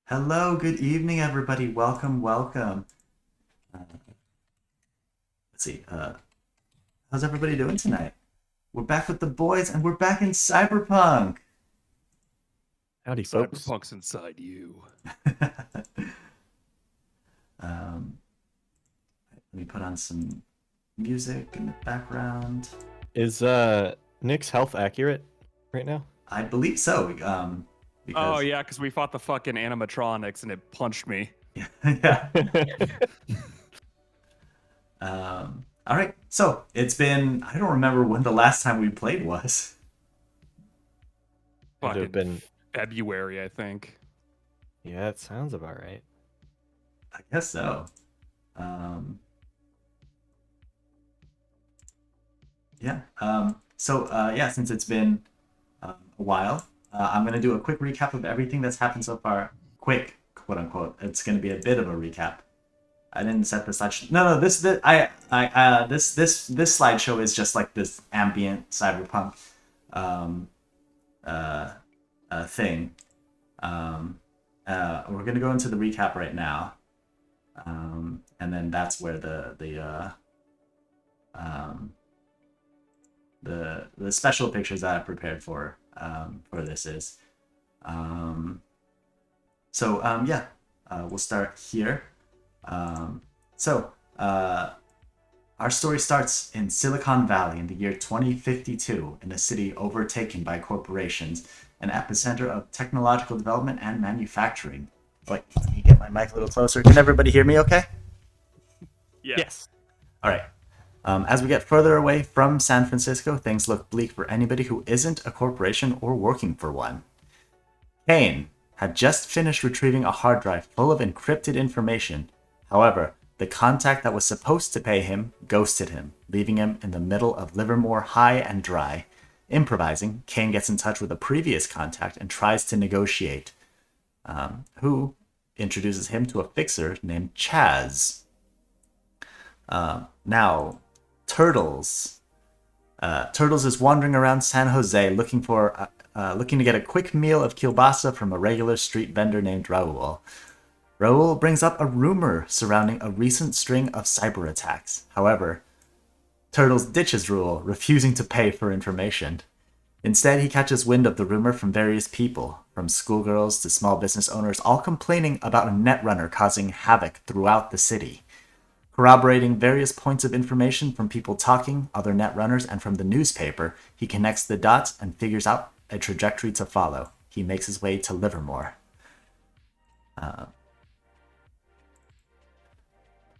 Hello, good evening, everybody. Welcome, welcome. Uh, let's see. How's everybody doing tonight? We're back with the boys, and we're back in Cyberpunk. Howdy, folks. Cyberpunk's inside you. um, Let me put on some music in the background. Is Nick's health accurate right now? I believe so. Oh Because yeah, because we fought the fucking animatronics and it punched me. yeah. All right. So it's been. I don't remember when the last time we played was. Had to have Fucking been. February, I think. Yeah, it sounds about right. I guess so. Um, yeah. So since it's been a while, I'm gonna do a quick recap of everything that's happened so far. Quick, quote unquote. It's gonna be a bit of a recap. I didn't set the slide. No, this slideshow is just like this ambient cyberpunk um, uh, thing. We're gonna go into the recap right now, and then that's where um, the special pictures that I prepared for this is. Um, we'll start here. Um, so, our story starts in Silicon Valley in the year 2052, in a city overtaken by corporations, an epicenter of technological development and manufacturing. Wait, let me get my mic a little closer. Can everybody hear me okay? Yeah. Yes. All right. As we get further away from San Francisco, things look bleak for anybody who isn't a corporation or working for one. Kane had just finished retrieving a hard drive full of encrypted information. However, the contact that was supposed to pay him ghosted him, leaving him in the middle of Livermore high and dry. Improvising, Kane gets in touch with a previous contact and tries to negotiate, who introduces him to a fixer named Chaz. Now, Turtles. Turtles is wandering around San Jose looking to get a quick meal of kielbasa from a regular street vendor named Raul. Raul brings up a rumor surrounding a recent string of cyber attacks. However, Turtles ditches Raul, refusing to pay for information. Instead, he catches wind of the rumor from various people, from schoolgirls to small business owners, all complaining about a netrunner causing havoc throughout the city. Corroborating various points of information from people talking, other netrunners, and from the newspaper, he connects the dots and figures out a trajectory to follow. He makes his way to Livermore.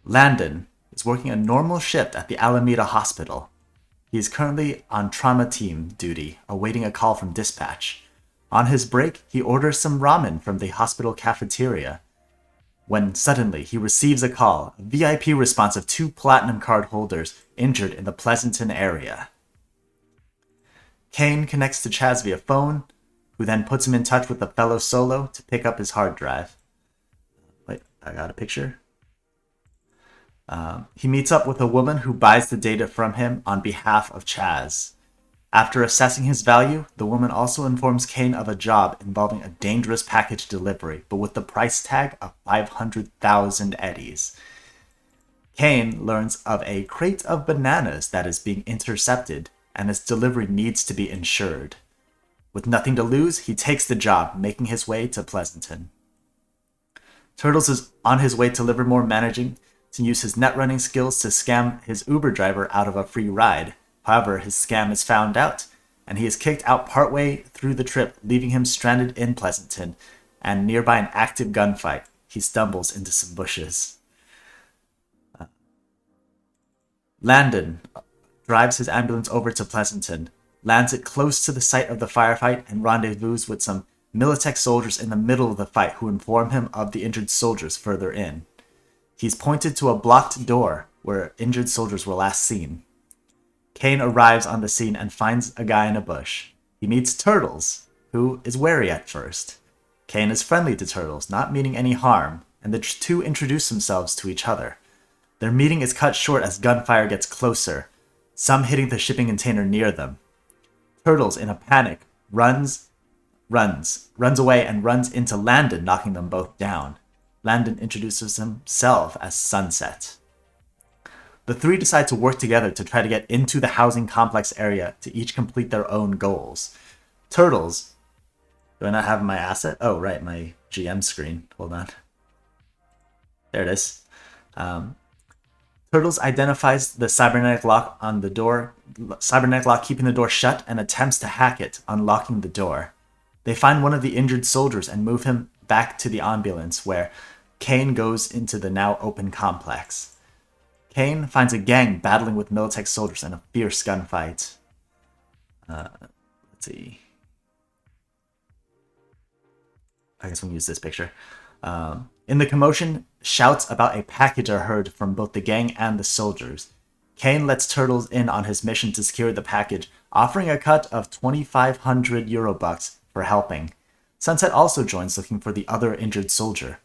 Landon is working a normal shift at the Alameda Hospital. He is currently on trauma team duty, awaiting a call from dispatch. On his break, he orders some ramen from the hospital cafeteria, when suddenly he receives a call, a VIP response of two platinum card holders injured in the Pleasanton area. Kane connects to Chaz via phone, who then puts him in touch with a fellow solo to pick up his hard drive. Wait, I got a picture. He meets up with a woman who buys the data from him on behalf of Chaz. After assessing his value, the woman also informs Kane of a job involving a dangerous package delivery, but with the price tag of 500,000 eddies. Kane learns of a crate of bananas that is being intercepted, and its delivery needs to be insured. With nothing to lose, he takes the job, making his way to Pleasanton. Turtles is on his way to Livermore, managing to use his net running skills to scam his Uber driver out of a free ride. However, his scam is found out, and he is kicked out partway through the trip, leaving him stranded in Pleasanton, and nearby an active gunfight. He stumbles into some bushes. Landon drives his ambulance over to Pleasanton, lands it close to the site of the firefight, and rendezvous with some Militech soldiers in the middle of the fight who inform him of the injured soldiers further in. He's pointed to a blocked door where injured soldiers were last seen. Kane arrives on the scene and finds a guy in a bush. He meets Turtles, who is wary at first. Kane is friendly to Turtles, not meaning any harm, and the two introduce themselves to each other. Their meeting is cut short as gunfire gets closer, some hitting the shipping container near them. Turtles, in a panic, runs runs away and runs into Landon, knocking them both down. Landon introduces himself as Sunset. The three decide to work together to try to get into the housing complex area to each complete their own goals. Turtles. Do I not have my asset? Oh, right, my GM screen. Hold on. There it is. Turtles identifies the cybernetic lock on the door, cybernetic lock keeping the door shut, and attempts to hack it, unlocking the door. They find one of the injured soldiers and move him back to the ambulance, where Kane goes into the now open complex. Kane finds a gang battling with Militech soldiers in a fierce gunfight. Let's see. I guess we can use this picture. In the commotion, shouts about a package are heard from both the gang and the soldiers. Kane lets Turtles in on his mission to secure the package, offering a cut of 2,500 Eurobucks for helping. Sunset also joins, looking for the other injured soldier.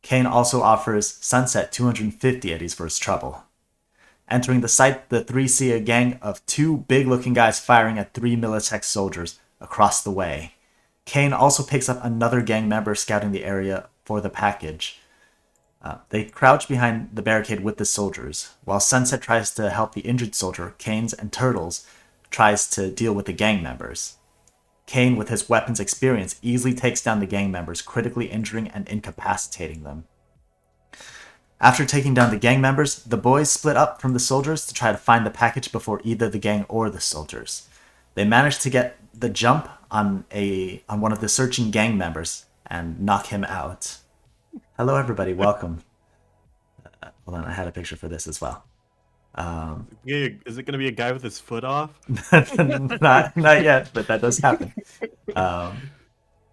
Kane also offers Sunset 250 eddies for his trouble. Entering the site, the three see a gang of two big-looking guys firing at 3 Militech soldiers across the way. Kane also picks up another gang member scouting the area for the package. They crouch behind the barricade with the soldiers. While Sunset tries to help the injured soldier, Kane and Turtles tries to deal with the gang members. Kane, with his weapons experience, easily takes down the gang members, critically injuring and incapacitating them. After taking down the gang members, the boys split up from the soldiers to try to find the package before either the gang or the soldiers. They manage to get the jump on one of the searching gang members and knock him out. Hello, everybody. Welcome. Hold on, I had a picture for this as well. Is it going to be a guy with his foot off? not yet, but that does happen.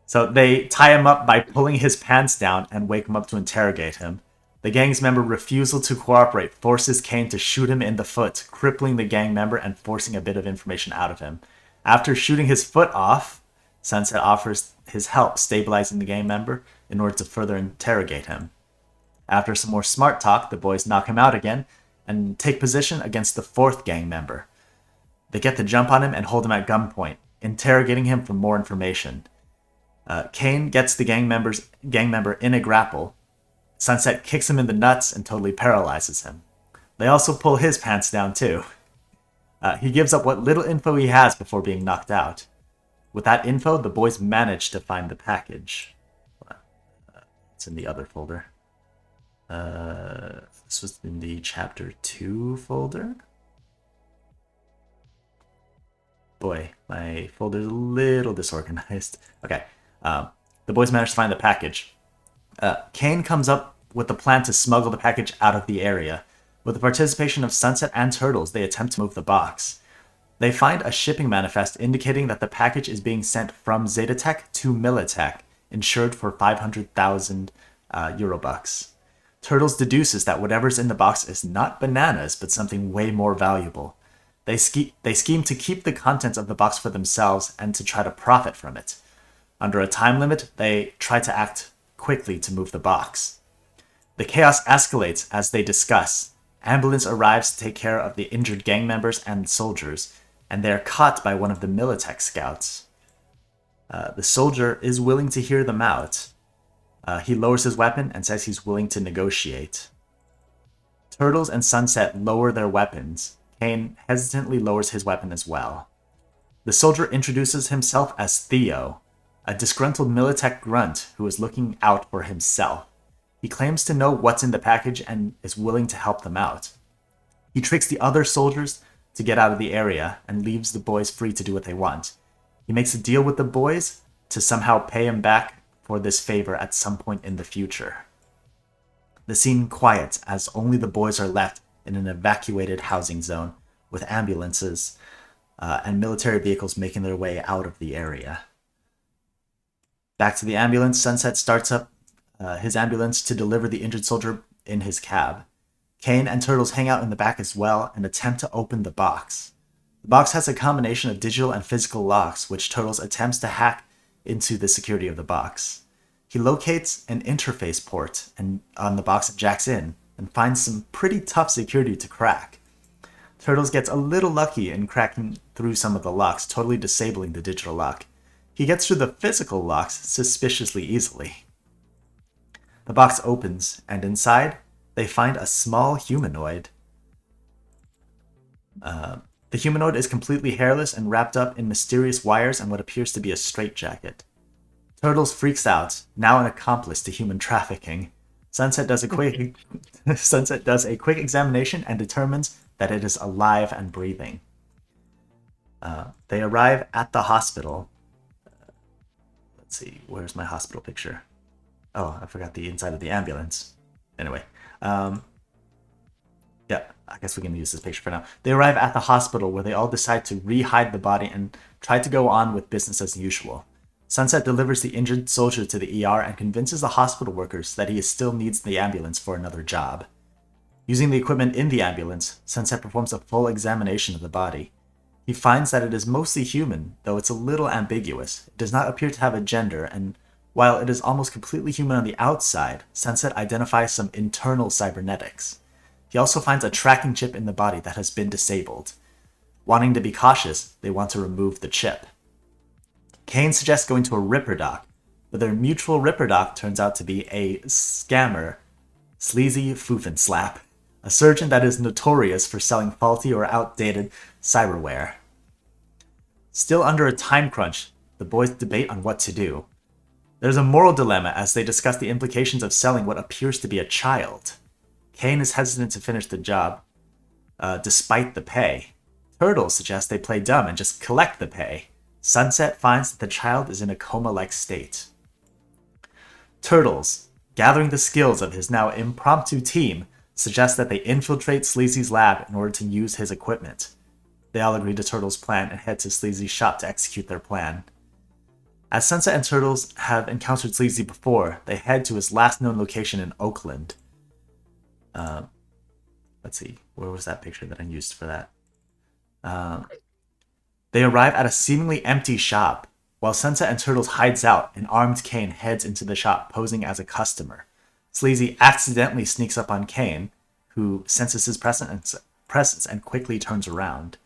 So they tie him up by pulling his pants down and wake him up to interrogate him. The gang's member refusal to cooperate forces Kane to shoot him in the foot, crippling the gang member and forcing a bit of information out of him. After shooting his foot off, Sunset offers his help stabilizing the gang member in order to further interrogate him. After some more smart talk, the boys knock him out again and take position against the fourth gang member. They get the jump on him and hold him at gunpoint, interrogating him for more information. Kane gets the gang member in a grapple. Sunset kicks him in the nuts and totally paralyzes him. They also pull his pants down too. He gives up what little info he has before being knocked out. With that info, the boys manage to find the package. It's in the other folder. This was in the Chapter 2 folder. Boy, my folder's a little disorganized. Okay, the boys manage to find the package. Kane comes up with the plan to smuggle the package out of the area. With the participation of Sunset and Turtles, they attempt to move the box. They find a shipping manifest indicating that the package is being sent from Zetatech to Militech, insured for 500,000 Eurobucks. Turtles deduces that whatever's in the box is not bananas, but something way more valuable. They scheme to keep the contents of the box for themselves and to try to profit from it. Under a time limit, they try to act quickly to move the box. The chaos escalates as they discuss. Ambulance arrives to take care of the injured gang members and soldiers, and they are caught by one of the Militech scouts. The soldier is willing to hear them out. He lowers his weapon and says he's willing to negotiate. Turtles and Sunset lower their weapons. Kane hesitantly lowers his weapon as well. The soldier introduces himself as Theo, a disgruntled Militech grunt who is looking out for himself. He claims to know what's in the package and is willing to help them out. He tricks the other soldiers to get out of the area and leaves the boys free to do what they want. He makes a deal with the boys to somehow pay him back for this favor at some point in the future. The scene quiets as only the boys are left in an evacuated housing zone with ambulances and military vehicles making their way out of the area. Back to the ambulance, Sunset starts up his ambulance to deliver the injured soldier in his cab. Kane and Turtles hang out in the back as well and attempt to open the box. The box has a combination of digital and physical locks, which Turtles attempts to hack into the security of the box. He locates an interface port on the box and jacks in, and finds some pretty tough security to crack. Turtles gets a little lucky in cracking through some of the locks, totally disabling the digital lock. He gets through the physical locks suspiciously easily. The box opens, and inside, they find a small humanoid. The humanoid is completely hairless and wrapped up in mysterious wires and what appears to be a straitjacket. Turtles freaks out, now an accomplice to human trafficking. Sunset does a quick examination and determines that it is alive and breathing. They arrive at the hospital. Let's see, where's my hospital picture? Oh, I forgot the inside of the ambulance. Anyway, yeah, I guess we can use this picture for now. They arrive at the hospital where they all decide to re-hide the body and try to go on with business as usual. Sunset delivers the injured soldier to the ER and convinces the hospital workers that he still needs the ambulance for another job. Using the equipment in the ambulance, Sunset performs a full examination of the body. He finds that it is mostly human, though it's a little ambiguous. It does not appear to have a gender, and while it is almost completely human on the outside, Sunset identifies some internal cybernetics. He also finds a tracking chip in the body that has been disabled. Wanting to be cautious, they want to remove the chip. Kane suggests going to a Ripper Doc, but their mutual Ripper Doc turns out to be a scammer, Sleazy Foofenslap, a surgeon that is notorious for selling faulty or outdated cyberware. Still under a time crunch, the boys debate on what to do. There's a moral dilemma as they discuss the implications of selling what appears to be a child. Kane is hesitant to finish the job, despite the pay. Turtles suggest they play dumb and just collect the pay. Sunset finds that the child is in a coma-like state. Turtles, gathering the skills of his now impromptu team, suggest that they infiltrate Sleazy's lab in order to use his equipment. They all agree to Turtles' plan and head to Sleazy's shop to execute their plan. As Sunset and Turtles have encountered Sleazy before, they head to his last known location in Oakland. Let's see, where was that picture that I used for that? They arrive at a seemingly empty shop. While Sunset and Turtles hides out, an armed Kane heads into the shop posing as a customer. Sleazy accidentally sneaks up on Kane, who senses his presence and quickly turns around.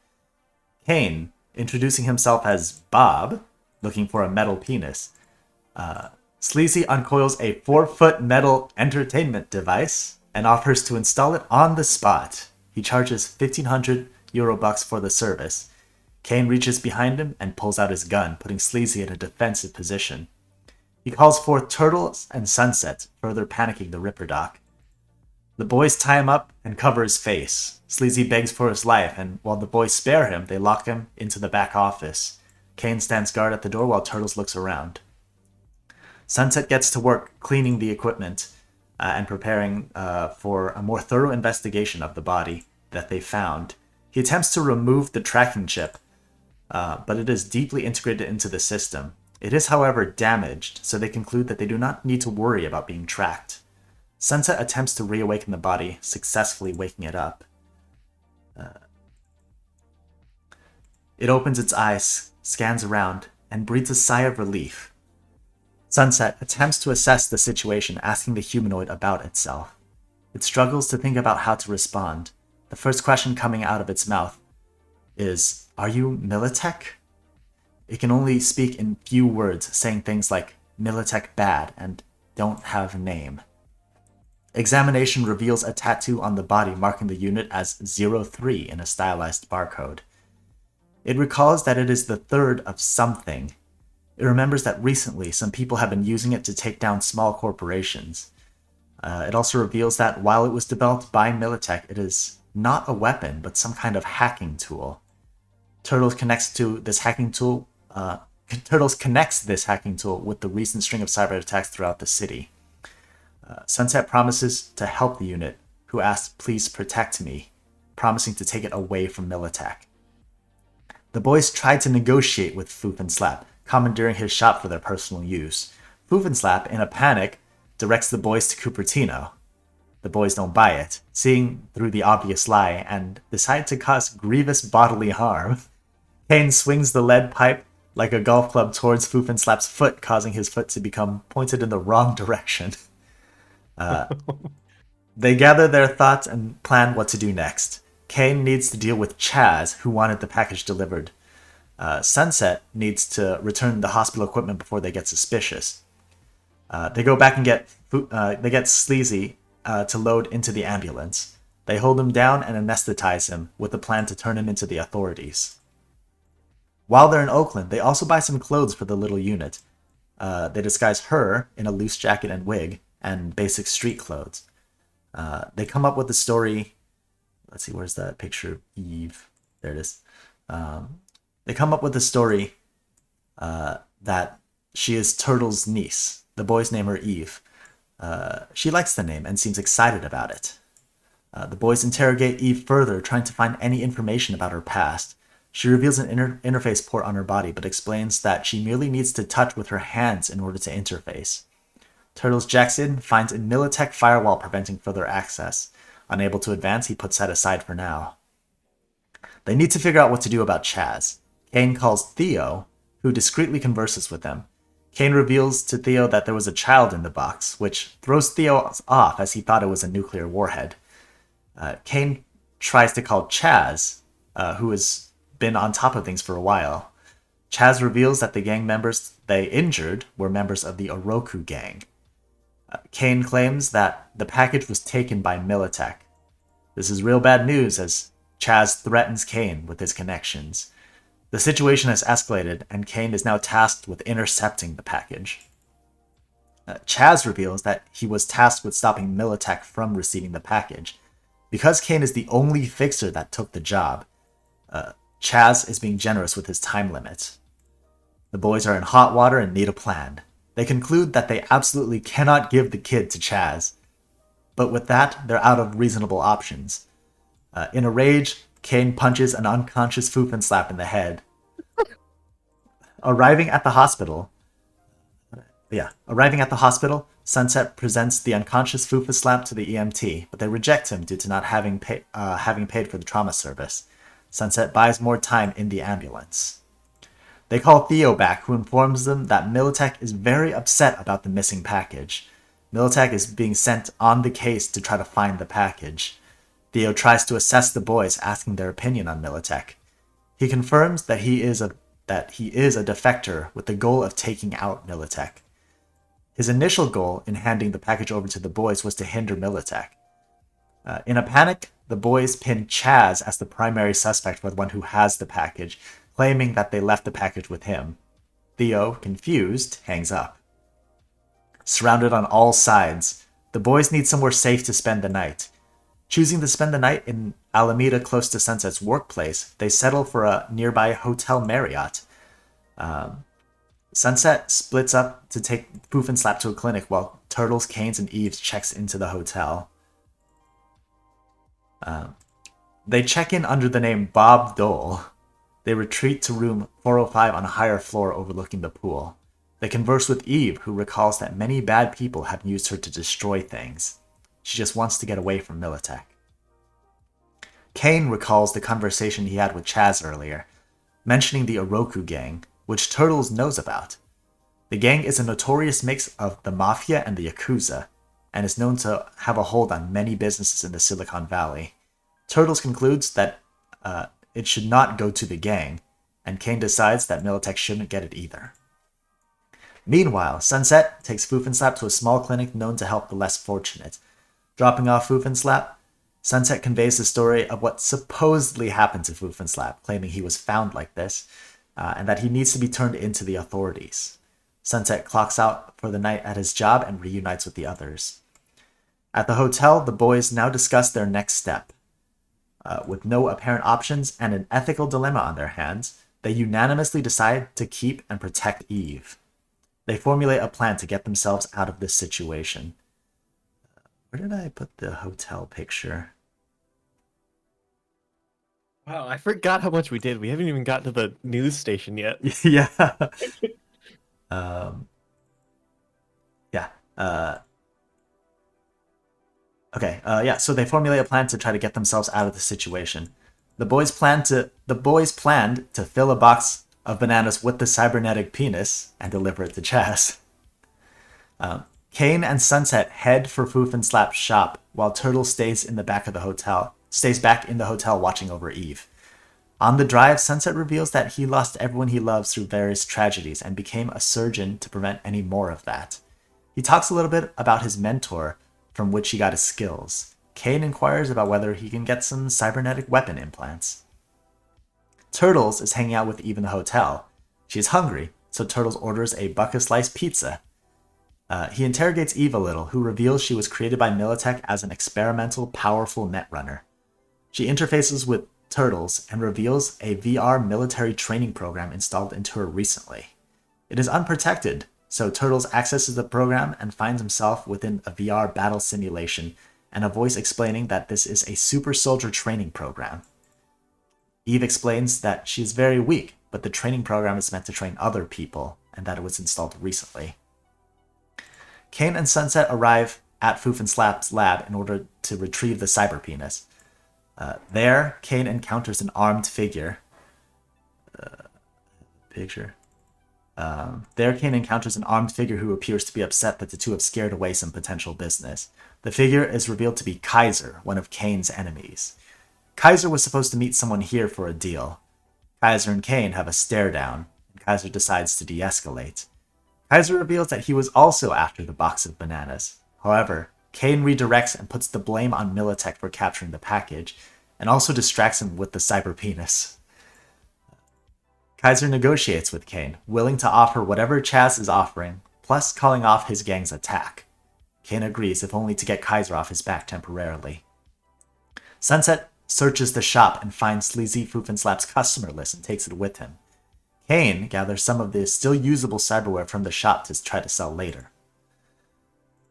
Kane, introducing himself as Bob, looking for a metal penis. Sleazy uncoils a 4-foot metal entertainment device and offers to install it on the spot. He charges 1,500 Eurobucks for the service. Kane reaches behind him and pulls out his gun, putting Sleazy in a defensive position. He calls forth Turtles and Sunset, further panicking the Ripper Doc. The boys tie him up and cover his face. Sleazy begs for his life, and while the boys spare him, they lock him into the back office. Kane stands guard at the door while Turtles looks around. Sunset gets to work cleaning the equipment and preparing for a more thorough investigation of the body that they found. He attempts to remove the tracking chip, but it is deeply integrated into the system. It is, however, damaged, so they conclude that they do not need to worry about being tracked. Sunset attempts to reawaken the body, successfully waking it up. It opens its eyes, scans around, and breathes a sigh of relief. Sunset attempts to assess the situation, asking the humanoid about itself. It struggles to think about how to respond. The first question coming out of its mouth is, "Are you Militech?" It can only speak in few words, saying things like "Militech bad" and "don't have name." Examination reveals a tattoo on the body marking the unit as 03 in a stylized barcode. It recalls that it is the third of something. It remembers that recently some people have been using it to take down small corporations. It also reveals that while it was developed by Militech, it is not a weapon, but some kind of hacking tool. Turtles connects this hacking tool with the recent string of cyber attacks throughout the city. Sunset promises to help the unit, who asks, "Please protect me," promising to take it away from Militech. The boys try to negotiate with Foofenslap, commandeering his shop for their personal use. Foofenslap, in a panic, directs the boys to Cupertino. The boys don't buy it, seeing through the obvious lie, and decide to cause grievous bodily harm. Kane swings the lead pipe like a golf club towards Foofenslap's foot, causing his foot to become pointed in the wrong direction. They gather their thoughts and plan what to do next. Kane needs to deal with Chaz, who wanted the package delivered. Sunset needs to return the hospital equipment before they get suspicious. They go back and they get Sleazy to load into the ambulance. They hold him down and anesthetize him with the plan to turn him into the authorities. While they're in Oakland, they also buy some clothes for the little unit. They disguise her in a loose jacket and wig and basic street clothes. They come up with the story. Let's see, where's that picture of Eve? There it is. They come up with the story that she is Turtle's niece. The boys name her Eve. She likes the name and seems excited about it. The boys interrogate Eve further, trying to find any information about her past. She reveals an interface port on her body, but explains that she merely needs to touch with her hands in order to interface. Turtles jacks in, finds a Militech firewall preventing further access. Unable to advance, he puts that aside for now. They need to figure out what to do about Chaz. Kane calls Theo, who discreetly converses with them. Kane reveals to Theo that there was a child in the box, which throws Theo off as he thought it was a nuclear warhead. Kane tries to call Chaz, who has been on top of things for a while. Chaz reveals that the gang members they injured were members of the Oroku gang. Kane claims that the package was taken by Militech. This is real bad news as Chaz threatens Kane with his connections. The situation has escalated, and Kane is now tasked with intercepting the package. Chaz reveals that he was tasked with stopping Militech from receiving the package. Because Kane is the only fixer that took the job, Chaz is being generous with his time limit. The boys are in hot water and need a plan. They conclude that they absolutely cannot give the kid to Chaz. But with that, they're out of reasonable options. In a rage, Kane punches an unconscious Slap in the head. Arriving at the hospital, Sunset presents the unconscious Slap to the EMT, but they reject him due to not having paid for the trauma service. Sunset buys more time in the ambulance. They call Theo back, who informs them that Militech is very upset about the missing package. Militech is being sent on the case to try to find the package. Theo tries to assess the boys, asking their opinion on Militech. He confirms that he is a defector with the goal of taking out Militech. His initial goal in handing the package over to the boys was to hinder Militech. In a panic, the boys pin Chaz as the primary suspect for the one who has the package, claiming that they left the package with him. Theo, confused, hangs up. Surrounded on all sides, the boys need somewhere safe to spend the night. Choosing to spend the night in Alameda close to Sunset's workplace, they settle for a nearby Hotel Marriott. Sunset splits up to take Slap to a clinic while Turtles, Canes, and Eves checks into the hotel. They check in under the name Bob Dole. They retreat to room 405 on a higher floor overlooking the pool. They converse with Eve, who recalls that many bad people have used her to destroy things. She just wants to get away from Militech. Kane recalls the conversation he had with Chaz earlier, mentioning the Oroku gang, which Turtles knows about. The gang is a notorious mix of the Mafia and the Yakuza, and is known to have a hold on many businesses in the Silicon Valley. Turtles concludes that it should not go to the gang, and Kane decides that Militech shouldn't get it either. Meanwhile, Sunset takes Slap to a small clinic known to help the less fortunate. Dropping off Slap, Sunset conveys the story of what supposedly happened to Slap, claiming he was found like this, and that he needs to be turned into the authorities. Sunset clocks out for the night at his job and reunites with the others. At the hotel, the boys now discuss their next step. With no apparent options and an ethical dilemma on their hands, they unanimously decide to keep and protect Eve. They formulate a plan to get themselves out of this situation. Where did I put the hotel picture? Wow, I forgot how much we did. We haven't even gotten to the news station yet. Yeah. So they formulate a plan to try to get themselves out of the situation. The boys planned to fill a box of bananas with the cybernetic penis and deliver it to Chaz. Kane and Sunset head for Slap's shop while Turtle stays back in the hotel watching over Eve. On the drive, Sunset reveals that he lost everyone he loves through various tragedies and became a surgeon to prevent any more of that. He talks a little bit about his mentor, from which he got his skills. Kane inquires about whether he can get some cybernetic weapon implants. Turtles is hanging out with Eve in the hotel. She is hungry, so Turtles orders a bucket-sliced pizza. He interrogates Eve a little, who reveals she was created by Militech as an experimental, powerful netrunner. She interfaces with Turtles and reveals a VR military training program installed into her recently. It is unprotected, so Turtles accesses the program and finds himself within a VR battle simulation, and a voice explaining that this is a super soldier training program. Eve explains that she is very weak, but the training program is meant to train other people, and that it was installed recently. Kane and Sunset arrive at Foof and Slap's lab in order to retrieve the cyber penis. There, Kane encounters an armed figure. There, Kane encounters an armed figure who appears to be upset that the two have scared away some potential business. The figure is revealed to be Kaiser, one of Kane's enemies. Kaiser was supposed to meet someone here for a deal. Kaiser and Kane have a stare down, and Kaiser decides to de-escalate. Kaiser reveals that he was also after the box of bananas. However, Kane redirects and puts the blame on Militech for capturing the package, and also distracts him with the cyber penis. Kaiser negotiates with Kane, willing to offer whatever Chaz is offering, plus calling off his gang's attack. Kane agrees, if only to get Kaiser off his back temporarily. Sunset searches the shop and finds Sleazy Foof and Slap's customer list and takes it with him. Kane gathers some of the still usable cyberware from the shop to try to sell later.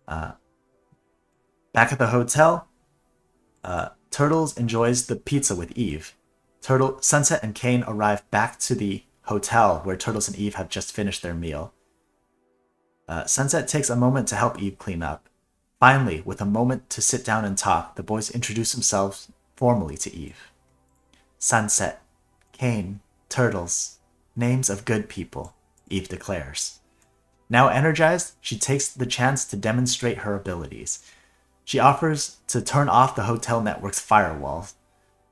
Back at the hotel, Turtles enjoys the pizza with Eve. Sunset and Kane arrive back to the hotel where Turtles and Eve have just finished their meal. Sunset takes a moment to help Eve clean up. Finally, with a moment to sit down and talk, the boys introduce themselves formally to Eve. Sunset, Kane, Turtles, names of good people, Eve declares. Now energized, she takes the chance to demonstrate her abilities. She offers to turn off the hotel network's firewall.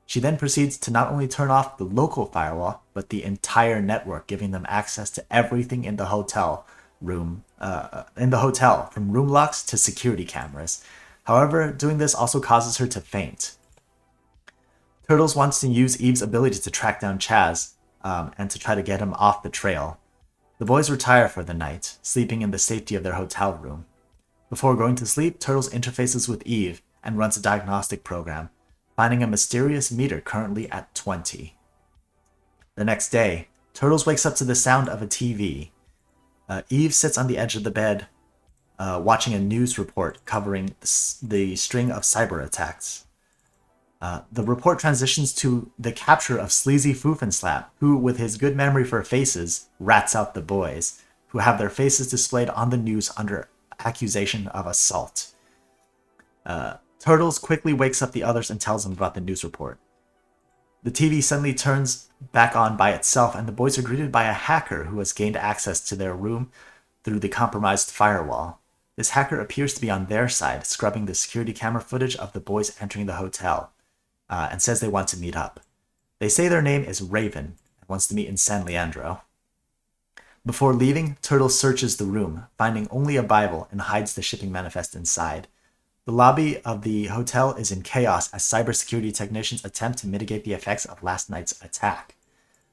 She then proceeds to not only turn off the local firewall, but the entire network, giving them access to everything in the hotel room, from room locks to security cameras. However, doing this also causes her to faint. Turtles wants to use Eve's ability to track down Chaz, and to try to get him off the trail. The boys retire for the night, sleeping in the safety of their hotel room. Before going to sleep, Turtles interfaces with Eve and runs a diagnostic program, finding a mysterious meter currently at 20. The next day, Turtles wakes up to the sound of a TV. Eve sits on the edge of the bed, watching a news report covering the string of cyber attacks. The report transitions to the capture of Sleazy Foof and Slap, who, with his good memory for faces, rats out the boys, who have their faces displayed on the news under accusation of assault. Turtles quickly wakes up the others and tells them about the news report. The TV suddenly turns back on by itself, and the boys are greeted by a hacker who has gained access to their room through the compromised firewall. This hacker appears to be on their side, scrubbing the security camera footage of the boys entering the hotel, and says they want to meet up. They say their name is Raven, and wants to meet in San Leandro. Before leaving, Turtles searches the room, finding only a Bible, and hides the shipping manifest inside. The lobby of the hotel is in chaos as cybersecurity technicians attempt to mitigate the effects of last night's attack.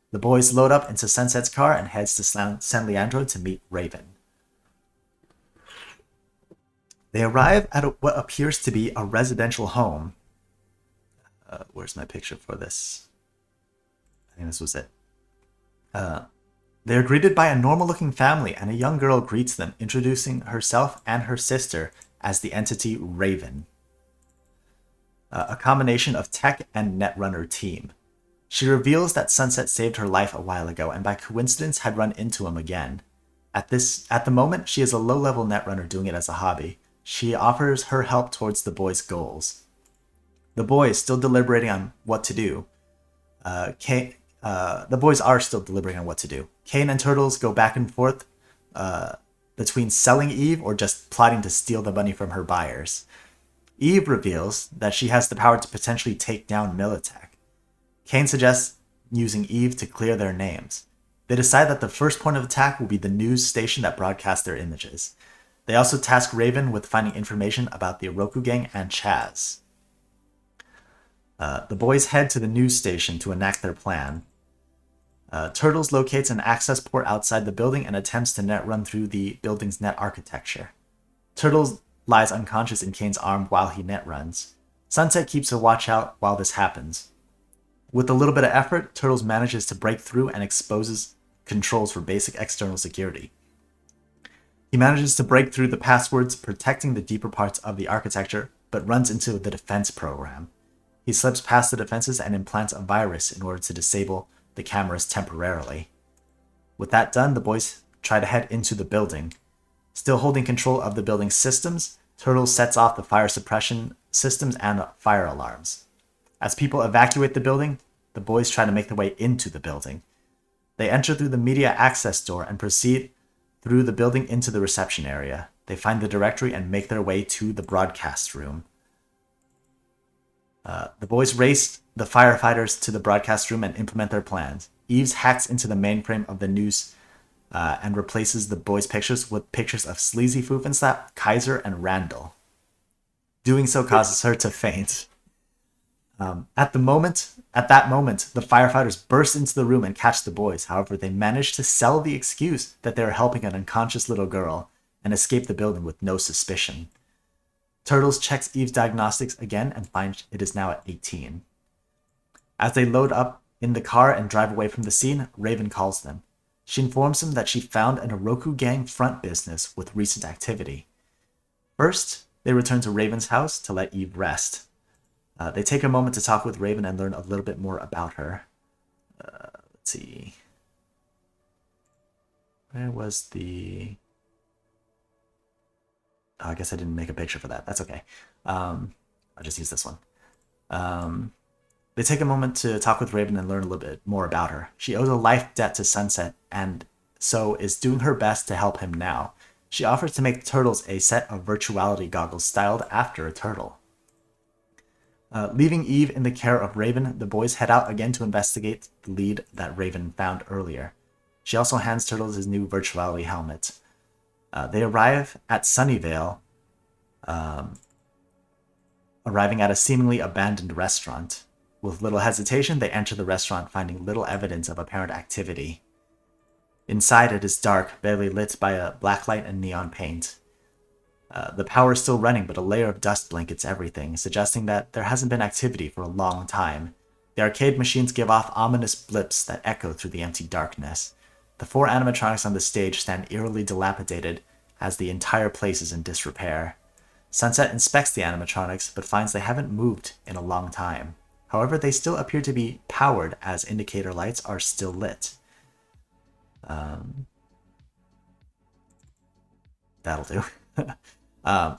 The boys load up into Sunset's car and heads to San Leandro to meet Raven. They arrive at what appears to be a residential home. Where's my picture for this? I think this was it. They are greeted by a normal-looking family, and a young girl greets them, introducing herself and her sister as the entity Raven, a combination of tech and netrunner team. She reveals that Sunset saved her life a while ago, and by coincidence had run into him again. At the moment, she is a low-level netrunner doing it as a hobby. She offers her help towards the boys' goals. The boys, still deliberating on what to do. The boys are still deliberating on what to do. Kane and Turtles go back and forth between selling Eve or just plotting to steal the money from her buyers. Eve reveals that she has the power to potentially take down Militech. Kane suggests using Eve to clear their names. They decide that the first point of attack will be the news station that broadcasts their images. They also task Raven with finding information about the Oroku Gang and Chaz. The boys head to the news station to enact their plan. Turtles locates an access port outside the building and attempts to net run through the building's net architecture. Turtles lies unconscious in Kane's arm while he net runs. Sunset keeps a watch out while this happens. With a little bit of effort, Turtles manages to break through and exposes controls for basic external security. He manages to break through the passwords protecting the deeper parts of the architecture, but runs into the defense program. He slips past the defenses and implants a virus in order to disable the cameras temporarily. With that done, the boys try to head into the building. Still holding control of the building's systems, Turtles sets off the fire suppression systems and fire alarms. As people evacuate the building, the boys try to make their way into the building. They enter through the media access door and proceed through the building into the reception area. They find the directory and make their way to the broadcast room. The boys race the firefighters to the broadcast room and implement their plans. Eves hacks into the mainframe of the news and replaces the boys' pictures with pictures of Sleazy Foofenslap, Kaiser, and Randall. Doing so causes her to faint. At that moment, the firefighters burst into the room and catch the boys. However, they manage to sell the excuse that they are helping an unconscious little girl and escape the building with no suspicion. Turtles checks Eve's diagnostics again and finds it is now at 18. As they load up in the car and drive away from the scene, Raven calls them. She informs them that she found an Oroku Gang front business with recent activity. First, they return to Raven's house to let Eve rest. They take a moment to talk with Raven and learn a little bit more about her. Let's see. Where was the... Oh, I guess I didn't make a picture for that. That's okay. I'll just use this one. They take a moment to talk with Raven and learn a little bit more about her. She owes a life debt to Sunset and so is doing her best to help him now. She offers to make Turtles a set of virtuality goggles styled after a turtle. Leaving Eve in the care of Raven, the boys head out again to investigate the lead that Raven found earlier. She also hands Turtles his new virtuality helmet. They arrive at Sunnyvale, arriving at a seemingly abandoned restaurant. With little hesitation, they enter the restaurant, finding little evidence of apparent activity. Inside, it is dark, barely lit by a blacklight and neon paint. The power is still running, but a layer of dust blankets everything, suggesting that there hasn't been activity for a long time. The arcade machines give off ominous blips that echo through the empty darkness. The 4 animatronics on the stage stand eerily dilapidated as the entire place is in disrepair. Sunset inspects the animatronics, but finds they haven't moved in a long time. However, they still appear to be powered as indicator lights are still lit. That'll do.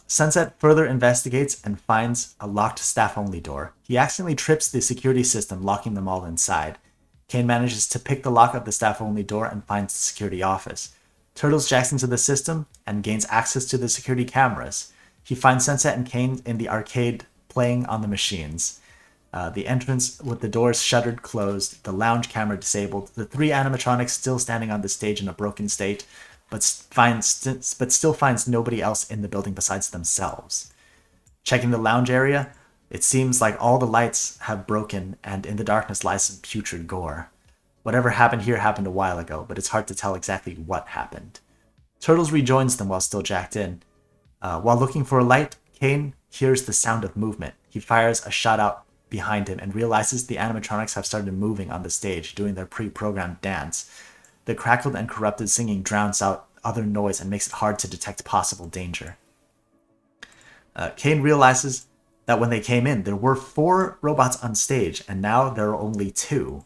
Sunset further investigates and finds a locked staff-only door. He accidentally trips the security system, locking them all inside. Kane manages to pick the lock of the staff-only door and finds the security office. Turtles jacks into the system and gains access to the security cameras. He finds Sunset and Kane in the arcade playing on the machines. The entrance with the doors shuttered closed, the lounge camera disabled, the 3 animatronics still standing on the stage in a broken state, but still finds nobody else in the building besides themselves. Checking the lounge area, it seems like all the lights have broken and in the darkness lies some putrid gore. Whatever happened here happened a while ago, but it's hard to tell exactly what happened. Turtles rejoins them while still jacked in. While looking for a light, Kane hears the sound of movement. He fires a shot out behind him and realizes the animatronics have started moving on the stage, doing their pre-programmed dance. The crackled and corrupted singing drowns out other noise and makes it hard to detect possible danger. Kane realizes that when they came in, there were 4 robots on stage, and now there are only 2.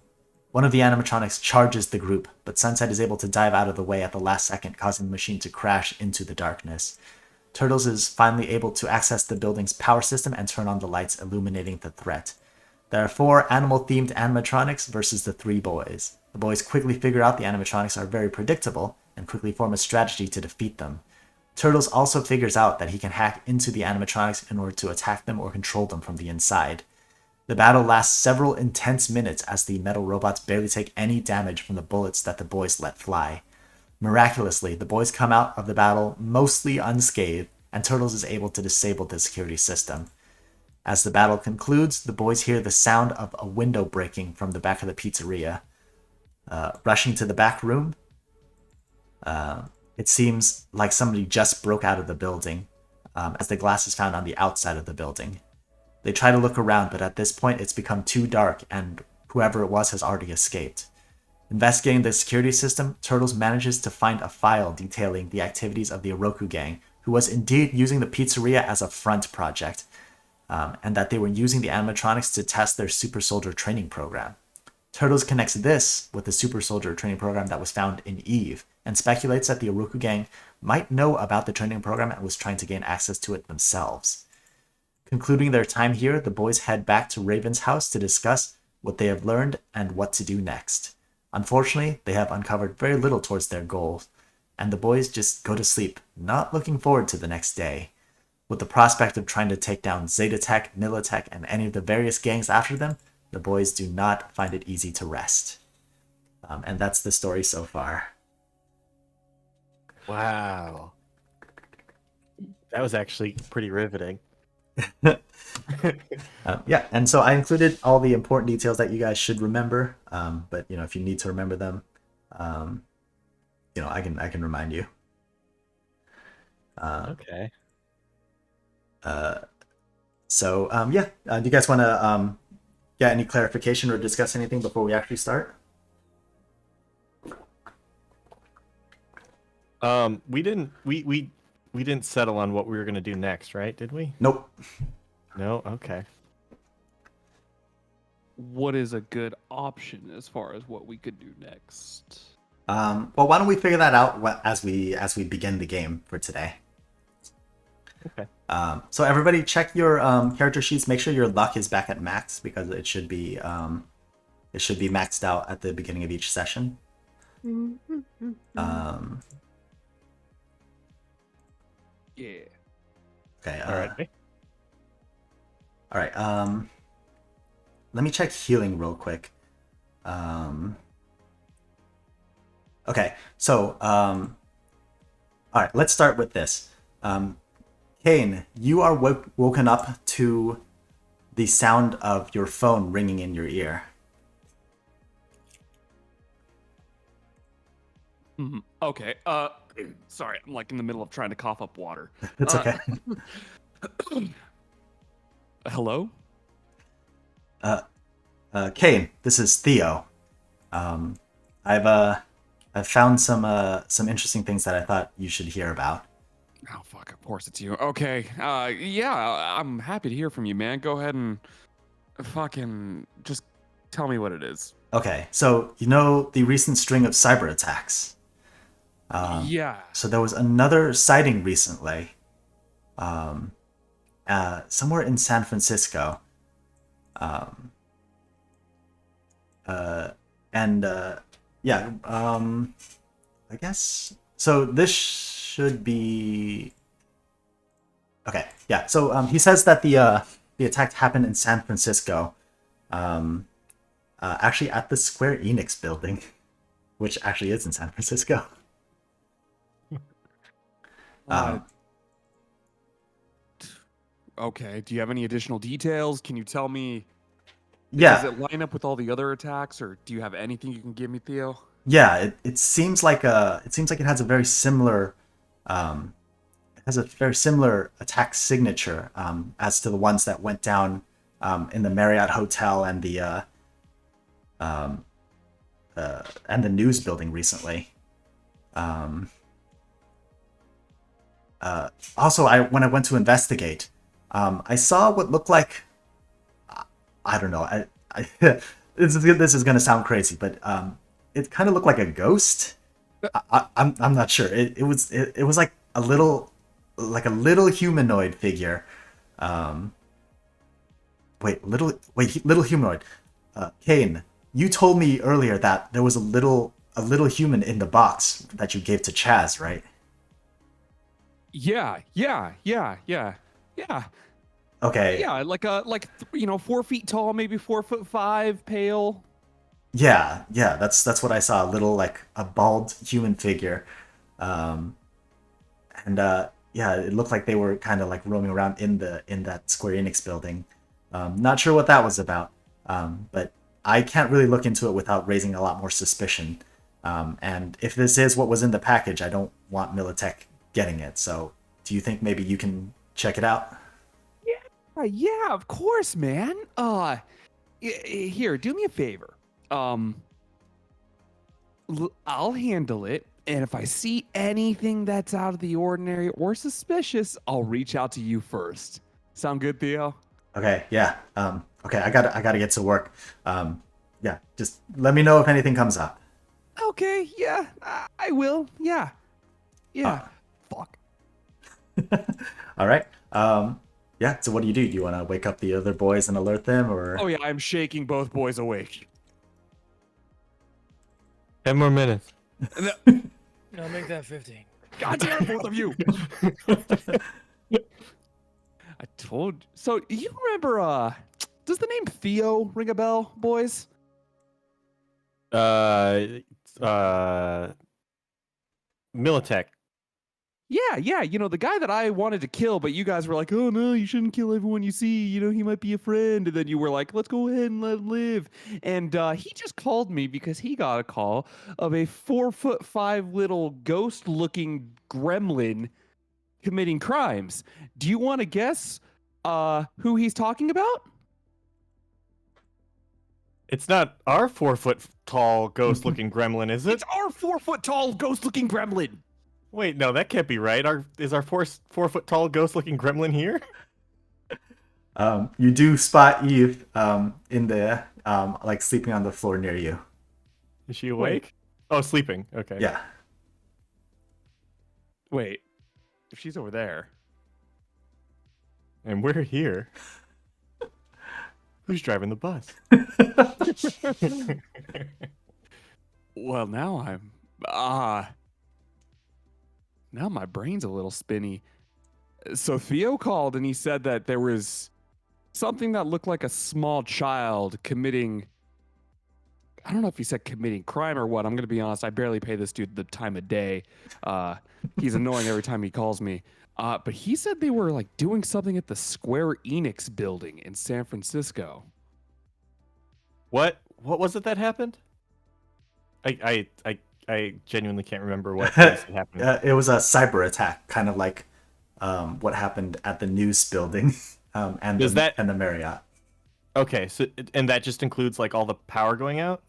One of the animatronics charges the group, but Sunset is able to dive out of the way at the last second, causing the machine to crash into the darkness. Turtles is finally able to access the building's power system and turn on the lights, illuminating the threat. There are 4 animal-themed animatronics versus the 3 boys. The boys quickly figure out the animatronics are very predictable and quickly form a strategy to defeat them. Turtles also figures out that he can hack into the animatronics in order to attack them or control them from the inside. The battle lasts several intense minutes as the metal robots barely take any damage from the bullets that the boys let fly. Miraculously, the boys come out of the battle mostly unscathed, and Turtles is able to disable the security system. As the battle concludes, the boys hear the sound of a window breaking from the back of the pizzeria. Rushing to the back room, it seems like somebody just broke out of the building, as the glass is found on the outside of the building. They try to look around, but at this point it's become too dark, and whoever it was has already escaped. Investigating the security system, Turtles manages to find a file detailing the activities of the Oroku gang, who was indeed using the pizzeria as a front project, and that they were using the animatronics to test their super soldier training program. Turtles connects this with the super soldier training program that was found in Eve, and speculates that the Oroku gang might know about the training program and was trying to gain access to it themselves. Concluding their time here, the boys head back to Raven's house to discuss what they have learned and what to do next. Unfortunately, they have uncovered very little towards their goals, and the boys just go to sleep, not looking forward to the next day. With the prospect of trying to take down Zetatech, Militech, and any of the various gangs after them, the boys do not find it easy to rest. And that's the story so far. Wow. That was actually pretty riveting. Yeah, and so I included all the important details that you guys should remember. But if you need to remember them, I can remind you. Okay. So yeah, do you guys want to get any clarification or discuss anything before we actually start? We didn't settle on what we were gonna do next, right? Did we? Nope. No. Okay. What is a good option as far as what we could do next? Well, why don't we figure that out as we begin the game for today? Okay. So everybody, check your character sheets. Make sure your luck is back at max, because it should be maxed out at the beginning of each session. Yeah. Okay. All right. All right. Let me check healing real quick. Okay. So, all right. Let's start with this. Kane, you are woken up to the sound of your phone ringing in your ear. Okay. Sorry, I'm like in the middle of trying to cough up water. It's okay. Hello? Kane, this is Theo. I've found some interesting things that I thought you should hear about. Oh fuck! Of course it's you. Okay. Yeah, I'm happy to hear from you, man. Go ahead and fucking just tell me what it is. Okay, so the recent string of cyber attacks. Yeah. So there was another sighting recently, somewhere in San Francisco, yeah. I guess so. This should be okay. Yeah. So he says that the attack happened in San Francisco, actually at the Square-Enix building, which actually is in San Francisco. Okay. Do you have any additional details? Can you tell me? Yeah. Does it line up with all the other attacks, or do you have anything you can give me, Theo? Yeah. It seems like it has a very similar attack signature as to the ones that went down in the Marriott Hotel and the news building recently. Also, when I went to investigate, I saw what looked like, I don't know, this is gonna sound crazy, but it kind of looked like a ghost. I'm not sure. It was like a little humanoid figure. Little humanoid. Kane, you told me earlier that there was a little human in the box that you gave to Chaz, right? Yeah. Okay. Yeah, like 4 feet tall, maybe 4'5", pale. Yeah, that's what I saw. A little like a bald human figure, um, and yeah, it looked like they were kind of like roaming around in that Square Enix building. Not sure what that was about, but I can't really look into it without raising a lot more suspicion. And if this is what was in the package, I don't want Militech getting it. So, do you think maybe you can check it out? Yeah, of course, man. Here, do me a favor. Um, I'll handle it. And if I see anything that's out of the ordinary or suspicious, I'll reach out to you first. Sound good, Theo? Okay, yeah. Okay, I gotta get to work. Yeah, just let me know if anything comes up. Okay, yeah, I will. Yeah. Yeah. Fuck. All right. Yeah. So what do? Do you want to wake up the other boys and alert them, or? Oh, yeah, I'm shaking both boys awake. 10 more minutes. No, make that 15. God damn it, both of you. I told. So, you remember, does the name Theo ring a bell, boys? Militech. Yeah, the guy that I wanted to kill, but you guys were like, oh no, you shouldn't kill everyone you see, he might be a friend, and then you were like, let's go ahead and let him live. And he just called me because he got a call of a 4'5" little ghost-looking gremlin committing crimes. Do you want to guess who he's talking about? It's not our 4-foot tall ghost looking gremlin, is it? It's our 4-foot tall ghost-looking gremlin. Wait, no, that can't be right. Is our 4-foot tall ghost looking gremlin here? You do spot Eve in there, like sleeping on the floor near you. Is she awake? Oh, sleeping. Okay. Yeah. Wait, if she's over there. And we're here. Who's driving the bus? Well, now now my brain's a little spinny. So Theo called and he said that there was something that looked like a small child committing. I don't know if he said committing crime or what. I'm going to be honest. I barely pay this dude the time of day. He's annoying every time he calls me. But he said they were like doing something at the Square-Enix building in San Francisco. What was it that happened? I genuinely can't remember what place it happened. It was a cyber attack, kind of like what happened at the news building and the Marriott. Okay, so and that just includes like all the power going out?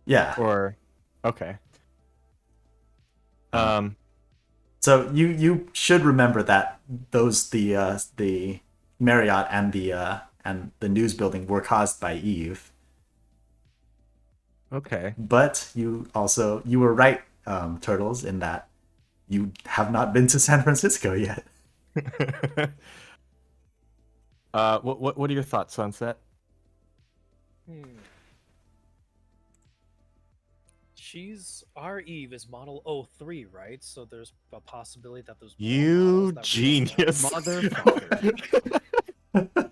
Yeah. Or okay. So you should remember that the Marriott and the news building were caused by Eve. Okay. But you were right, Turtles, in that you have not been to San Francisco yet. What are your thoughts, Sunset? Our Eve is model 03, right? So there's a possibility that there's more You models that we don't know. genius. Motherfucker.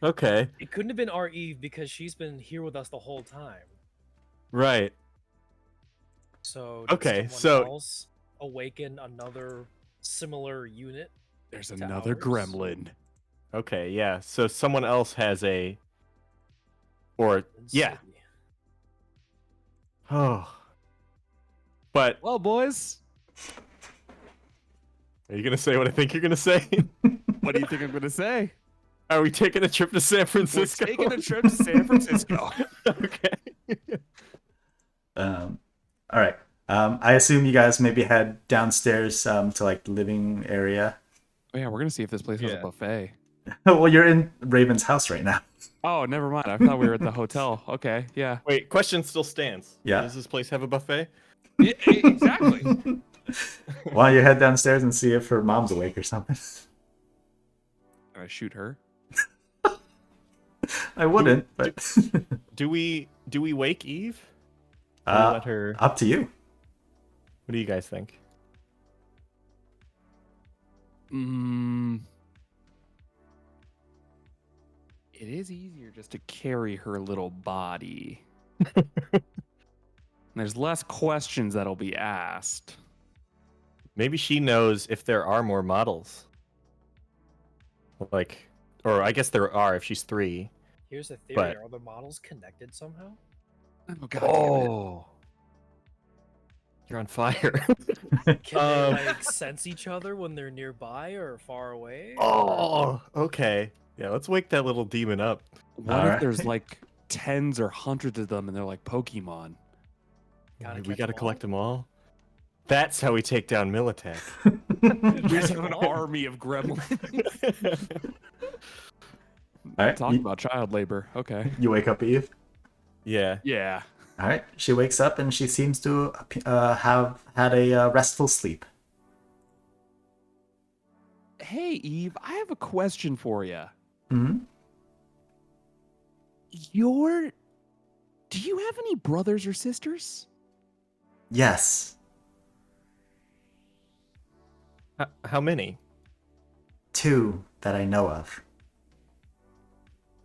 Okay. It couldn't have been our Eve because she's been here with us the whole time. Right. So did Okay, someone so- else awaken another similar unit? There's To another ours? gremlin. Okay, yeah. So someone else has a or yeah. Insane. Oh. But Well, boys, are you gonna say what I think you're gonna say? what do you think I'm going to say? Are we taking a trip to San Francisco? We're taking a trip to San Francisco. Okay. All right. I assume you guys maybe head downstairs to like the living area. Oh, yeah, we're going to see if this place has a Yeah. buffet. Well, you're in Raven's house right now. Oh, never mind. I thought we were at the hotel. Okay, yeah. Wait, question still stands. Yeah. Does this place have a buffet? Yeah, exactly. Why don't you head downstairs and see if her mom's awake or something? I shoot her. I wouldn't, but Do we wake Eve? Or we let her? up to you. What do you guys think? it is easier just to carry her little body. There's less questions that'll be asked. Maybe she knows if there are more models. Like, or I guess there are if she's 3. Here's a theory: But- are the models connected somehow? Oh, God damn it. You're on fire. Can they like sense each other when they're nearby or far away? or- Oh, okay. Yeah, let's wake that little demon up. What if Alright. there's like tens or hundreds of them and they're like Pokemon? Gotta We catch gotta 'em collect them all. That's how we take down Militech. We just have an army of gremlins. Alright, Talk about child labor. Okay. you wake up, Eve. Yeah. Yeah. All right. She wakes up and she seems to have had a restful sleep. Hey, Eve, I have a question for you. Hmm. Do you have any brothers or sisters? Yes. How many? 2 that I know of.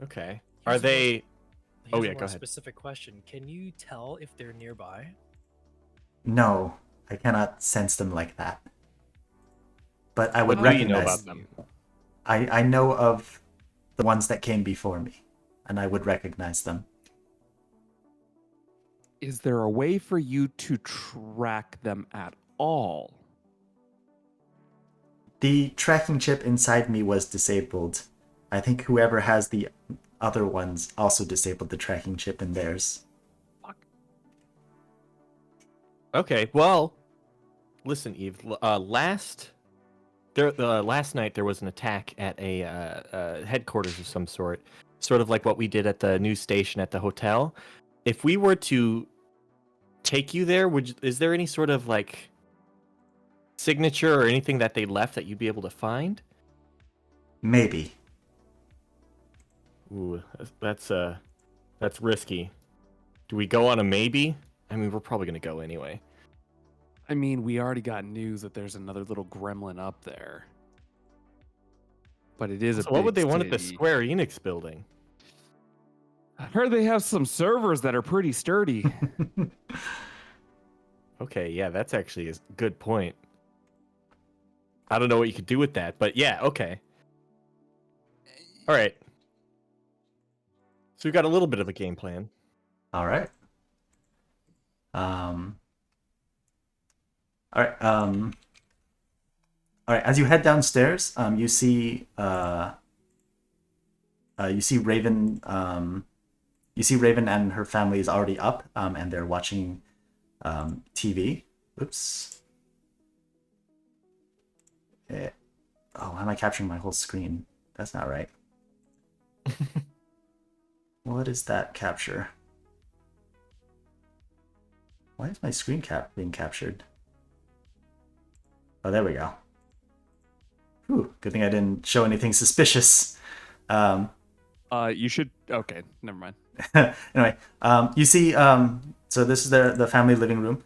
Okay. Here's Are a they? Here's Oh, a yeah, more go ahead. specific question: can you tell if they're nearby? No, I cannot sense them like that. But I would What do you know recognize about them? I know of the ones that came before me, and I would recognize them. Is there a way for you to track them at all? The tracking chip inside me was disabled. I think whoever has the other ones also disabled the tracking chip in theirs. Okay. Well, listen, Eve. Last night there was an attack at a headquarters of some sort of like what we did at the news station at the hotel. If we were to take you there, is there any sort of like signature or anything that they left that you'd be able to find? Maybe. Ooh, that's risky. Do we go on a maybe? I mean, we're probably gonna go anyway. I mean, we already got news that there's another little gremlin up there. But it is a So what would big they want at the city. Square-Enix building? I heard they have some servers that are pretty sturdy. Okay, yeah, that's actually a good point. I don't know what you could do with that, but yeah, okay. All right. So we've got a little bit of a game plan. All right. All right. All right. As you head downstairs, you see Raven. You see Raven and her family is already up, and they're watching TV. Oops. Oh, why am I capturing my whole screen? That's not right. What is that capture? Why is my screen cap being captured? Oh, there we go. Whew, good thing I didn't show anything suspicious. You should. Okay, never mind. Anyway, you see, so this is the family living room.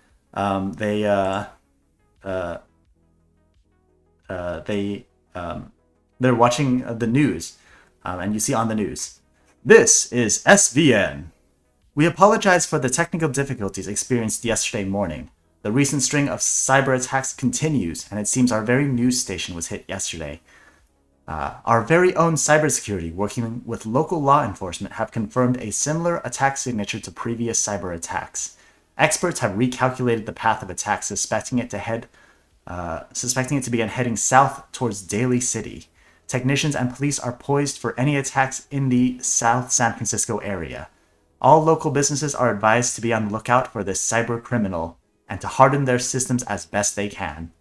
They're watching the news, and you see on the news, "This is SVN. We apologize for the technical difficulties experienced yesterday morning. The recent string of cyber attacks continues, and it seems our very news station was hit yesterday. Our very own cybersecurity, working with local law enforcement, have confirmed a similar attack signature to previous cyber attacks. Experts have recalculated the path of attack, suspecting it to begin heading south towards Daly City. Technicians and police are poised for any attacks in the South San Francisco area. All local businesses are advised to be on the lookout for this cyber criminal and to harden their systems as best they can."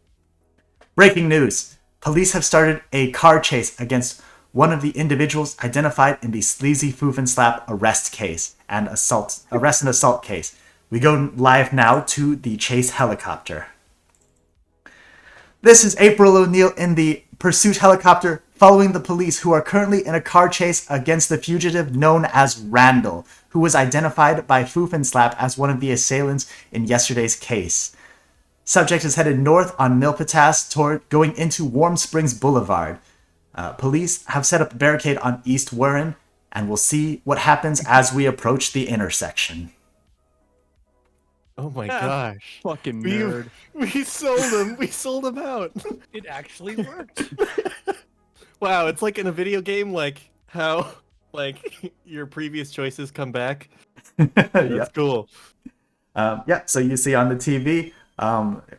Breaking news! Police have started a car chase against one of the individuals identified in the Sleazy Foof and Slap arrest and assault case. We go live now to the chase helicopter. This is April O'Neil in the pursuit helicopter following the police, who are currently in a car chase against the fugitive known as Randall, who was identified by Foof and Slap as one of the assailants in yesterday's case. Subject is headed north on Milpitas toward going into Warm Springs Boulevard. Police have set up a barricade on East Warren and we'll see what happens as we approach the intersection. Oh my Ah, gosh. Fucking We- nerd. We sold him. We sold him out. It actually worked. Wow, it's like in a video game, like how like your previous choices come back. Yeah. That's cool. Yeah, so you see on the TV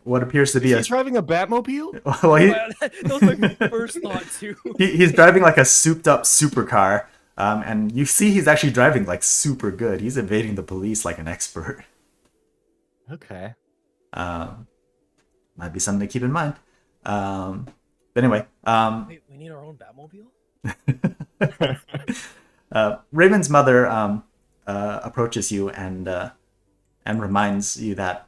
what appears to be He's driving a Batmobile? well, That was my first thought too. he's driving like a souped up supercar, and you see he's actually driving like super good. He's evading the police like an expert. Okay. Might be something to keep in mind. But anyway, Wait, we need our own Batmobile? Raven's mother approaches you and reminds you that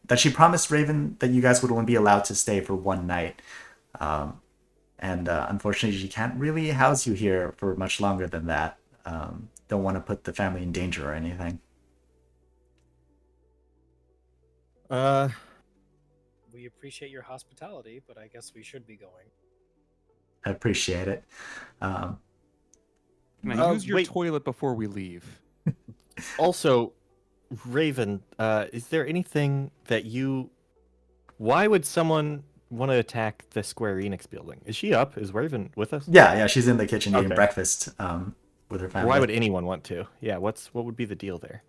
that she promised Raven that you guys would only be allowed to stay for one night, and unfortunately she can't really house you here for much longer than that. Don't want to put the family in danger or anything. We appreciate your hospitality, but I guess we should be going. I appreciate it. Can I use your wait. toilet before we leave? Also, Raven, is there anything that you? Why would someone want to attack the Square-Enix building? Is she up? Is Raven with us? Yeah, she's in the kitchen eating Okay. breakfast with her family. Why would anyone want to? Yeah, what would be the deal there?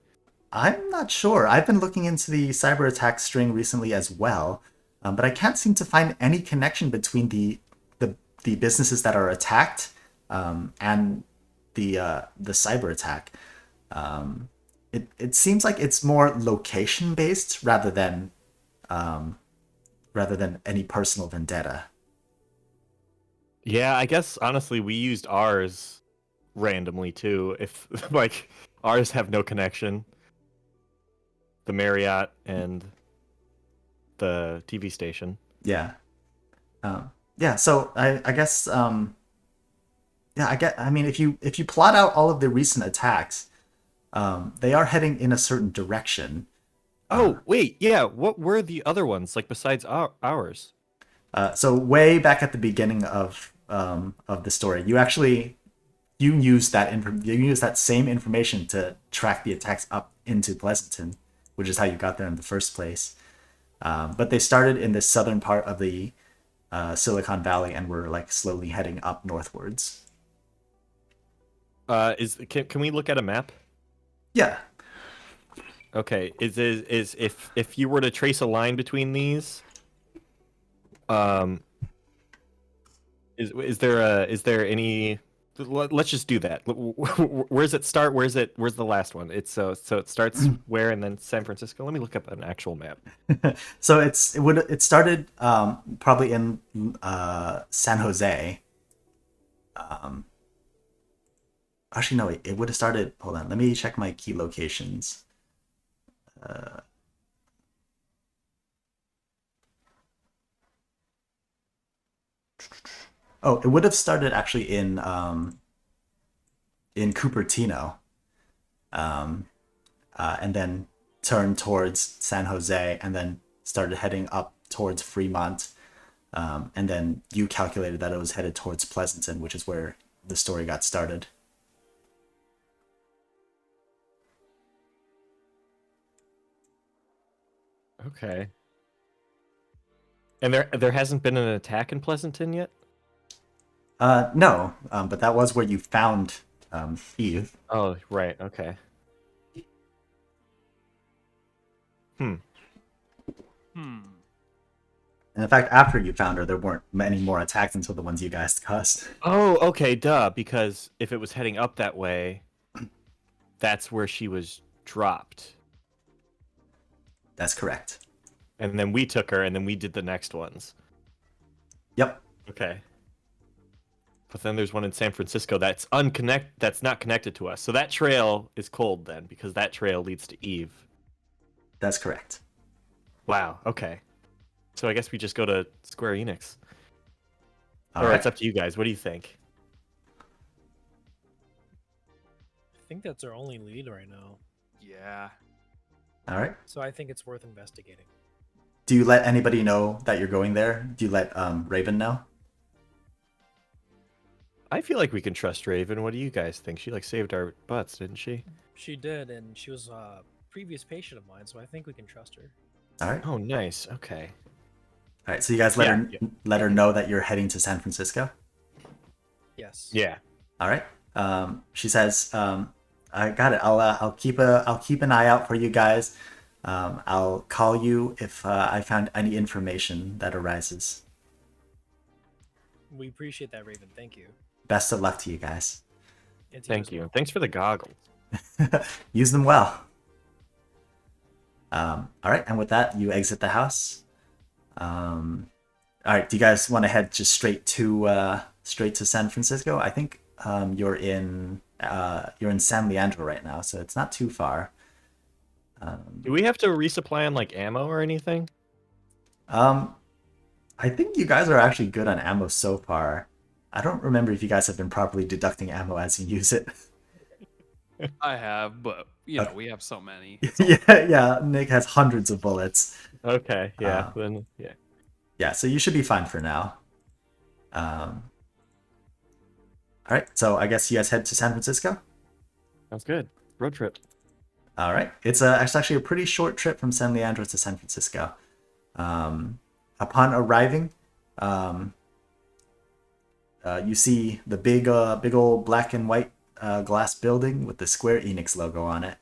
I'm not sure. I've been looking into the cyber attack string recently as well, but I can't seem to find any connection between the businesses that are attacked and the cyber attack. It seems like it's more location based rather than any personal vendetta. Yeah, I guess honestly we used ours randomly too. If like ours have no connection. The Marriott and the TV station. Yeah. Yeah. So I guess yeah. I mean, if you plot out all of the recent attacks, they are heading in a certain direction. Oh wait, yeah. What were the other ones like besides ours? So way back at the beginning of the story, you use that same information to track the attacks up into Pleasanton, which is how you got there in the first place. But they started in the southern part of the Silicon Valley and were like slowly heading up northwards. Can we look at a map? Yeah. Okay. Is if you were to trace a line between these, is there any? Let's just do that. Where does it start? Where's the last one? It's so it starts where and then San Francisco. Let me look up an actual map. So it started probably in San Jose. Actually, no, it would have started. Hold on, let me check my key locations. Oh, it would have started actually in Cupertino, and then turned towards San Jose, and then started heading up towards Fremont, and then you calculated that it was headed towards Pleasanton, which is where the story got started. Okay. And there hasn't been an attack in Pleasanton yet? No, but that was where you found Eve. Oh, right. Okay. And in fact, after you found her, there weren't many more attacks until the ones you guys discussed. Oh, okay, duh. Because if it was heading up that way, that's where she was dropped. That's correct. And then we took her, and then we did the next ones. Yep. Okay. But then there's one in San Francisco that's not connected to us. So that trail is cold then, because that trail leads to Eve. That's correct. Wow. Okay. So I guess we just go to Square-Enix. All Or right. it's up to you guys. What do you think? I think that's our only lead right now. Yeah. All right. So I think it's worth investigating. Do you let anybody know that you're going there? Do you let Raven know? I feel like we can trust Raven. What do you guys think? She like saved our butts, didn't she? She did, and she was a previous patient of mine, so I think we can trust her. All right. Oh, nice. Okay. All right. So you guys Yeah, let her know that you're heading to San Francisco. Yes. Yeah. All right. She says, "I got it. I'll keep an eye out for you guys. I'll call you if I found any information that arises. We appreciate that, Raven. Thank you. Best of luck to you guys. And to Thank as you. well. Thanks for the goggles. Use them well." All right. And with that, you exit the house. All right. Do you guys want to head just straight to San Francisco? I think you're in San Leandro right now, so it's not too far. Do we have to resupply on like ammo or anything? I think you guys are actually good on ammo so far. I don't remember if you guys have been properly deducting ammo as you use it. I have, but we have so many. Yeah. Nick has hundreds of bullets. Okay. Yeah. Then yeah. Yeah, so you should be fine for now. All right, so I guess you guys head to San Francisco. Sounds good. Road trip. All right, it's actually a pretty short trip from San Leandro to San Francisco. Upon arriving, you see the big old black and white glass building with the Square-Enix logo on it.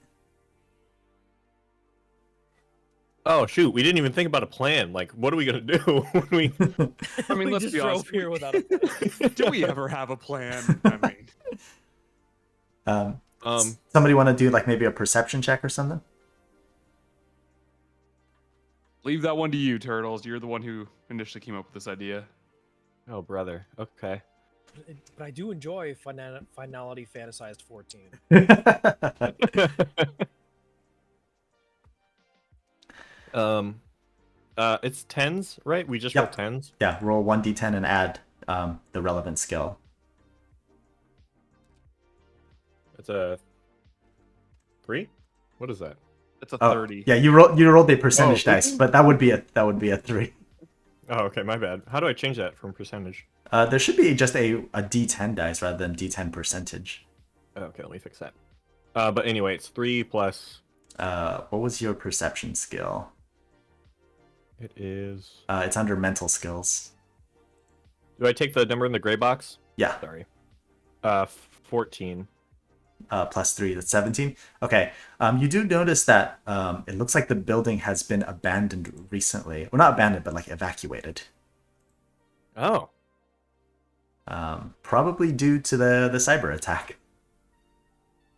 Oh shoot! We didn't even think about a plan. Like, what are we gonna do? When we... I mean, We let's just be drove honest. here without a plan. Do we ever have a plan? I mean, Somebody want to do like maybe a perception check or something? leave that one to you, Turtles. You're the one who initially came up with this idea. Oh brother. Okay. But I do enjoy finality fantasized 14. It's tens, right? We just Yep. rolled tens. Yeah, roll 1d10 and add the relevant skill. It's a 3. What is that? It's a Oh, 30. yeah, you rolled a percentage Oh, dice, but that would be a 3. Oh, okay, my bad. How do I change that from percentage? There should be just a d10 dice rather than d10 percentage. Oh, okay, let me fix that. But anyway, it's 3 plus. What was your perception skill? It is. It's under mental skills. Do I take the number in the gray box? Yeah, Sorry. 14. plus 3, that's 17. Okay, you do notice that it looks like the building has been abandoned recently. Well, not abandoned, but like evacuated. Oh. Probably due to the cyber attack.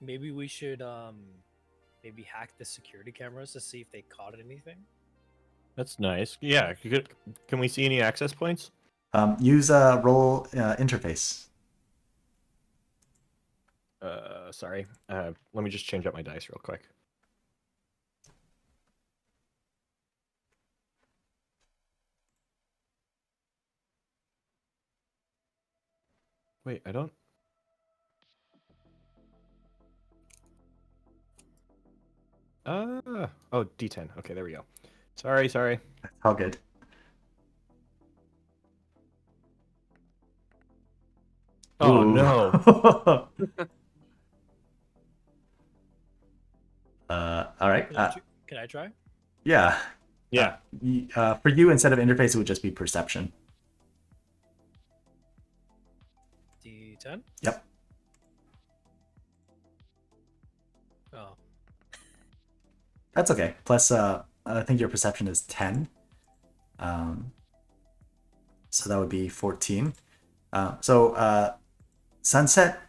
Maybe we should maybe hack the security cameras to see if they caught anything. That's nice. Yeah. Can we see any access points? Use roll interface. Sorry. Let me just change up my dice real quick. Wait, I don't. Oh, D10. Okay, there we go. Sorry. That's all good. Oh Ooh. no. All right. Can I try? Yeah. Yeah. For you, instead of interface, it would just be perception. D10? Yep. Oh. That's okay. Plus, I think your perception is 10. So that would be 14. Sunset,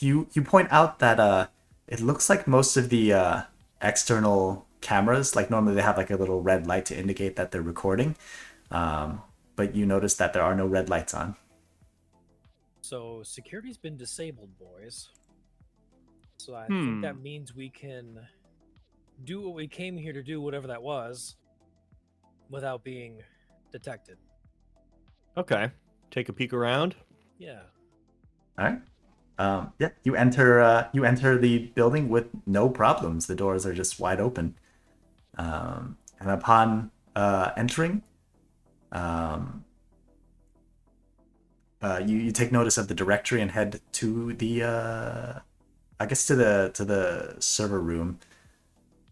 you point out that it looks like most of the external cameras, like normally they have like a little red light to indicate that they're recording, but you notice that there are no red lights on. So security's been disabled, boys. So I think that means we can do what we came here to do, whatever that was, without being detected. Okay. Take a peek around. Yeah. All right. Yeah, you enter the building with no problems. The doors are just wide open. And upon entering, you take notice of the directory and head to the I guess to the server room,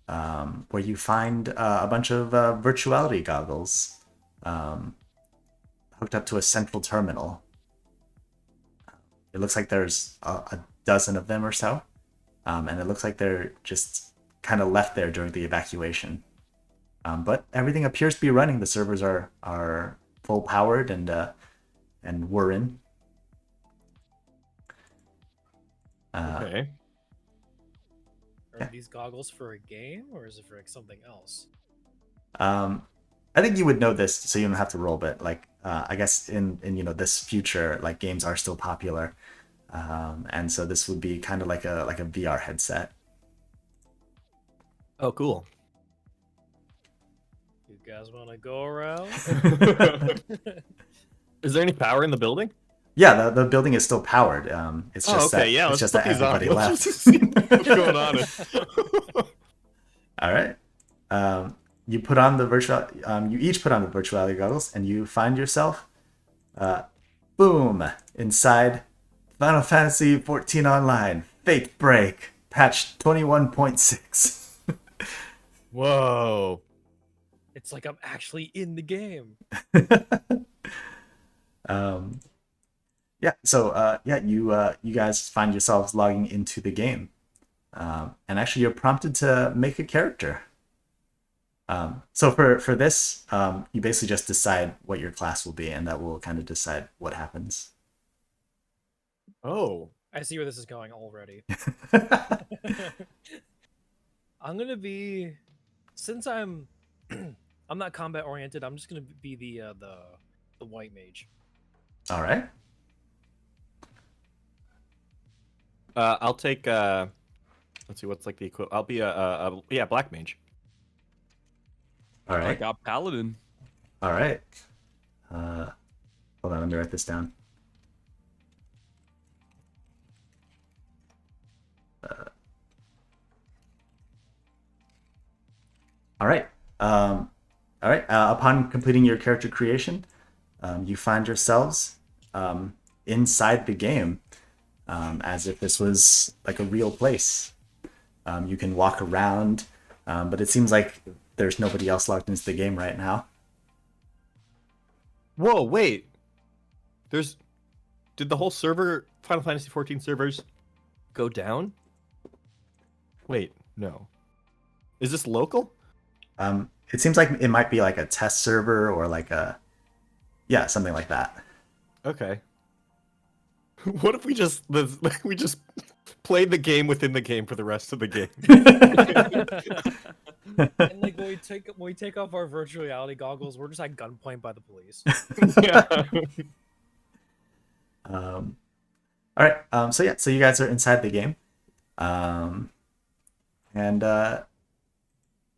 where you find a bunch of virtuality goggles hooked up to a central terminal. It looks like there's a dozen of them or so, and it looks like they're just kind of left there during the evacuation. But everything appears to be running. The servers are full powered and we're in. Okay. Are these goggles for a game, or is it for like something else? I think you would know this, so you don't have to roll. But like, I guess in this future, like games are still popular, and so this would be kind of like a VR headset. Oh, cool. You guys want to go around? Is there any power in the building? Yeah, the building is still powered. It's just that Yeah. it's Let's just put that these on. everybody Let's left. just see what's going on. All right. You put on the virtual. You each put on the virtuality goggles, and you find yourself, boom, inside Final Fantasy 14 Online Fatebreak patch 21.6. Whoa. It's like I'm actually in the game. Yeah. So you guys find yourselves logging into the game, and actually you're prompted to make a character. So for this, you basically just decide what your class will be, and that will kind of decide what happens. Oh. I see where this is going already. I'm gonna be, since I'm not combat oriented. I'm just gonna be the white mage. All right. I'll take. Let's see what's like the equivalent. I'll be a black mage. All I right. got paladin. All right. Hold on, let me write this down. All right. All right. Upon completing your character creation, you find yourselves inside the game, as if this was like a real place. You can walk around, but it seems like there's nobody else logged into the game right now. Whoa, wait. Did the whole server, Final Fantasy 14 servers, go down? Wait, no. Is this local? It seems like it might be like a test server or like something like that. Okay. What if we just played the game within the game for the rest of the game? And like when we take off our virtual reality goggles, we're just at gunpoint by the police. Yeah. All right. So you guys are inside the game, and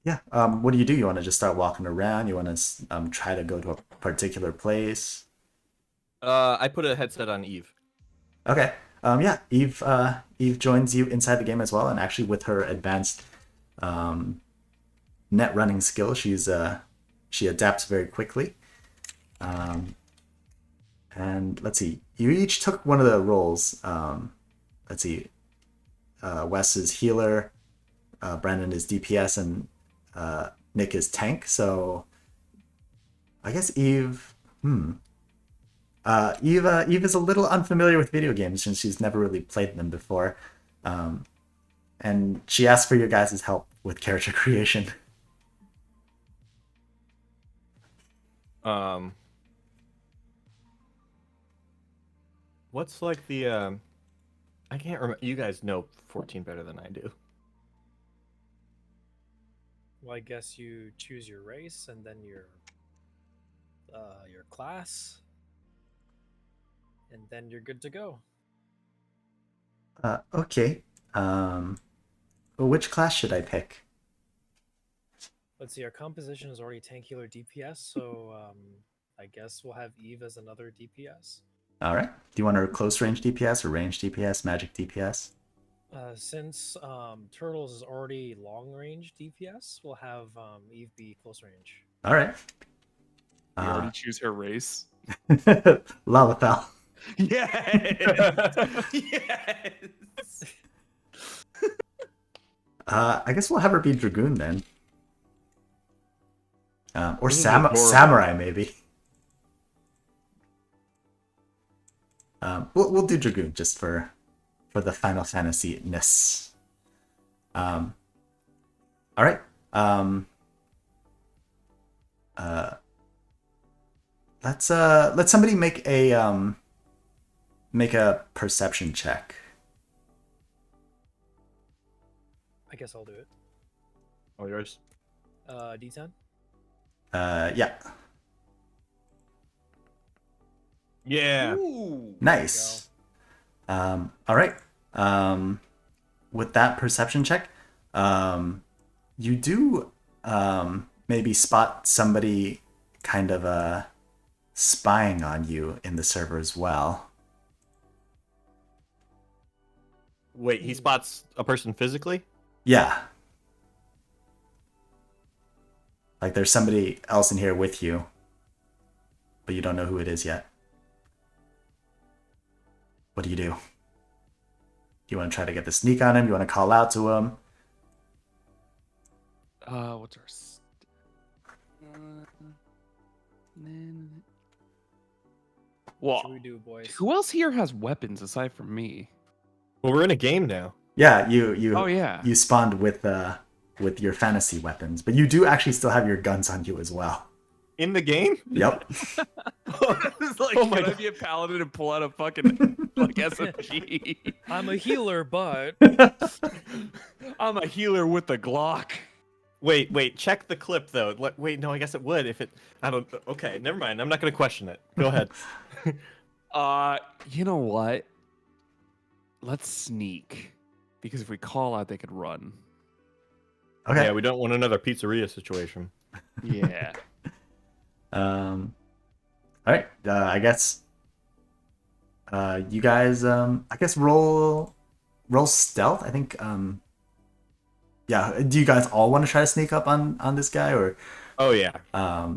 what do you do? You want to just start walking around? You want to try to go to a particular place? I put a headset on Eve. Okay. Eve joins you inside the game as well, and actually with her advanced net running skill, she adapts very quickly. And let's see, you each took one of the roles. Let's see, Wes is healer, Brandon is DPS, and Nick is tank. So I guess Eve. Eve is a little unfamiliar with video games since she's never really played them before, and she asked for your guys' help with character creation. What's like the I can't remember. You guys know 14 better than I do. Well, I guess you choose your race and then your class, and then you're good to go. Okay. Well, which class should I pick? Let's see. Our composition is already tank healer DPS, so I guess we'll have Eve as another DPS. All right. Do you want her close range DPS or range DPS, magic DPS? Since Turtles is already long range DPS, we'll have Eve be close range. All right. You already choose her race. Lalafell. Yes. Yes. I guess we'll have her be Dragoon then. Or This is adorable. Samurai, maybe. We'll do Dragoon just for the Final Fantasy-ness. All right. Let somebody make a perception check. I guess I'll do it. Oh, yours. D10. Yeah. Yeah. Ooh. Nice. All right. With that perception check, you do maybe spot somebody kind of spying on you in the server as well. Wait, he spots a person physically? Yeah. Like there's somebody else in here with you, but you don't know who it is yet. What do you do? Do you want to try to get the sneak on him? You want to call out to him? What's our? What should we do, boys? Who else here has weapons aside from me? Well, we're in a game now. Yeah, you. Oh yeah. You spawned with your fantasy weapons, but you do actually still have your guns on you as well. In the game? Yep. It's like, Oh my can I God. be a paladin and pull out a fucking like SMG? I'm a healer, but I'm a healer with a Glock. Wait, check the clip though. Wait, no, I guess it would if it. I don't. Okay, never mind. I'm not gonna question it. Go ahead. You know what? Let's sneak, because if we call out, they could run. Okay. Yeah, we don't want another pizzeria situation. Yeah. All right. I guess. You guys. I guess roll stealth. I think. Yeah. Do you guys all want to try to sneak up on this guy, or? Oh yeah. All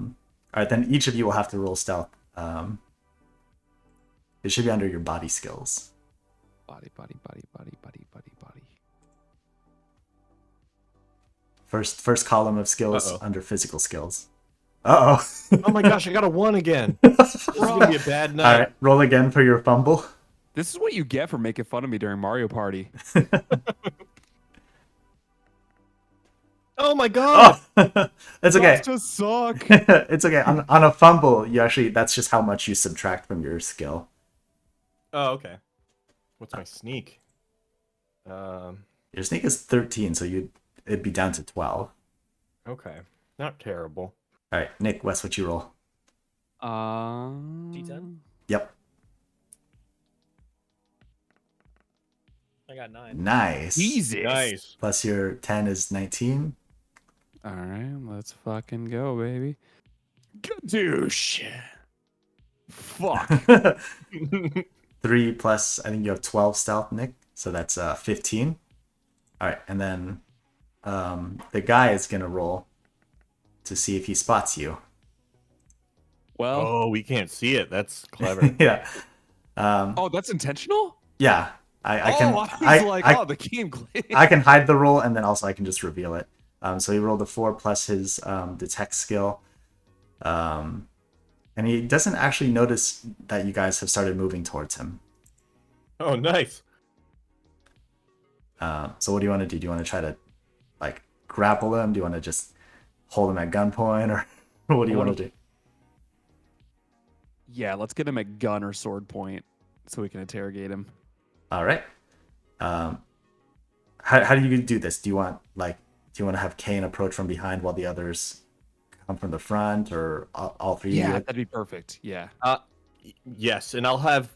right. Then each of you will have to roll stealth. It should be under your body skills. Body. First column of skills Uh-oh. under physical skills. Uh-oh. Oh my gosh, I got a 1 again. This is gonna be a bad All night. right, roll again for your fumble. This is what you get for making fun of me during Mario Party. Oh my god. Oh, it's okay. Must just suck. It's okay. On a fumble, that's just how much you subtract from your skill. Oh, okay. What's my sneak? Your sneak is 13, so it'd be down to 12. Okay. Not terrible. All right, Nick, Wes, what you roll? D10. Yep. I got 9. Nice. Jesus. Nice. Plus your 10 is 19. All right, let's fucking go, baby. Douche. Fuck. 3 plus, I think you have 12 stealth, Nick. So that's 15. All right, and then the guy is going to roll to see if he spots you. Well, Oh, we can't see it. That's clever. Yeah. oh, that's intentional? Yeah. I can. I was like, the game glitched. I can hide the roll, and then also I can just reveal it. So he rolled a 4 plus his detect skill. And he doesn't actually notice that you guys have started moving towards him. Oh, nice. So what do you want to do? Do you want to try to like grapple him? Do you want to just hold him at gunpoint, or what do you want to do? Yeah, let's get him at gun or sword point so we can interrogate him. All right. How do you do this? Do you want to have Kane approach from behind while the others come from the front, or all three? Yeah, of you? that'd be perfect. Yeah. Yes, and I'll have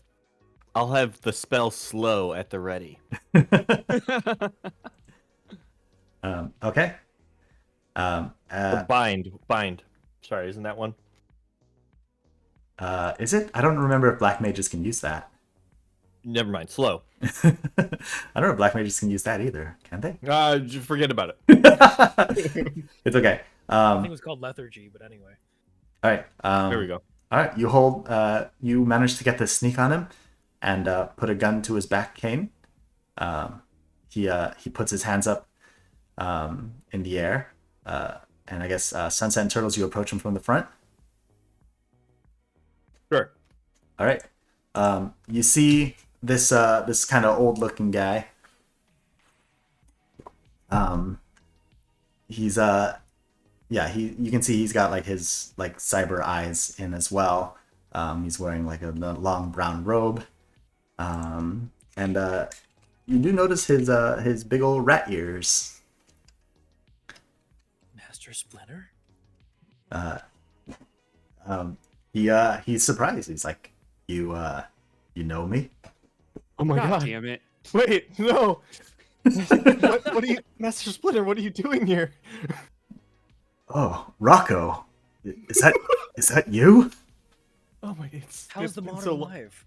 the spell slow at the ready. Okay. Or bind. Sorry, isn't that one? Is it? I don't remember if black mages can use that. Never mind. Slow. I don't know if black mages can use that either. Can they? Just forget about it. It's okay. I think it was called lethargy, but anyway. All right. There we go. All right, you manage to get the sneak on him, and put a gun to his back, Kane. Um, he puts his hands up in the air, and I guess Sunset and Turtles, you approach him from the front. Sure. All right. You see this kind of old looking guy. He's yeah, you can see he's got like his like cyber eyes in as well. He's wearing like a long brown robe. And you do notice his big old rat ears. Master Splinter? He's surprised. He's like, you know me? Oh my god. Damn it. Wait, no. What are you, Master Splinter? What are you doing here? Oh, Rocco, is that you? Oh my, it's How's the been modern so long. life?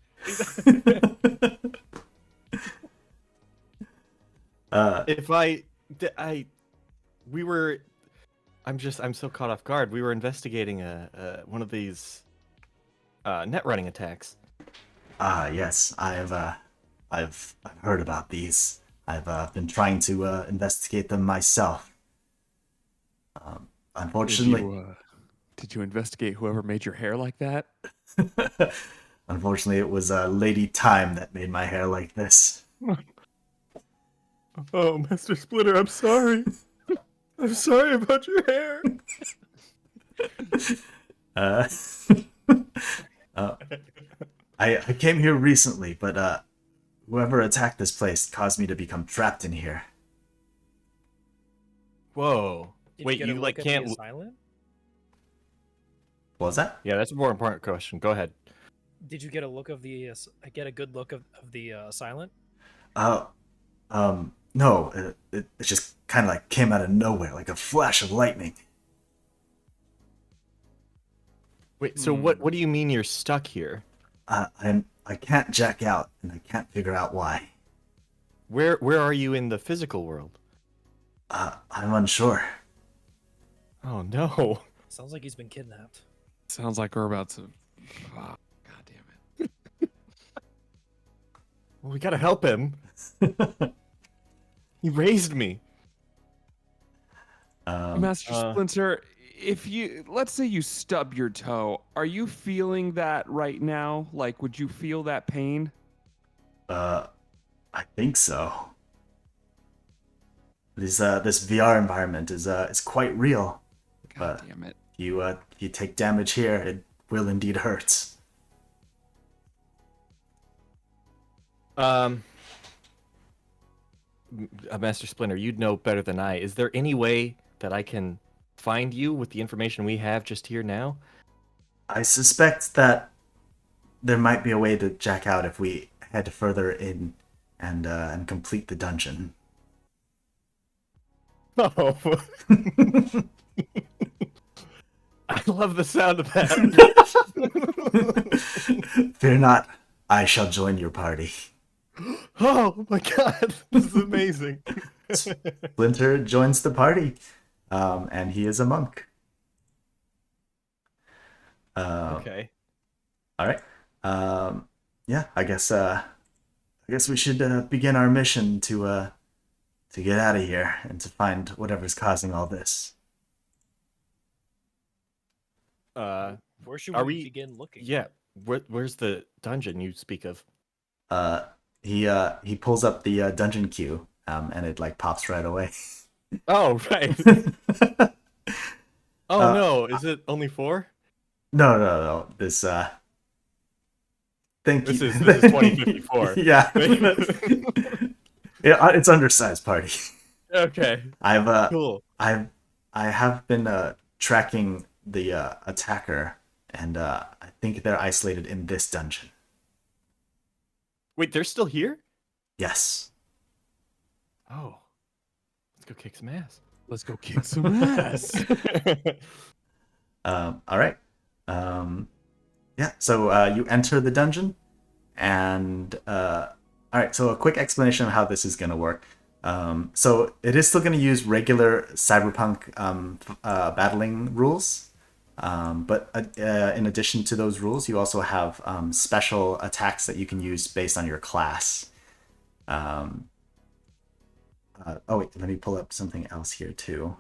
If we were, I'm so caught off guard. We were investigating one of these net running attacks. Yes, I've heard about these. I've been trying to investigate them myself. Unfortunately, Did you investigate whoever made your hair like that? unfortunately, it was Lady Time that made my hair like this. Oh, Master Splinter, I'm sorry. I'm sorry about your hair. Uh, I came here recently, but whoever attacked this place caused me to become trapped in here. Whoa. Did Wait, you, get you a like look at can't. the asylum? What was that? Yeah, that's a more important question. Go ahead. Did you get a look of the get a good look of the silent? No, it just kind of like came out of nowhere, like a flash of lightning. Wait, so what do you mean you're stuck here? I can't jack out, and I can't figure out why. Where are you in the physical world? I'm unsure. Oh no. Sounds like he's been kidnapped. Sounds like we're about to. Oh, God damn it. Well, we gotta help him. He raised me. Master Splinter, if you let's say you stub your toe, are you feeling that right now? Like, would you feel that pain? I think so. This VR environment is quite real. God But damn it. you take damage here, it will indeed hurt. Master Splinter, you'd know better than I. Is there any way that I can find you with the information we have just here now? I suspect that there might be a way to jack out if we head further in and complete the dungeon. Oh. I love the sound of that. Fear not, I shall join your party. Oh my god, this is amazing. Splinter joins the party, and he is a monk. Okay. All right. Yeah, I guess we should begin our mission to get out of here and to find whatever's causing all this. Where should Are we we- begin looking? Yeah. Where's the dungeon you speak of? He pulls up the dungeon queue, and it like pops right away. Oh, right. Oh no, is it only 4? No. Thank This you. is 2054. Yeah. Yeah, it's undersized party. Okay. Cool. I have been tracking the attacker, and I think they're isolated in this dungeon. Wait, they're still here? Yes. Oh. Let's go kick some ass. Let's go kick some ass. All right. Yeah. So you enter the dungeon, and all right. So a quick explanation of how this is gonna work. So it is still gonna use regular Cyberpunk battling rules. But in addition to those rules, you also have special attacks that you can use based on your class. Oh wait, let me pull up something else here too.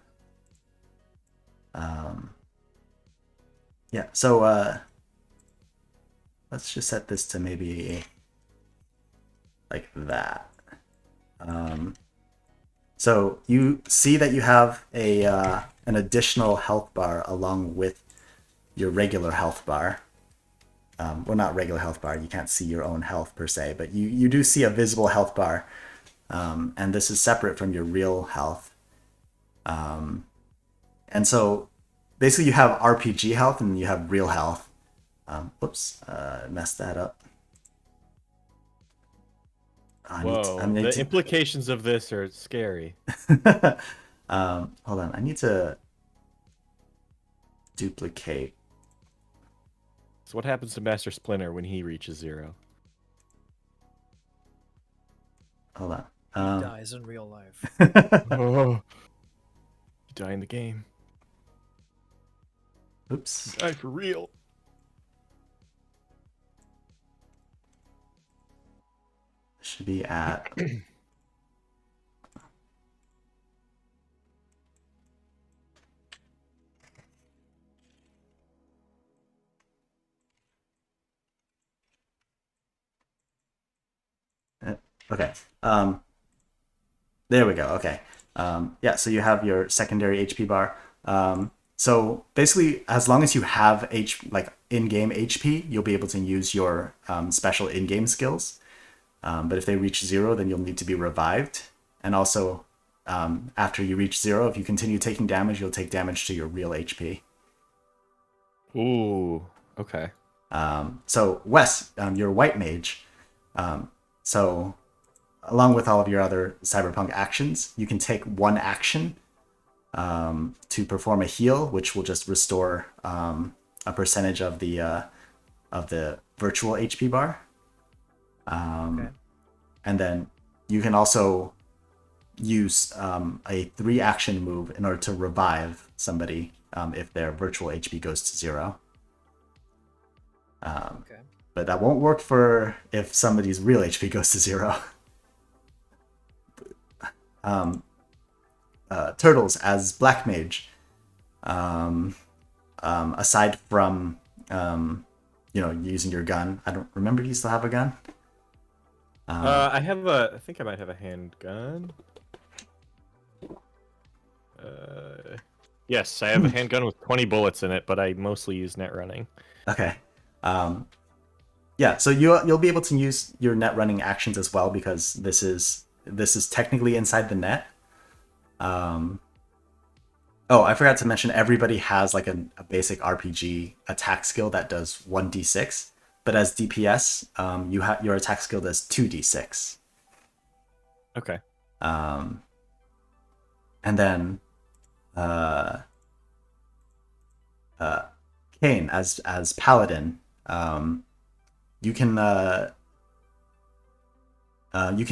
Yeah, so let's just set this to maybe like that. So you see that you have an additional health bar along with your regular health bar. Well, not regular health bar. You can't see your own health per se, but you do see a visible health bar, and this is separate from your real health. And so basically you have RPG health and you have real health. Whoops, messed that up. Whoa, the implications of this are scary. Hold on, I need to duplicate. So what happens to Master Splinter when he reaches 0? Hold on. He dies in real life. Oh, you die in the game. Oops. Die for real. Should be at. Okay. There we go. Okay. Yeah, so you have your secondary HP bar. So basically, as long as you have in-game HP, you'll be able to use your special in-game skills. But if they reach 0, then you'll need to be revived. And also, after you reach 0, if you continue taking damage, you'll take damage to your real HP. Ooh, okay. So Wes, you're a white mage. So along with all of your other Cyberpunk actions, you can take one action to perform a heal, which will just restore a percentage of the virtual HP bar. Okay. And then you can also use a 3-action move in order to revive somebody if their virtual HP goes to 0. Okay. But that won't work for if somebody's real HP goes to 0. Turtles as Black Mage, aside from using your gun, I don't remember. Do you still have a gun? I think I might have a handgun. Yes, I have a handgun with 20 bullets in it, but I mostly use net running. Okay. Yeah, so you'll be able to use your net running actions as well, because this is technically inside the net. Oh, I forgot to mention, everybody has like a basic RPG attack skill that does 1d6, but as DPS, your attack skill does 2d6. Okay. And then Kane as Paladin, you can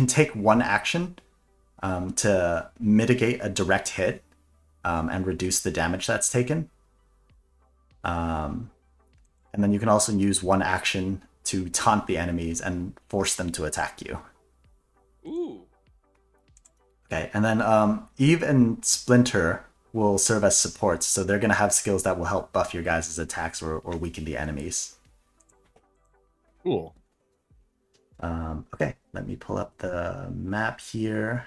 take one action to mitigate a direct hit and reduce the damage that's taken. And then you can also use one action to taunt the enemies and force them to attack you. Ooh. Okay, and then Eve and Splinter will serve as supports, so they're going to have skills that will help buff your guys' attacks or weaken the enemies. Cool. Okay, let me pull up the map here.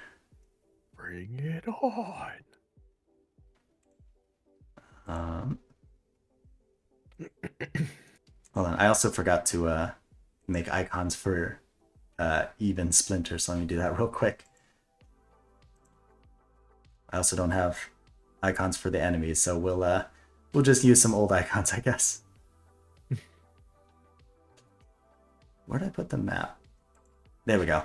Bring it on. Hold on, I also forgot to make icons for Eve and Splinter, so let me do that real quick. I also don't have icons for the enemies, so we'll just use some old icons, I guess. Where did I put the map? There we go.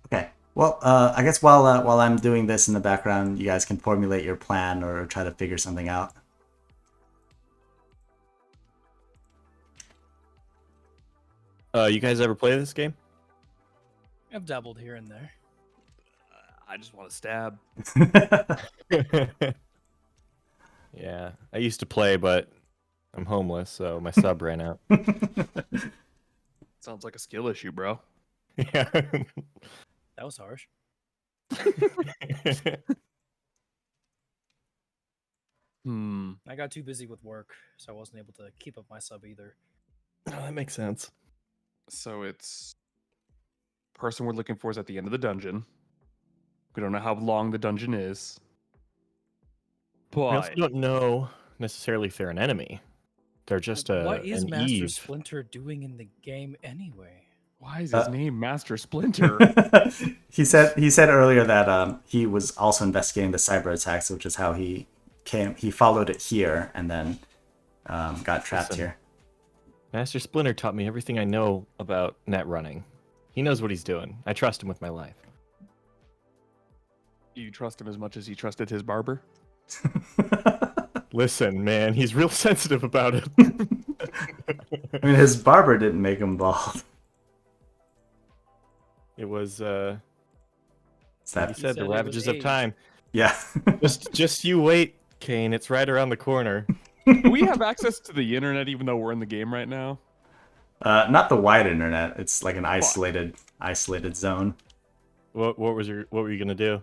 Okay. Well, I guess while I'm doing this in the background, you guys can formulate your plan or try to figure something out. You guys ever play this game? I've dabbled here and there. I just want to stab. Yeah, I used to play, but I'm homeless, so my sub ran out. Sounds like a skill issue, bro. Yeah. That was harsh. I got too busy with work, so I wasn't able to keep up my sub either. Oh, that makes sense. So it's person we're looking for is at the end of the dungeon. We don't know how long the dungeon is. We also But don't know necessarily if they're an enemy. They're just What is an Master Eve. Splinter doing in the game anyway? why is his name Master Splinter? he said earlier that he was also investigating the cyber attacks, which is how he followed it here and then got trapped Listen. here. Master Splinter taught me everything I know about net running. He knows what he's doing. I trust him with my life. You trust him as much as he trusted his barber? Listen, man, he's real sensitive about it. I mean, his barber didn't make him bald. It was Is like that you said, said the it was ravages of age. time. yeah? Just you wait, Kane. It's right around the corner. Do we have access to the internet even though we're in the game right now? Not the wide internet. It's like an isolated zone. What were you gonna do?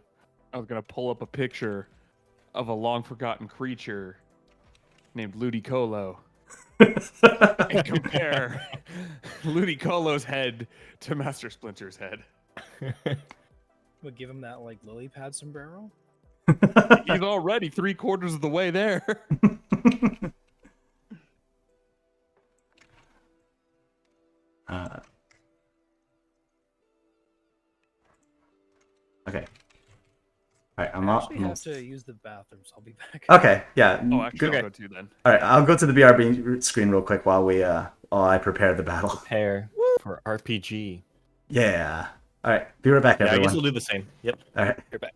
I was gonna pull up a picture of a long forgotten creature named Ludicolo and compare Ludicolo's head to Master Splinter's head. Would give him that like lily pad sombrero? He's already 3/4 of the way there. Okay. All right, I'm I off. actually have to use the bathroom, so I'll be back. Okay, yeah. Oh, actually, good. I'll go too then. All right, I'll go to the BRB screen real quick while I prepare the battle. Prepare for RPG. Yeah. All right, be right back, Yeah, I everyone. guess we'll do the same. Yep. All right. You're back.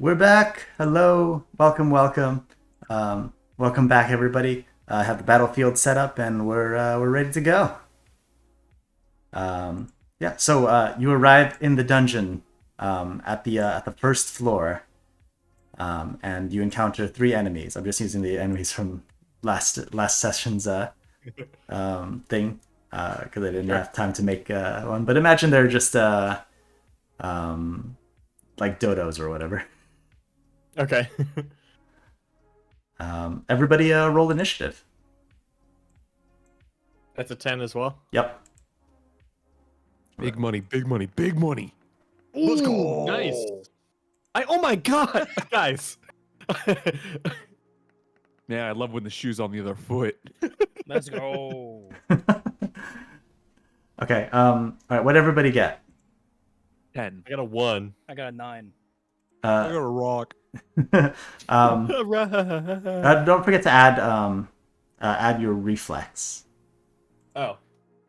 We're back. Hello. Welcome, welcome. Welcome back, everybody. I have the battlefield set up, and we're ready to go. Yeah. So you arrive in the dungeon at the first floor, and you encounter 3 enemies. I'm just using the enemies from last session's thing because I didn't have time to make one. But imagine they're just like dodos or whatever. Okay. Everybody roll initiative. That's a 10 as well. Yep. Big money, big money, big money. Let's go. Nice. Oh my god, guys. Yeah, I love when the shoe's on the other foot. Let's go. Okay. All right. What'd everybody get? 10. I got a 1. I got a 9. I got a rock. Don't forget to add your reflex. Oh.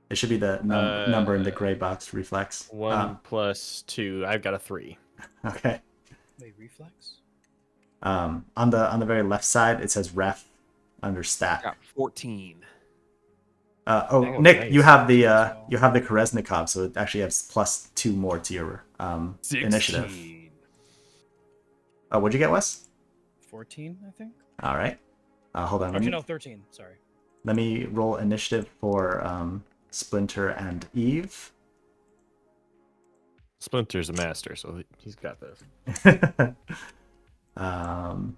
It should be the number in the gray box. Reflex. 1 plus 2. I've got a 3. Okay. Wait, reflex? On the very left side, it says ref under I stat. got 14. Oh, Oh, Nick, nice. you have the Kreznikov, so it actually has +2 more to your initiative. 16. What'd you get, Wes? 14, I think. All right. Hold on. Actually, no, 13. Sorry. Let me roll initiative for Splinter and Eve. Splinter's a master, so he's got this. All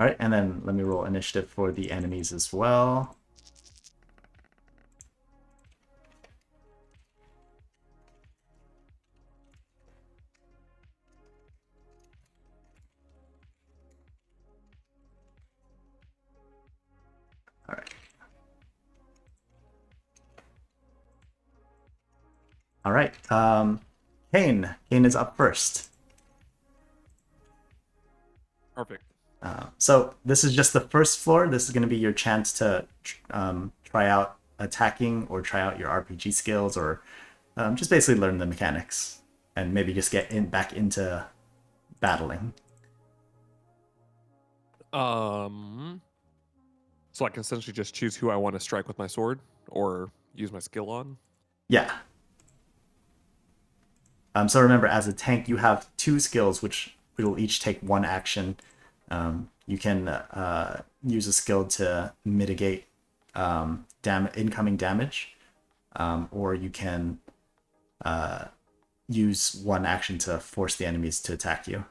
right, and then let me roll initiative for the enemies as well. All right. All right. Kane. Kane is up first. Perfect. So this is just the first floor. This is going to be your chance to try out attacking or try out your RPG skills, or just basically learn the mechanics and maybe just get back into battling. So I can essentially just choose who I want to strike with my sword or use my skill on. Yeah. So remember, as a tank, you have 2 skills, which will each take 1 action. You can use a skill to mitigate incoming damage, or you can use 1 action to force the enemies to attack you.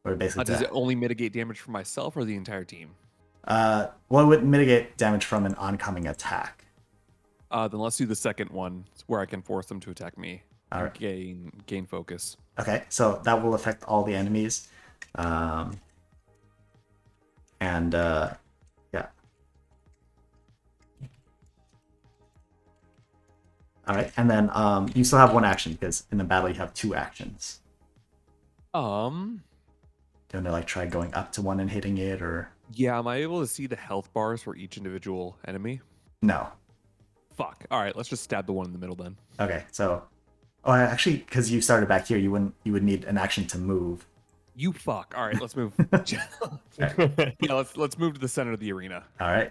Or basically, Does it only mitigate damage for myself or the entire team? well, it would mitigate damage from an oncoming attack. Then let's do the second one, where I can force them to attack me. All And right. gain focus. Okay, so that will affect all the enemies. Yeah. All right, and then you still have 1 action because in the battle you have 2 actions. Do you want to try going up to one and hitting it, or Yeah, am I able to see the health bars for each individual enemy? no? Fuck. All right, let's just stab the one in the middle then. Okay, so actually, because you started back here, you would need an action to move. You fuck. All right, let's move. Yeah, let's move to the center of the arena. All right.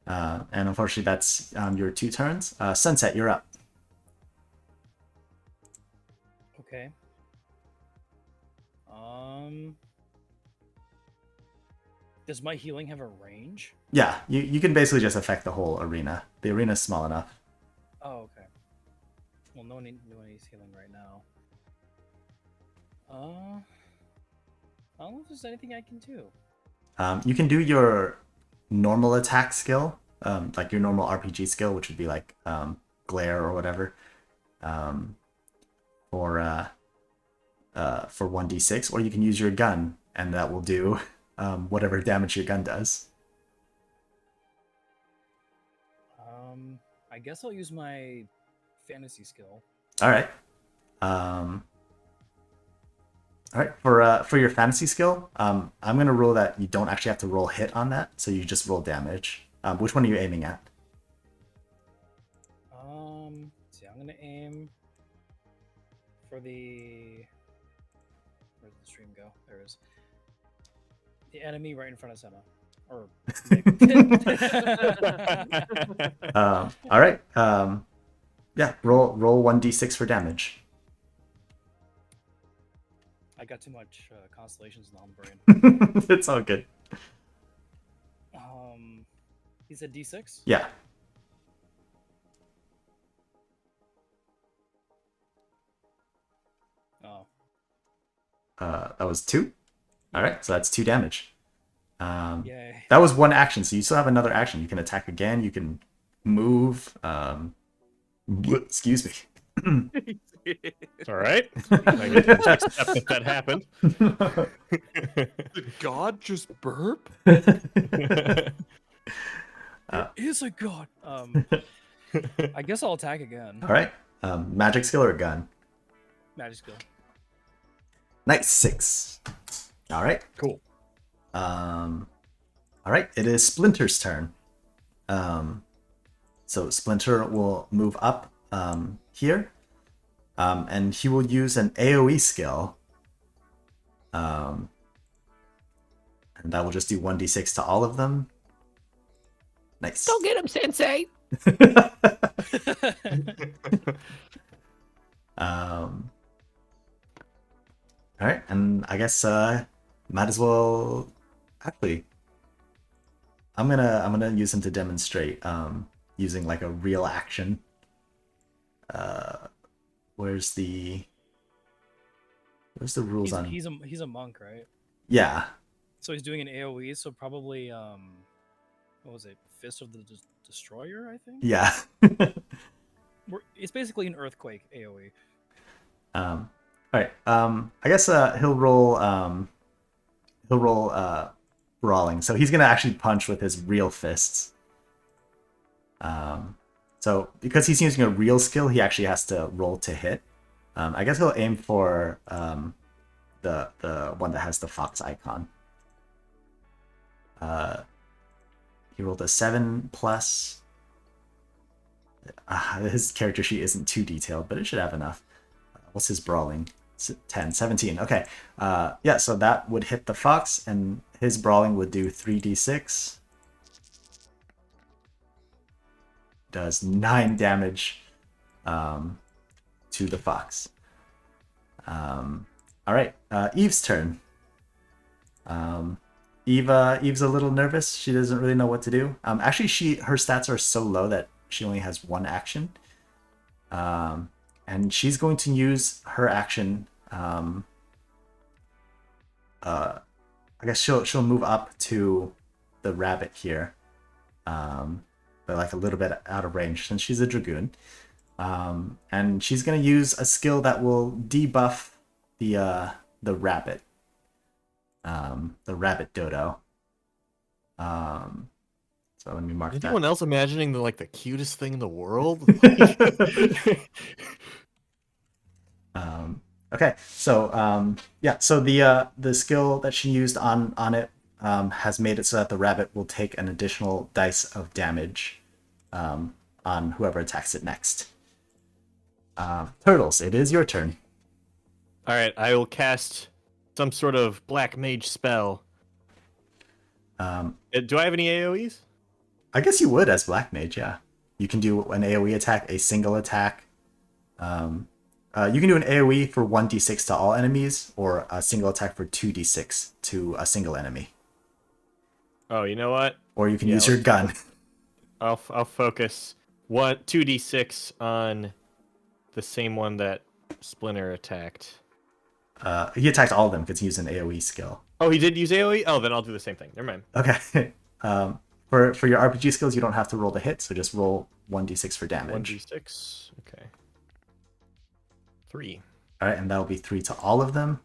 And unfortunately, that's your 2 turns. Sunset, you're up. Okay. Does my healing have a range? Yeah, you can basically just affect the whole arena. The arena's small enough. Oh, okay. Well, no one needs healing right now. I don't know if there's anything I can do. You can do your normal attack skill, like your normal RPG skill, which would be like glare or whatever, for 1d6, or you can use your gun, and that will do whatever damage your gun does. I guess I'll use my fantasy skill. All right. All right. For your fantasy skill, I'm gonna roll that you don't actually have to roll hit on that, so you just roll damage. Which one are you aiming at? See, I'm gonna aim for for the... Where did the stream go? There it is. The enemy right in front of Senna. Or... All right. Yeah, roll 1d6 for damage. I got too much constellations now in the brain. It's all good. He said D6? Yeah. Oh. That was 2. All right, so that's 2 damage. Yay. That was 1 action, so you still have another action. You can attack again. You can move. Excuse me. All right. I guess we'll accept that happened. Did God just burp? It is a god. I guess I'll attack again. All right. Magic skill or gun? Magic skill. Nice, 6. All right. Cool. All right. It is Splinter's turn. So Splinter will move up here, and he will use an AOE skill. And that will just do 1d6 to all of them. Nice. Go get him, Sensei. All right, and I guess might as well. Actually, I'm gonna use him to demonstrate using like a real action. Where's the rules on? He's a monk, right? Yeah. So he's doing an AOE. So probably what was it? Fist of the Destroyer, I think. Yeah. It's basically an earthquake AOE. All right. I guess he'll roll brawling. So he's gonna actually punch with his real fists. So because he's using a real skill, he actually has to roll to hit. I guess he'll aim for the one that has the fox icon. He rolled a 7 plus. His character sheet isn't too detailed, but it should have enough. What's his brawling? 10, 17. Okay. Yeah, so that would hit the fox, and his brawling would do 3d6. Does 9 damage to the fox. All right, Eve's turn. Eve's a little nervous. She doesn't really know what to do. Actually, her stats are so low that she only has 1 action. And she's going to use her action. I guess she'll move up to the rabbit here, but like a little bit out of range since she's a dragoon. And she's going to use a skill that will debuff the rabbit. The rabbit dodo. So let me mark that. Anyone else imagining the cutest thing in the world? Okay, so yeah, so the skill that she used on it has made it so that the rabbit will take an additional dice of damage on whoever attacks it next. Turtles, it is your turn. All right, I will cast some sort of black mage spell. Do I have any AoEs? I guess you would as black mage, yeah. You can do an AoE attack, a single attack. You can do an AoE for 1d6 to all enemies, or a single attack for 2d6 to a single enemy. Oh, you know what? Or you can use your gun. I'll focus 2d6 on the same one that Splinter attacked. He attacked all of them because he used an AoE skill. Oh, he did use AoE? Oh, then I'll do the same thing. Never mind. Okay. For your RPG skills, you don't have to roll the hit, so just roll 1d6 for damage. 1d6. Okay. 3. All right, and that'll be 3 to all of them.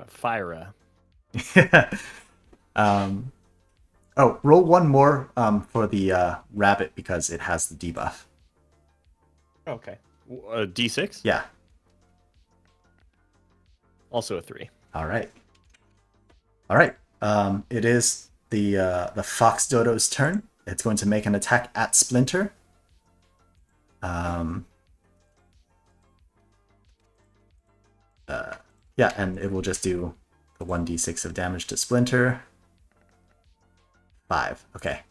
Fyra. Oh, roll 1 more for the rabbit because it has the debuff. Okay. D6? Yeah. Also a 3. All right. All right. It is the fox dodo's turn. it's going to make an attack at Splinter. Yeah, and it will just do the 1d6 of damage to Splinter. 5. Okay.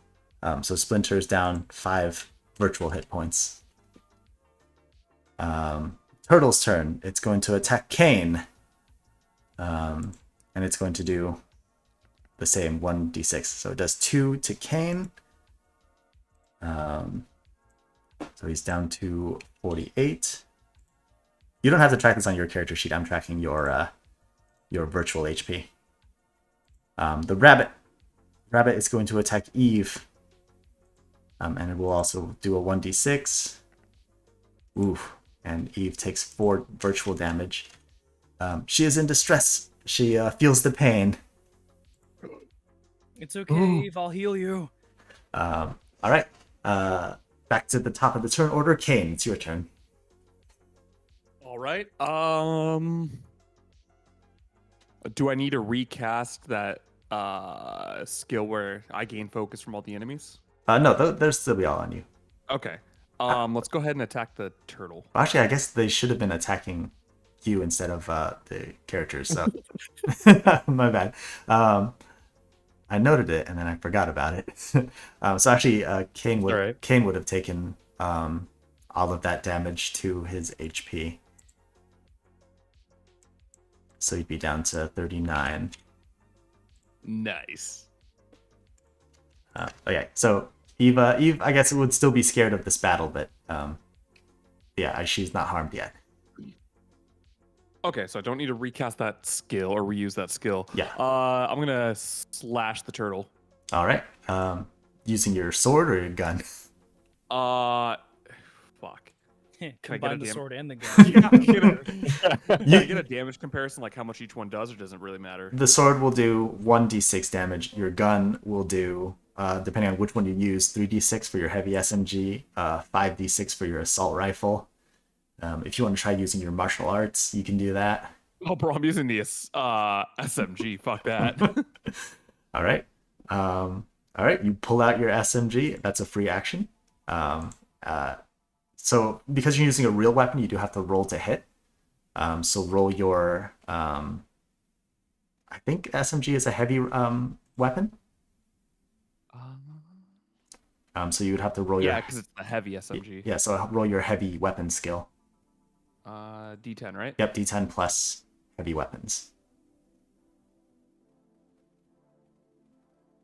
So Splinter's down 5 virtual hit points. Turtle's turn. It's going to attack Kane. And it's going to do the same 1d6. So it does 2 to Kane. So he's down to 48. You don't have to track this on your character sheet. I'm tracking your virtual HP. The rabbit is going to attack Eve. And it will also do a 1d6. Oof. And Eve takes 4 virtual damage. She is in distress. She feels the pain. It's okay, Ooh. Eve. I'll heal you. All right. Back to the top of the turn order. Kane, it's your turn. All right. Do I need to recast that skill where I gain focus from all the enemies? No, they'll still be all on you. Okay. Let's go ahead and attack the turtle. Actually, I guess they should have been attacking you instead of the characters. So my bad. I noted it and then I forgot about it. So actually, Kane would have taken all of that damage to his HP. So he'd be down to 39. Nice. Okay, so Eve, I guess would still be scared of this battle, but yeah, she's not harmed yet. Okay, so I don't need to recast that skill or reuse that skill. Yeah. I'm gonna slash the turtle. All right. Using your sword or your gun? Fuck. Combine the damage? sword and the gun. Can I get a damage comparison, like how much each one does, or does it really matter? The sword will do 1d6 damage. Your gun will do, depending on which one you use, 3d6 for your heavy SMG, 5d6 for your assault rifle. If you want to try using your martial arts, you can do that. Oh, bro, I'm using the SMG. Fuck that. All right. All right. You pull out your SMG. That's a free action. So because you're using a real weapon, you do have to roll to hit. So roll your. I think SMG is a heavy weapon. So you would have to roll your. Yeah, because it's the heavy SMG. Yeah. So roll your heavy weapon skill. D10, right? Yep. D10 plus heavy weapons.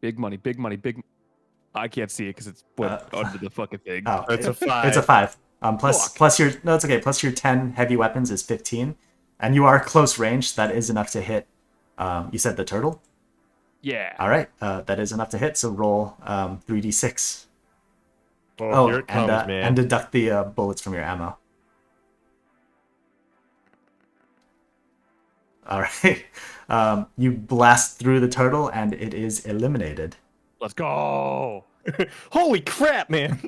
Big money, big money, big. I can't see it because it's under the fucking thing. Oh, It's a 5. It's a 5. Fuck. Plus your no, it's okay. Plus your 10 heavy weapons is 15, and you are close range. That is enough to hit. You said the turtle. Yeah. All right, that is enough to hit. So roll 3d6. Oh, here it comes, man. And deduct the bullets from your ammo. All right, you blast through the turtle, and it is eliminated. Let's go. Holy crap, man!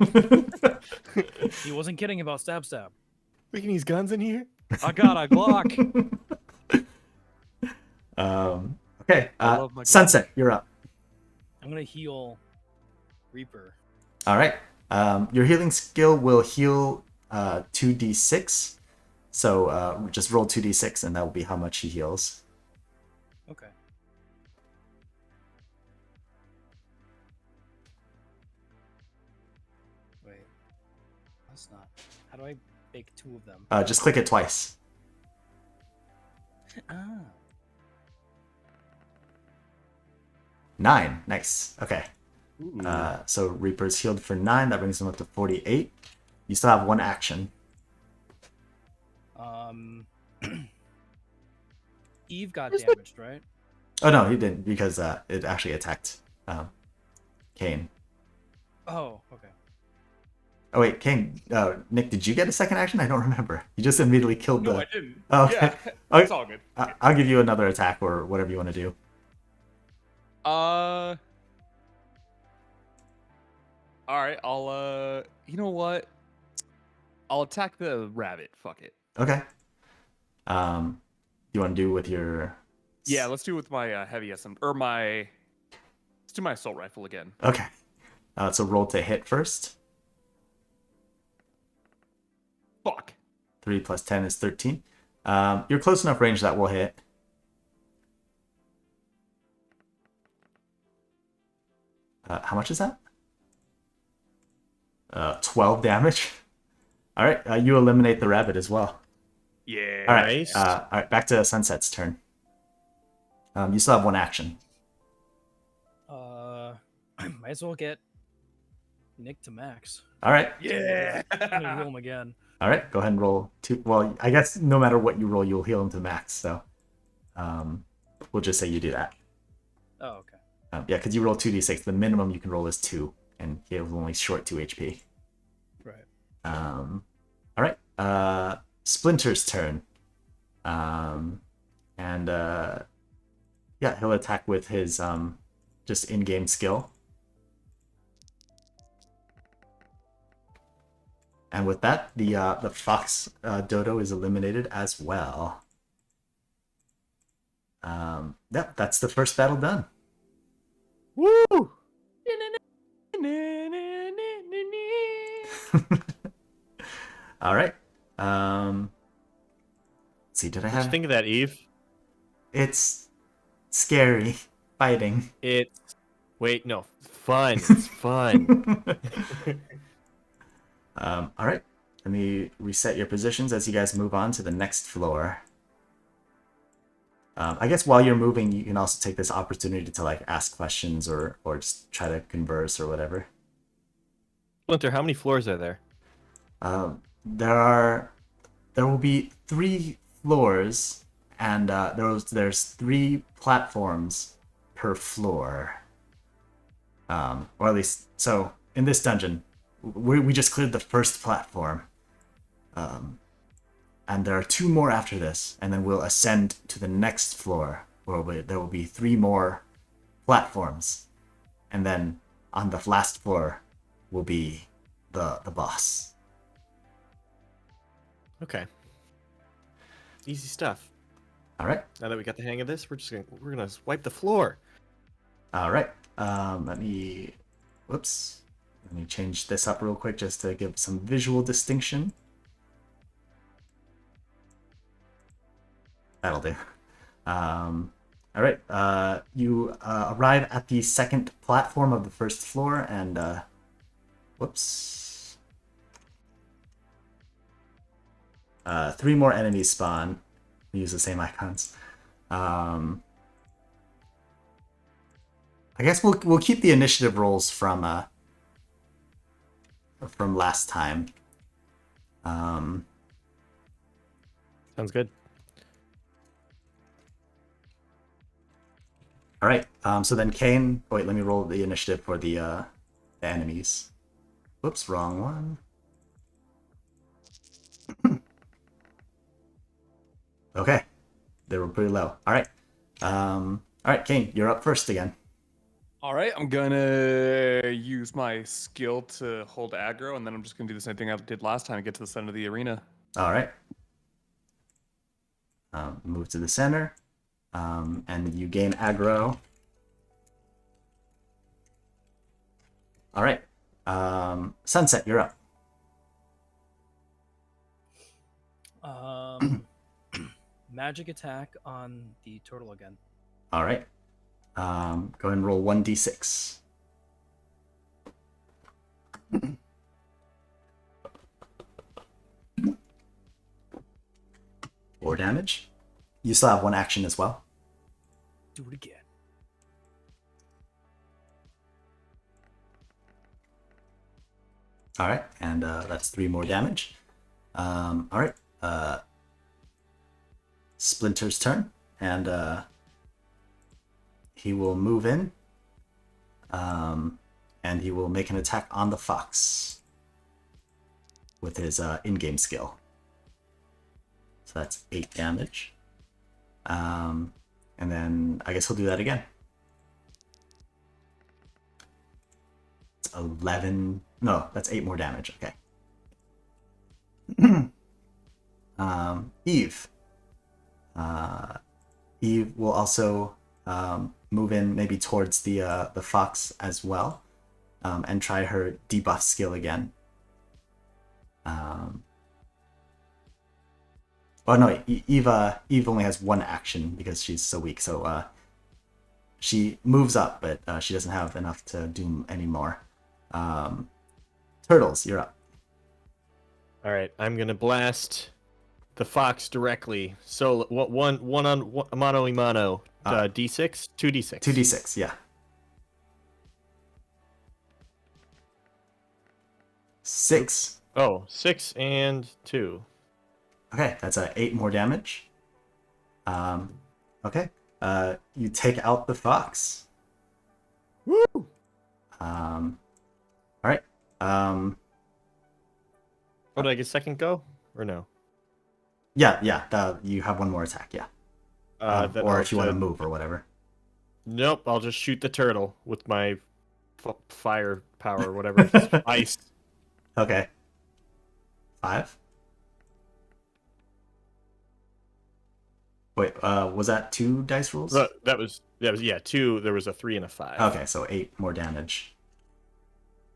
He wasn't kidding about stab. We can use guns in here? I got a Glock. Okay, love my Sunset, you're up. I'm gonna heal Reaper. All right. Your healing skill will heal 2d6. So just roll 2d6, and that will be how much he heals. Okay. Wait. That's not. How do I make 2 of them? Just click it twice. Ah. 9. Nice. Okay. So Reaper's healed for 9. That brings him up to 48. You still have 1 action. Eve got damaged, right? Oh, no, he didn't, because it actually attacked Kane. Oh, okay. Oh, wait, Kane. Nick, did you get a second action? I don't remember. You just immediately killed No, the... I didn't. Oh, okay. Yeah, it's all good. I'll give you another attack or whatever you want to do. All right, I'll you know what? I'll attack the rabbit. Fuck it. Okay. You want to do with your... Yeah, let's do it with my heavy SM or my. Let's do my assault rifle again. Okay. So roll to hit first. Fuck. 3 plus 10 is 13. You're close enough range that will hit. How much is that? 12 damage. All right, you eliminate the rabbit as well. Yeah. All right, Nice. all right. Back to Sunset's turn. You still have one action. Might as well get Nick to max. All right, Yeah. I'm gonna heal him again. all right. Go ahead and roll 2. Well, I guess no matter what you roll, you'll heal him to max. So, we'll just say you do that. Oh, okay. Yeah, because you roll 2d6. The minimum you can roll is 2, and he was only short 2 HP. Right. All right. Splinter's turn. And yeah, he'll attack with his just in-game skill. And with that, the fox dodo is eliminated as well. Yep, that's the first battle done. Woo! All right. Let's see, did I What you have? think of that, Eve? It's scary fighting. It's wait, no, fun. It's fun. All right. Let me reset your positions as you guys move on to the next floor. I guess while you're moving, you can also take this opportunity to like ask questions or just try to converse or whatever. Splinter, how many floors are there? There will be 3 floors, and there's 3 platforms per floor. Or at least, so in this dungeon, we just cleared the first platform. And there are 2 more after this, and then we'll ascend to the next floor, where there will be 3 more platforms. And then on the last floor will be the boss. Okay. Easy stuff. All right. Now that we got the hang of this, we're gonna wipe the floor. All right. Let me change this up real quick just to give some visual distinction. That'll do. All right. You arrive at the second platform of the first floor, and whoops. 3 more enemies spawn. We use the same icons. I guess we'll keep the initiative rolls from last time. Sounds good. All right. So then Kane. Wait, let me roll the initiative for the enemies. Whoops, wrong one. Okay, they were pretty low. All right. All right, Kane, you're up first again. All right, I'm gonna use my skill to hold aggro, and then I'm just gonna do the same thing I did last time and get to the center of the arena. All right. Move to the center, and you gain aggro. All right. Sunset, you're up. Magic attack on the turtle again. All right. Go ahead and roll 1d6. Four damage. You still have one action as well. Do it again. All right, and that's 3 more damage. All right. Splinter's turn, and he will move in, and he will make an attack on the fox with his in-game skill. So that's 8 damage. And then I guess he'll do that again. It's 11. No, that's 8 more damage. Okay. Eve. Eve will also move in maybe towards the fox as well. and try her debuff skill again. Oh no, Eve only has one action because she's so weak. So she moves up, but she doesn't have enough to do any more. Turtles, you're up. All right, I'm gonna blast the fox directly. So what? One mano a mano. D6, 2d6. 2d6, yeah. 6. Oh, 6 and 2. Okay, that's 8 more damage. Okay, you take out the fox. Woo! All right. Oh, did I get second go or no? Yeah. You have one more attack, yeah. Then Or I'll if you want to just- move or whatever. Nope, I'll just shoot the turtle with my fire power, whatever. It's ice. Okay. 5. Wait, was that 2 dice rolls? That was 2. There was a 3 and a 5. Okay, so 8 more damage.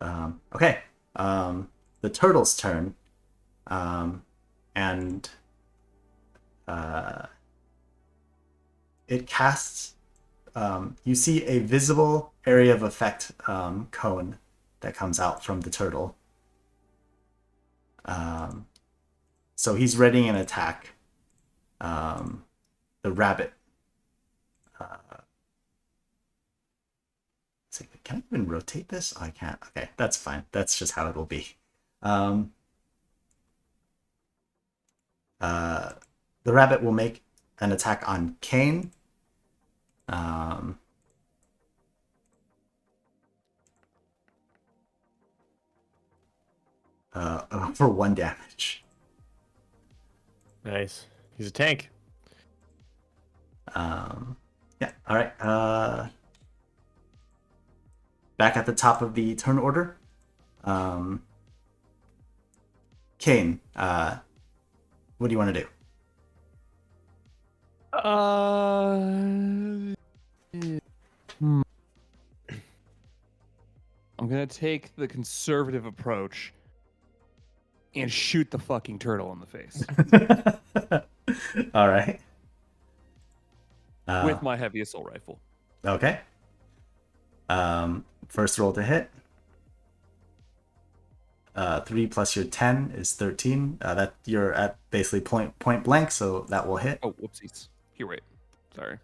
Okay. The turtle's turn. And it casts. You see a visible area of effect cone that comes out from the turtle. So he's readying an attack. The rabbit. Can I even rotate this? Oh, I can't. Okay, that's fine. That's just how it'll be. The rabbit will make an attack on Kane. For 1 damage. Nice. He's a tank. Yeah. All right. Back at the top of the turn order. Kane. What do you want to do? I'm gonna take the conservative approach and shoot the fucking turtle in the face All right. with my heavy assault rifle. Okay. First roll to hit. 3 plus your 10 is 13. That you're at basically point blank, so that will hit. Oh, whoopsies. Here, wait. Sorry.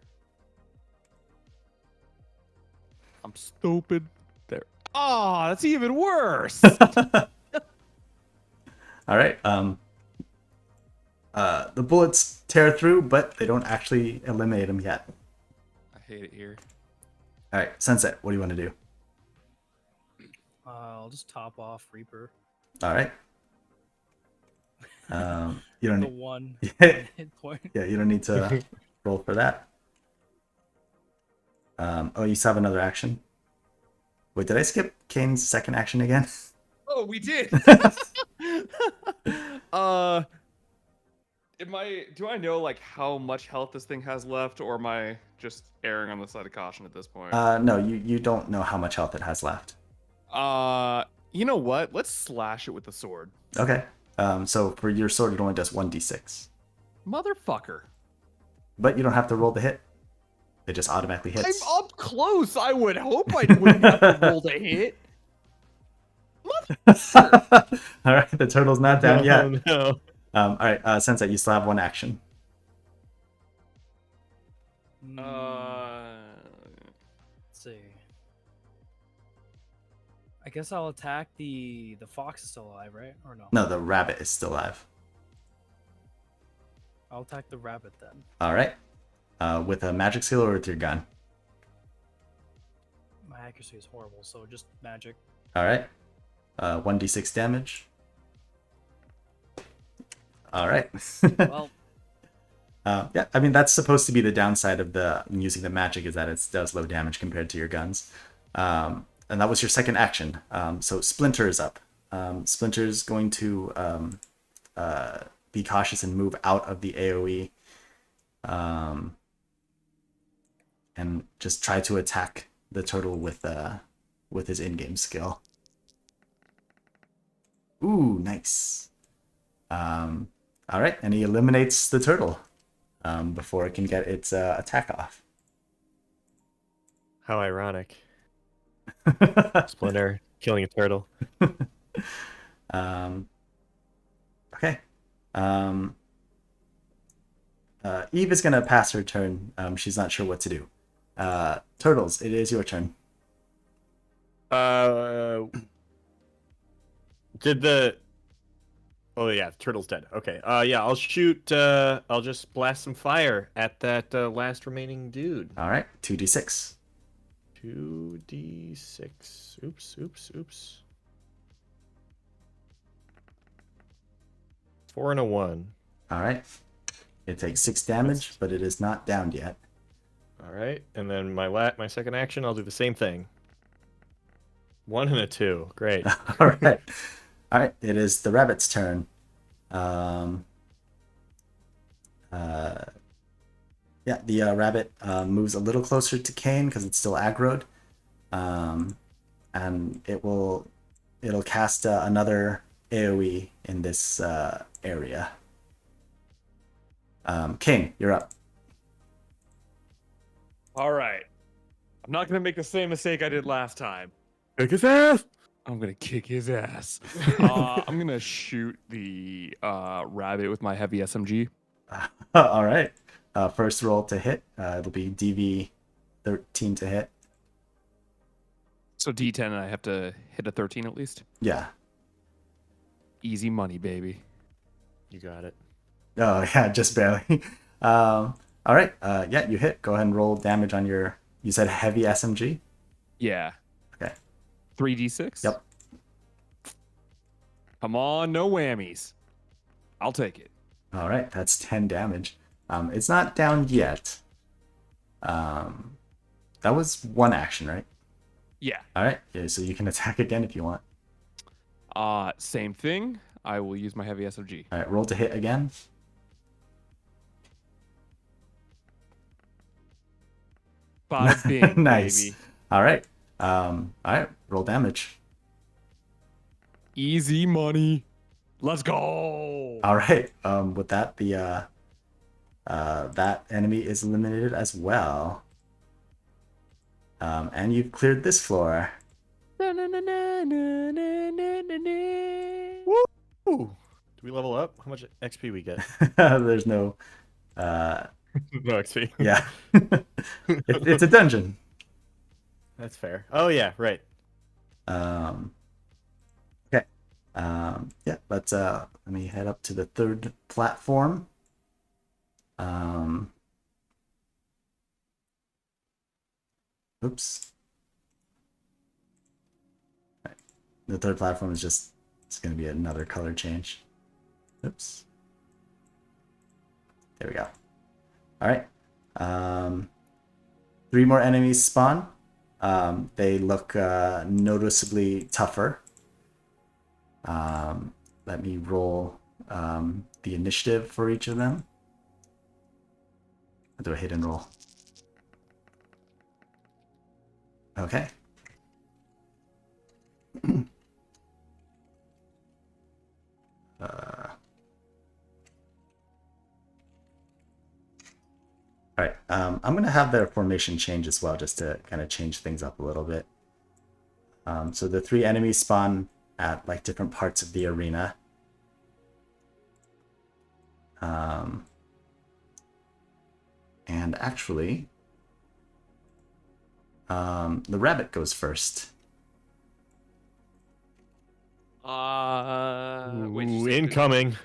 I'm stupid. There. Oh, that's even worse. All right. The bullets tear through, but they don't actually eliminate him yet. I hate it here. All right, Sensei, what do you want to do? I'll just top off Reaper. All right. You don't The need, one yeah, hit point. you don't need to roll for that. Oh, you still have another action. Wait, did I skip Kane's second action again? Oh, we did. Do I know like how much health this thing has left, or am I just erring on the side of caution at this point? No, you don't know how much health it has left. You know what? Let's slash it with the sword. Okay. So for your sword, it only does 1d6. Motherfucker. But you don't have to roll the hit. It just automatically hits. I'm up close. I would hope I wouldn't have to roll to hit. All right, the turtle's not down yet. Oh, no. All right, Sensei, you still have one action. Let's see. I guess I'll attack the fox is still alive, right? Or no? No, the rabbit is still alive. I'll attack the rabbit then. All right. With a magic skill or with your gun? My accuracy is horrible, so just magic. All right. 1d6 damage. All right. Well, Yeah, I mean, that's supposed to be the downside of using the magic, is that it does low damage compared to your guns. And that was your second action. So Splinter is up. Splinter's going to be cautious and move out of the AoE. And just try to attack the turtle with with his in-game skill. Ooh, nice. All right, and he eliminates the turtle before it can get its attack off. How ironic. Splinter killing a turtle. Okay. Eve is gonna pass her turn. She's not sure what to do. Turtles, it is your turn. Did the... Oh yeah, the turtle's dead. Okay. Yeah, I'll shoot. I'll just blast some fire at that last remaining dude. All right, 2d6. 2d6. Oops. 4 and a 1. All right. It takes 6 damage, but it is not downed yet. All right, and then my second action, I'll do the same thing. 1 and a 2. Great. All right. All right. It is the rabbit's turn. Yeah, the rabbit moves a little closer to Kane because it's still aggroed, and it'll cast another AOE in this area. Kane, you're up. All right. I'm not gonna make the same mistake I did last time. Kick his ass! I'm gonna kick his ass. I'm gonna shoot the rabbit with my heavy SMG. All right. First roll to hit. It'll be DV 13 to hit. So D10, and I have to hit a 13 at least. Yeah. Easy money, baby. You got it. Oh, yeah, just barely. All right. Yeah, you hit. Go ahead and roll damage on your... You said heavy SMG? Yeah. Okay. 3d6? Yep. Come on, no whammies. I'll take it. All right, that's 10 damage. It's not down yet. That was one action, right? Yeah. All right. Yeah, so you can attack again if you want. Same thing. I will use my heavy SMG. All right, roll to hit again. Five bing, Nice. baby. All right. Roll damage. Easy money. Let's go. All right. With that, the that enemy is eliminated as well. And you've cleared this floor. Woo! Do we level up? How much XP we get? There's no. No XP. Yeah. It's a dungeon. That's fair. Oh yeah, right. Okay. Yeah. Let me head up to the third platform. Oops. Right. The third platform is just, it's going to be another color change. Oops. There we go. All right. 3 more enemies spawn. They look noticeably tougher. Let me roll the initiative for each of them. I'll do a hit and roll. Okay. All right. I'm going to have their formation change as well, just to kind of change things up a little bit. So the 3 enemies spawn at like different parts of the arena. And actually, the rabbit goes first. Wait, Ooh, incoming.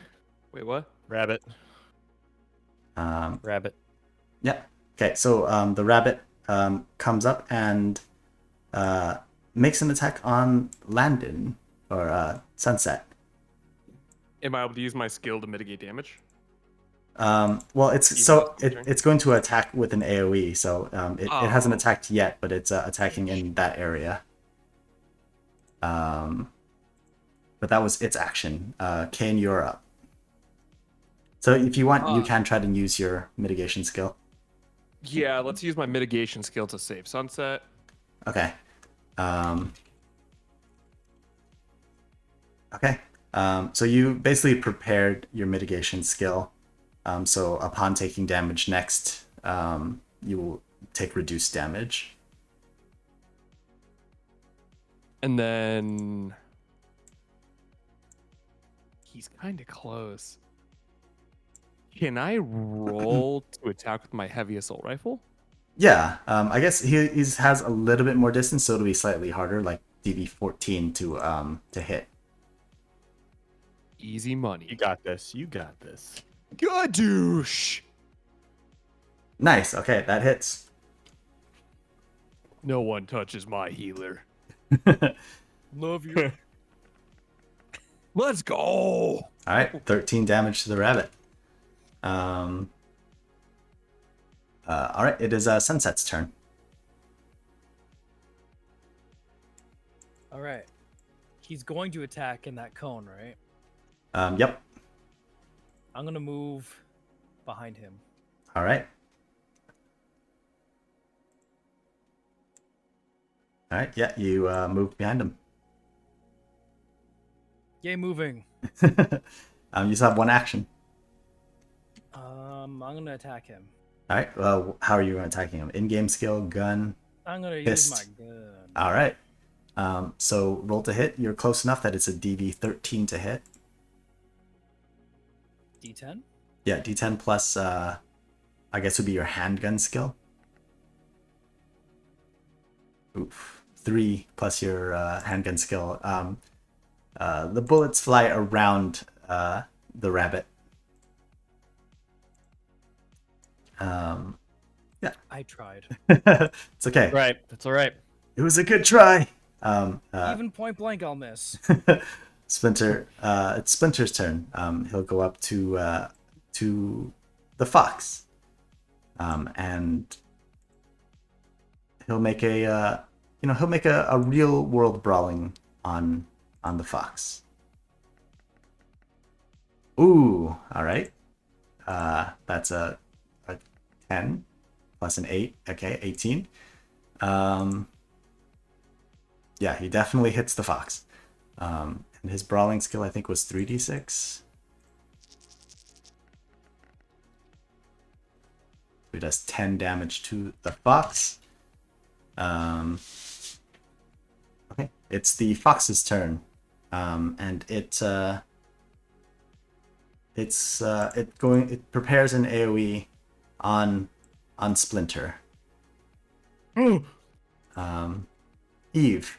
Wait, what? Rabbit. Rabbit. Yeah. Okay, so the rabbit comes up and makes an attack on Landon, or Sunset. Am I able to use my skill to mitigate damage? Well, it's going to attack with an AoE, so it hasn't attacked yet, but it's attacking in that area. But that was its action. Kane, you're up. So if you want, you can try to use your mitigation skill. Yeah, let's use my mitigation skill to save Sunset. Okay. Um, okay. So you basically prepared your mitigation skill. So upon taking damage next, you will take reduced damage. And then he's kind of close. Can I roll to attack with my heavy assault rifle? Yeah, I guess he has a little bit more distance, so it'll be slightly harder, like DV 14 to hit. Easy You money. got this. You got this. Gadoosh! Nice. Okay, that hits. No one touches my healer. Love you. Let's go! All right, 13 damage to the rabbit. All right, it is Sunset's turn. All right. He's going to attack in that cone, right? Yep. I'm gonna move behind him. All right. All right. Yeah, you move behind him. Yay, moving. You still have one action. I'm gonna attack him. All right. Well, how are you attacking him? In-game skill, gun. I'm gonna use Fist. my gun. All right. So roll to hit. You're close enough that it's a DV 13 to hit. D10. Yeah, D10 plus, I guess would be your handgun skill. Oof. 3 plus your handgun skill. The bullets fly around the rabbit. Yeah. I tried. It's okay. Right. That's all right. It was a good try. Even point blank, I'll miss. Splinter, it's Splinter's turn. He'll go up to the fox, and he'll make a real world brawling on the fox. Ooh, all right. That's a 10 plus an 8. Okay, 18. Yeah, he definitely hits the fox. And his brawling skill, I think, was 3d6. He does 10 damage to the fox. Okay, it's the fox's turn, and it prepares an AOE on Splinter. Eve.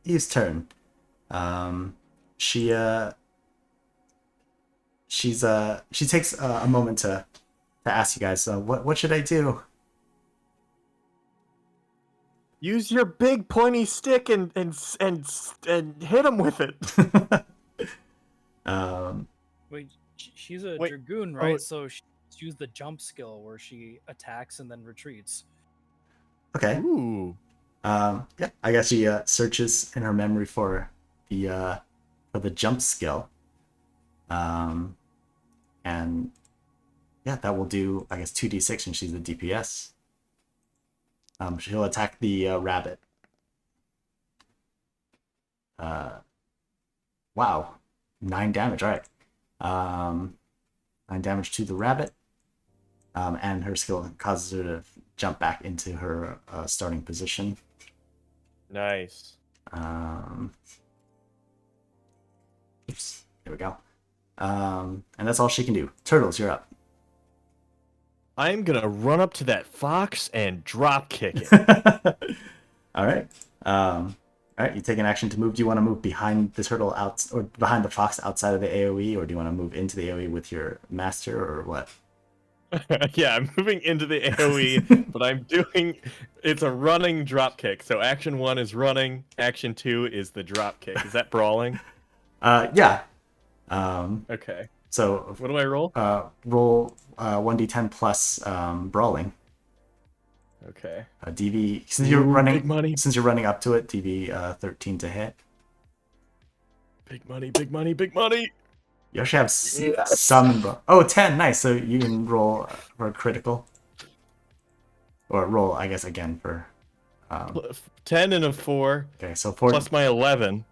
Eve's turn. She takes a moment to ask you guys, what should I do? Use your big pointy stick and hit him with it. Wait, she's a Wait, dragoon, right? oh. So she used the jump skill where she attacks and then retreats. Okay. Ooh. Yeah, I guess she searches in her memory for the jump skill. And yeah, that will do, I guess, 2d6, and she's the DPS. She'll attack the rabbit. Wow, 9 damage. All right. 9 damage to the rabbit. And her skill causes her to jump back into her starting position. Nice. Oops. There we go. And that's all she can do. Turtles, you're up. I'm gonna run up to that fox and drop kick it. All right. All right. You take an action to move. Do you want to move behind the turtle or behind the fox outside of the AOE, or do you want to move into the AOE with your master, or what? Yeah, I'm moving into the AoE, but it's a running drop kick. So action 1 is running, action 2 is the drop kick. Is that brawling? Yeah. Okay. So What do I roll? roll 1d10 plus brawling. Okay. DV since you're running big money. Since you're running up to it, DV 13 to hit. Big money, big money, big money. You actually have some. Oh, 10. Nice. So you can roll for a critical. Or roll, I guess, again for 10 and a 4 Okay, so for plus my 11.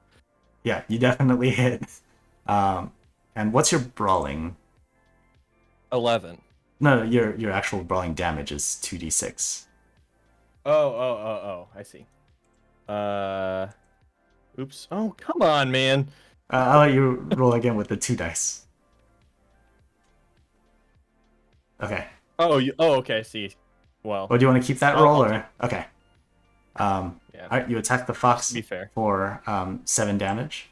yeah, you definitely hit. And what's your brawling? 11. No, your actual brawling damage is 2d6. Oh, I see. Oops. Oh, come on, man. I'll let you roll again with the 2 dice. Okay. Okay, I see. Well, Well, do you want to keep that I'll- roll I'll or okay? yeah. All right, you attack the fox To be fair. for 7 damage.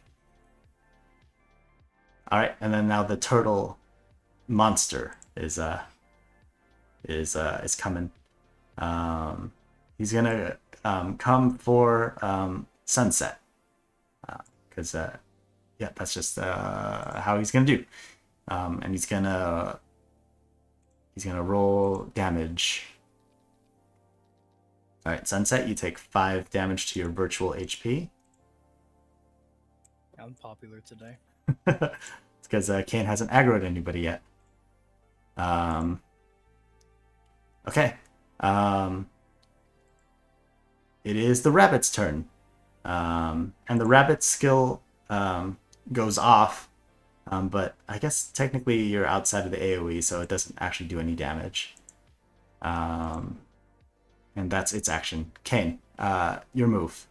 All right, and then now the turtle monster is coming. He's gonna come for sunset, because yeah, that's just how he's gonna do. And he's gonna roll damage. All right, sunset, you take 5 damage to your virtual HP. I'm popular today. It's because Kane hasn't aggroed anybody yet. Okay. It is the rabbit's turn. And the rabbit's skill goes off, but I guess technically you're outside of the AoE, so it doesn't actually do any damage. And that's its action. Kane, your move.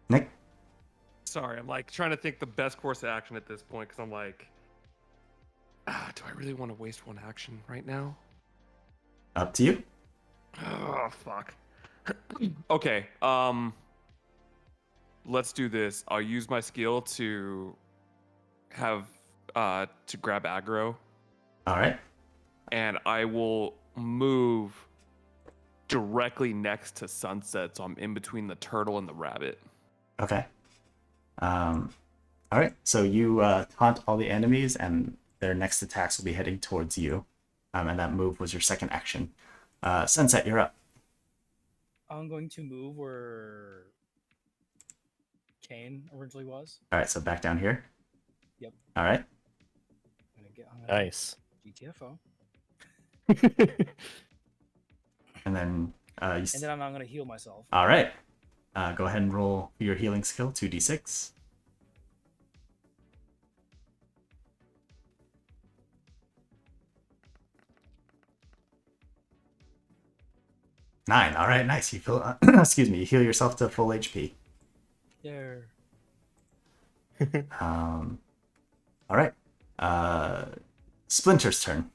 Nick? Sorry, I'm like trying to think the best course of action at this point because I'm like, do I really want to waste one action right now? Up to you. Oh fuck. Okay. Let's do this. I'll use my skill to have to grab aggro, All right. and I will move directly next to sunset, so I'm in between the turtle and the rabbit. Okay. All right. So you taunt all the enemies, and their next attacks will be heading towards you. And that move was your second action. Sunset, you're up. I'm going to move where Kane originally was. All right. So back down here. Yep. All right. I'm gonna Nice. GTFO. And then you. And then I'm going to heal myself. All right. Go ahead and roll your healing skill, 2d6. Nine. All right, nice. You feel, excuse me, you heal yourself to full HP. There. All right. Splinter's turn.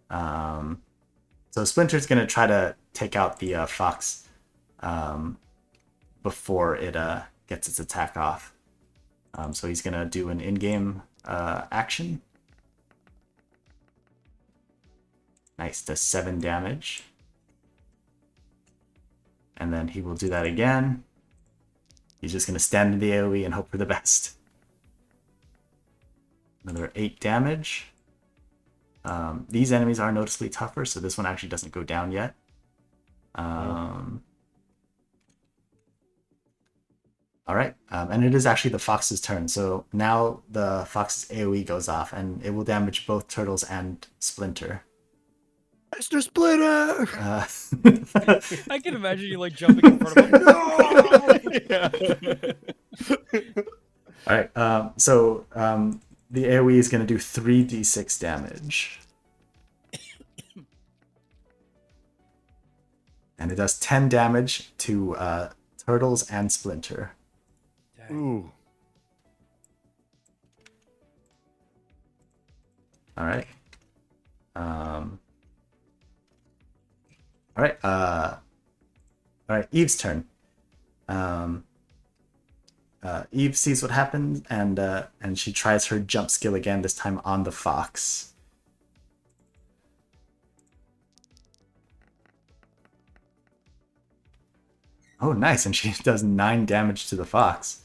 So Splinter's gonna try to take out the fox before it gets its attack off. So he's gonna do an in-game action. Nice, does 7 damage. And then he will do that again. He's just gonna stand in the AoE and hope for the best. Another 8 damage. These enemies are noticeably tougher, so this one actually doesn't go down yet. All right, and it is actually the fox's turn. So now the fox's AoE goes off, and it will damage both turtles and Splinter. Mr. Splinter! I can imagine you like jumping in front of him. All right, so the AoE is going to do 3d6 damage. And it does 10 damage to turtles and Splinter. Ooh. All right. All right, Eve's turn. Eve sees what happens, and she tries her jump skill again, this time on the fox. Oh, nice, and she does 9 damage to the fox.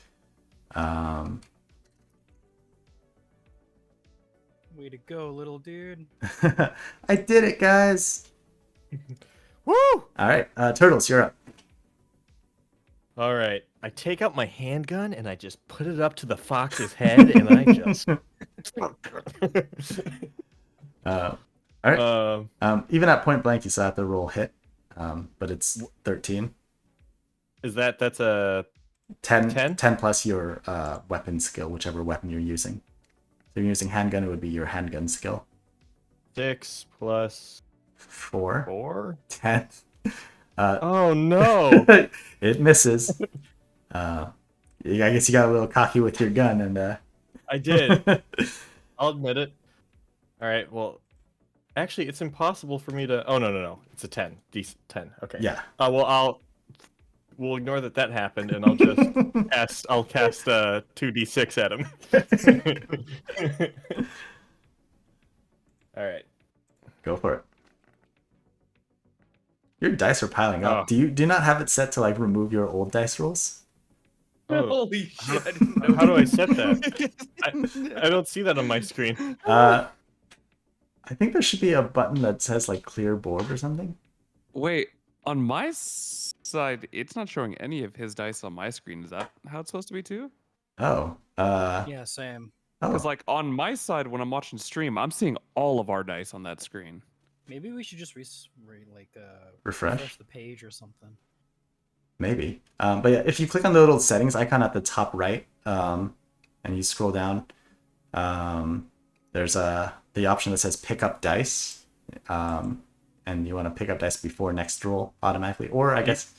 Way to go, little dude. I did it, guys! Woo! All right, Turtles, you're up. All right. I take out my handgun and I just put it up to the fox's head and I just. All right. um, Even at point blank, you still have to roll hit, but it's 13. that's a 10, 10? 10 plus your weapon skill, whichever weapon you're using. So if you're using handgun, it would be your handgun skill. 6 plus 4. 4? 10. Oh no! It misses. I guess you got a little cocky with your gun, and I did. I'll admit it. All right. Well, actually, it's impossible for me to. Oh no! It's a 10. Decent 10. Okay. yeah. We'll ignore that happened, and I'll just cast. I'll cast 2d6 at him. All right. Go for it. Your dice are piling up. Oh. Do you not have it set to like remove your old dice rolls? Oh, Holy shit! how do I set that? I don't see that on my screen. I think there should be a button that says like clear board or something. Wait, on my side, it's not showing any of his dice on my screen. Is that how it's supposed to be too? Oh. Yeah, same. Because Oh. like on my side, when I'm watching stream, I'm seeing all of our dice on that screen. Maybe we should just Refresh? the page or something. Maybe. But yeah, if you click on the little settings icon at the top right, and you scroll down, there's the option that says pick up dice, and you want to pick up dice before next roll automatically, or I guess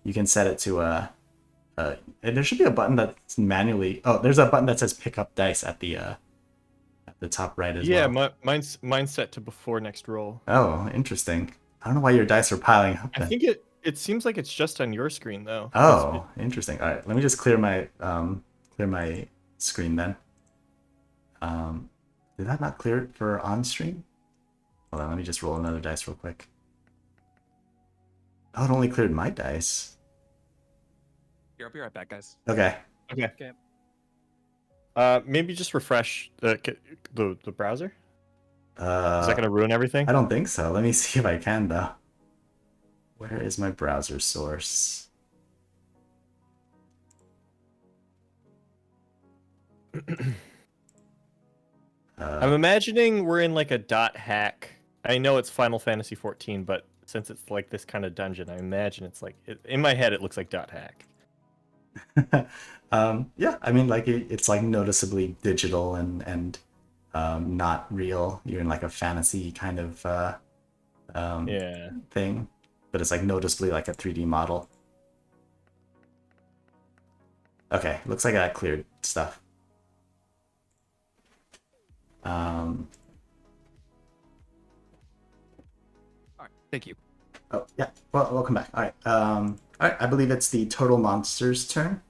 you can set it to and there should be a button that's manually. Oh, there's a button that says pick up dice at the top right as well. Yeah, mine's set to before next roll. Oh, interesting. I don't know why your dice are piling up. I Then. think it seems like it's just on your screen though. Oh, interesting. All right, let me just clear my screen then. Did that not clear it for on stream? Hold on, let me just roll another dice real quick. Oh, it only cleared my dice. Here, I'll be right back, guys. Okay. Okay. Maybe just refresh the browser. Is that Uh, gonna ruin everything? I don't think so. Let me see if I can though. Where is my browser source? I'm imagining we're in like a dot hack. I know it's Final Fantasy 14, but since it's like this kind of dungeon, I imagine it's like in my head it looks like dot hack. Yeah, I mean, like it's like noticeably digital and not real. You're in like a fantasy kind of Yeah. thing, but it's like noticeably like a 3D model. Okay, looks like I cleared stuff. All right, thank you. Oh yeah. Well, welcome back. All right. All right. I believe it's the total monster's turn.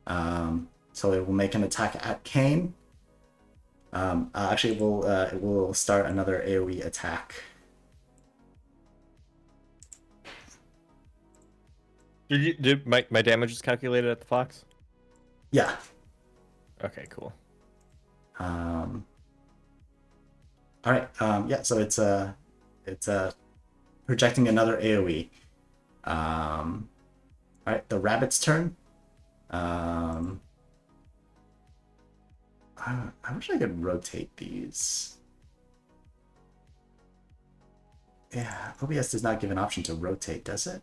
So it will make an attack at Kane. Actually, it will start another AOE attack. Did my damage is calculated at the fox? Yeah. Okay, cool. All right. Yeah. So it's projecting another AOE. All right. The rabbit's turn. I wish I could rotate these. Yeah, OBS does not give an option to rotate, does it?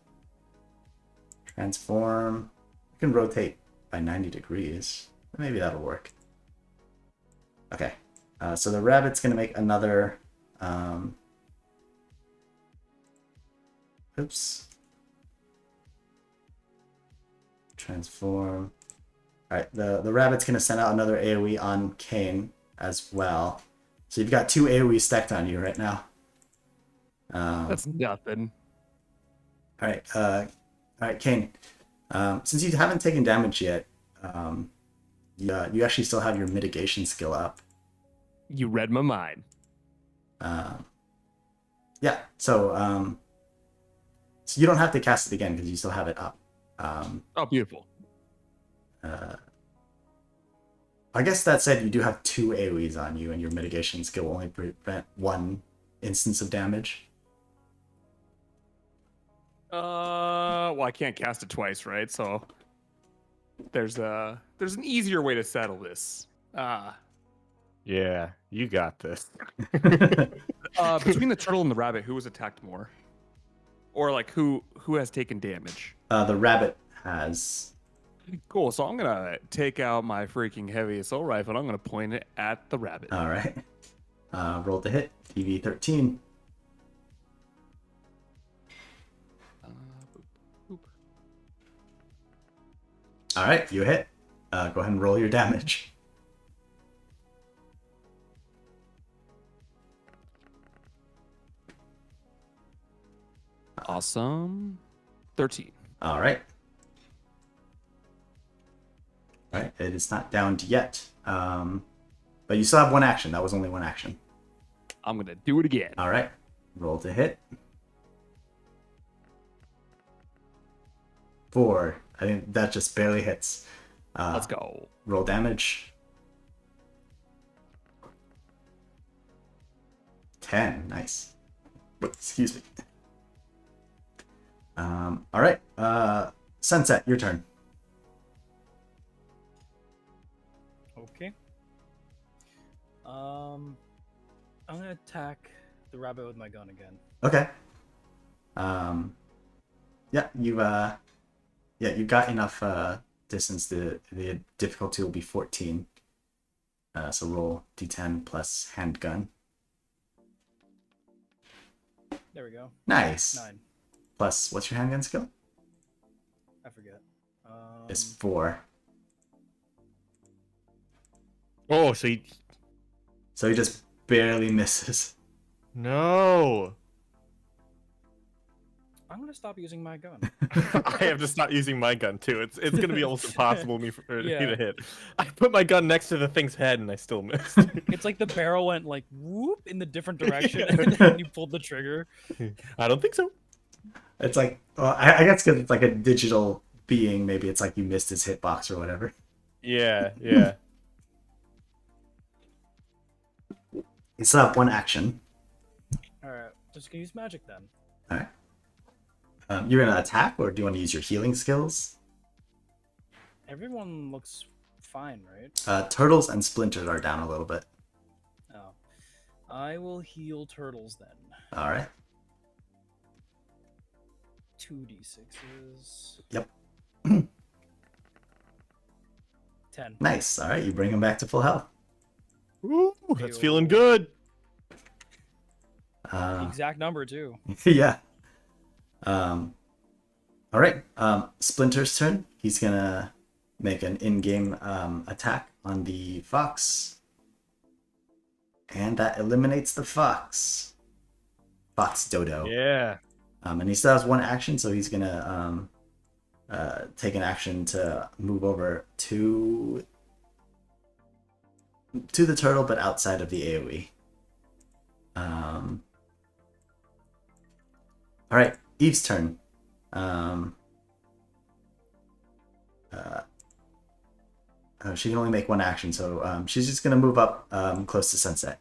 Transform. You can rotate by 90 degrees. Maybe that'll work. Okay. So the rabbit's going to make another... Oops. Transform. Alright, the rabbit's going to send out another AoE on Kane as well. So you've got 2 AoE stacked on you right now. That's nothing. Alright, Kane. Since you haven't taken damage yet, you actually still have your mitigation skill up. You read my mind. Yeah, so you don't have to cast it again because you still have it up. Oh, beautiful. I guess that said, you do have 2 AoEs on you, and your mitigation skill will only prevent 1 instance of damage. Well, I can't cast it twice, right? So there's an easier way to settle this. Yeah, you got this. Between the turtle and the rabbit, who was attacked more? Or like who has taken damage? The rabbit has. Cool. So I'm gonna take out my freaking heavy assault rifle and I'm gonna point it at the rabbit. All right. Roll to hit. TV 13. Boop. All right, you hit. Go ahead and roll your damage. Awesome. 13. All right. All right, it is not downed yet. But you still have one action. That was only one action. I'm gonna do it again. All right. Roll to hit. 4. I think that just barely hits. Let's go. Roll damage. 10. Nice. Excuse me. All right. Sunset, your turn. Okay. I'm gonna attack the rabbit with my gun again. Okay. Yeah, you got enough distance. The difficulty will be 14. So roll d10 plus handgun. There we go. Nice. 9. Plus, what's your handgun skill? I forget. It's 4. Oh, so he... So he just barely misses. No. I'm gonna stop using my gun. I have to stop using my gun too. It's gonna be almost impossible for me Yeah. to hit. I put my gun next to the thing's head and I still missed. It's like the barrel went like whoop in the different direction, Yeah. and then you pulled the trigger. I don't think so. It's like, well, I guess because it's like a digital being, maybe it's like you missed his hitbox or whatever. Yeah. You still have one action. All right, just gonna use magic then. All right. You're gonna attack, or do you want to use your healing skills? Everyone looks fine, right? Turtles and splinters are down a little bit. Oh, I will heal turtles then. All right. 2d6s. Yep. 10. Nice. All right, you bring him back to full health. Ooh, that's feeling good. The exact number too. Yeah. All right. Splinter's turn. He's gonna make an in-game attack on the fox, and that eliminates the fox. Fox Dodo. Yeah. And he still has one action, so he's gonna take an action to move over to the turtle, but outside of the AoE. All right, Eve's turn. She can only make one action, so she's just gonna move up close to Sunset.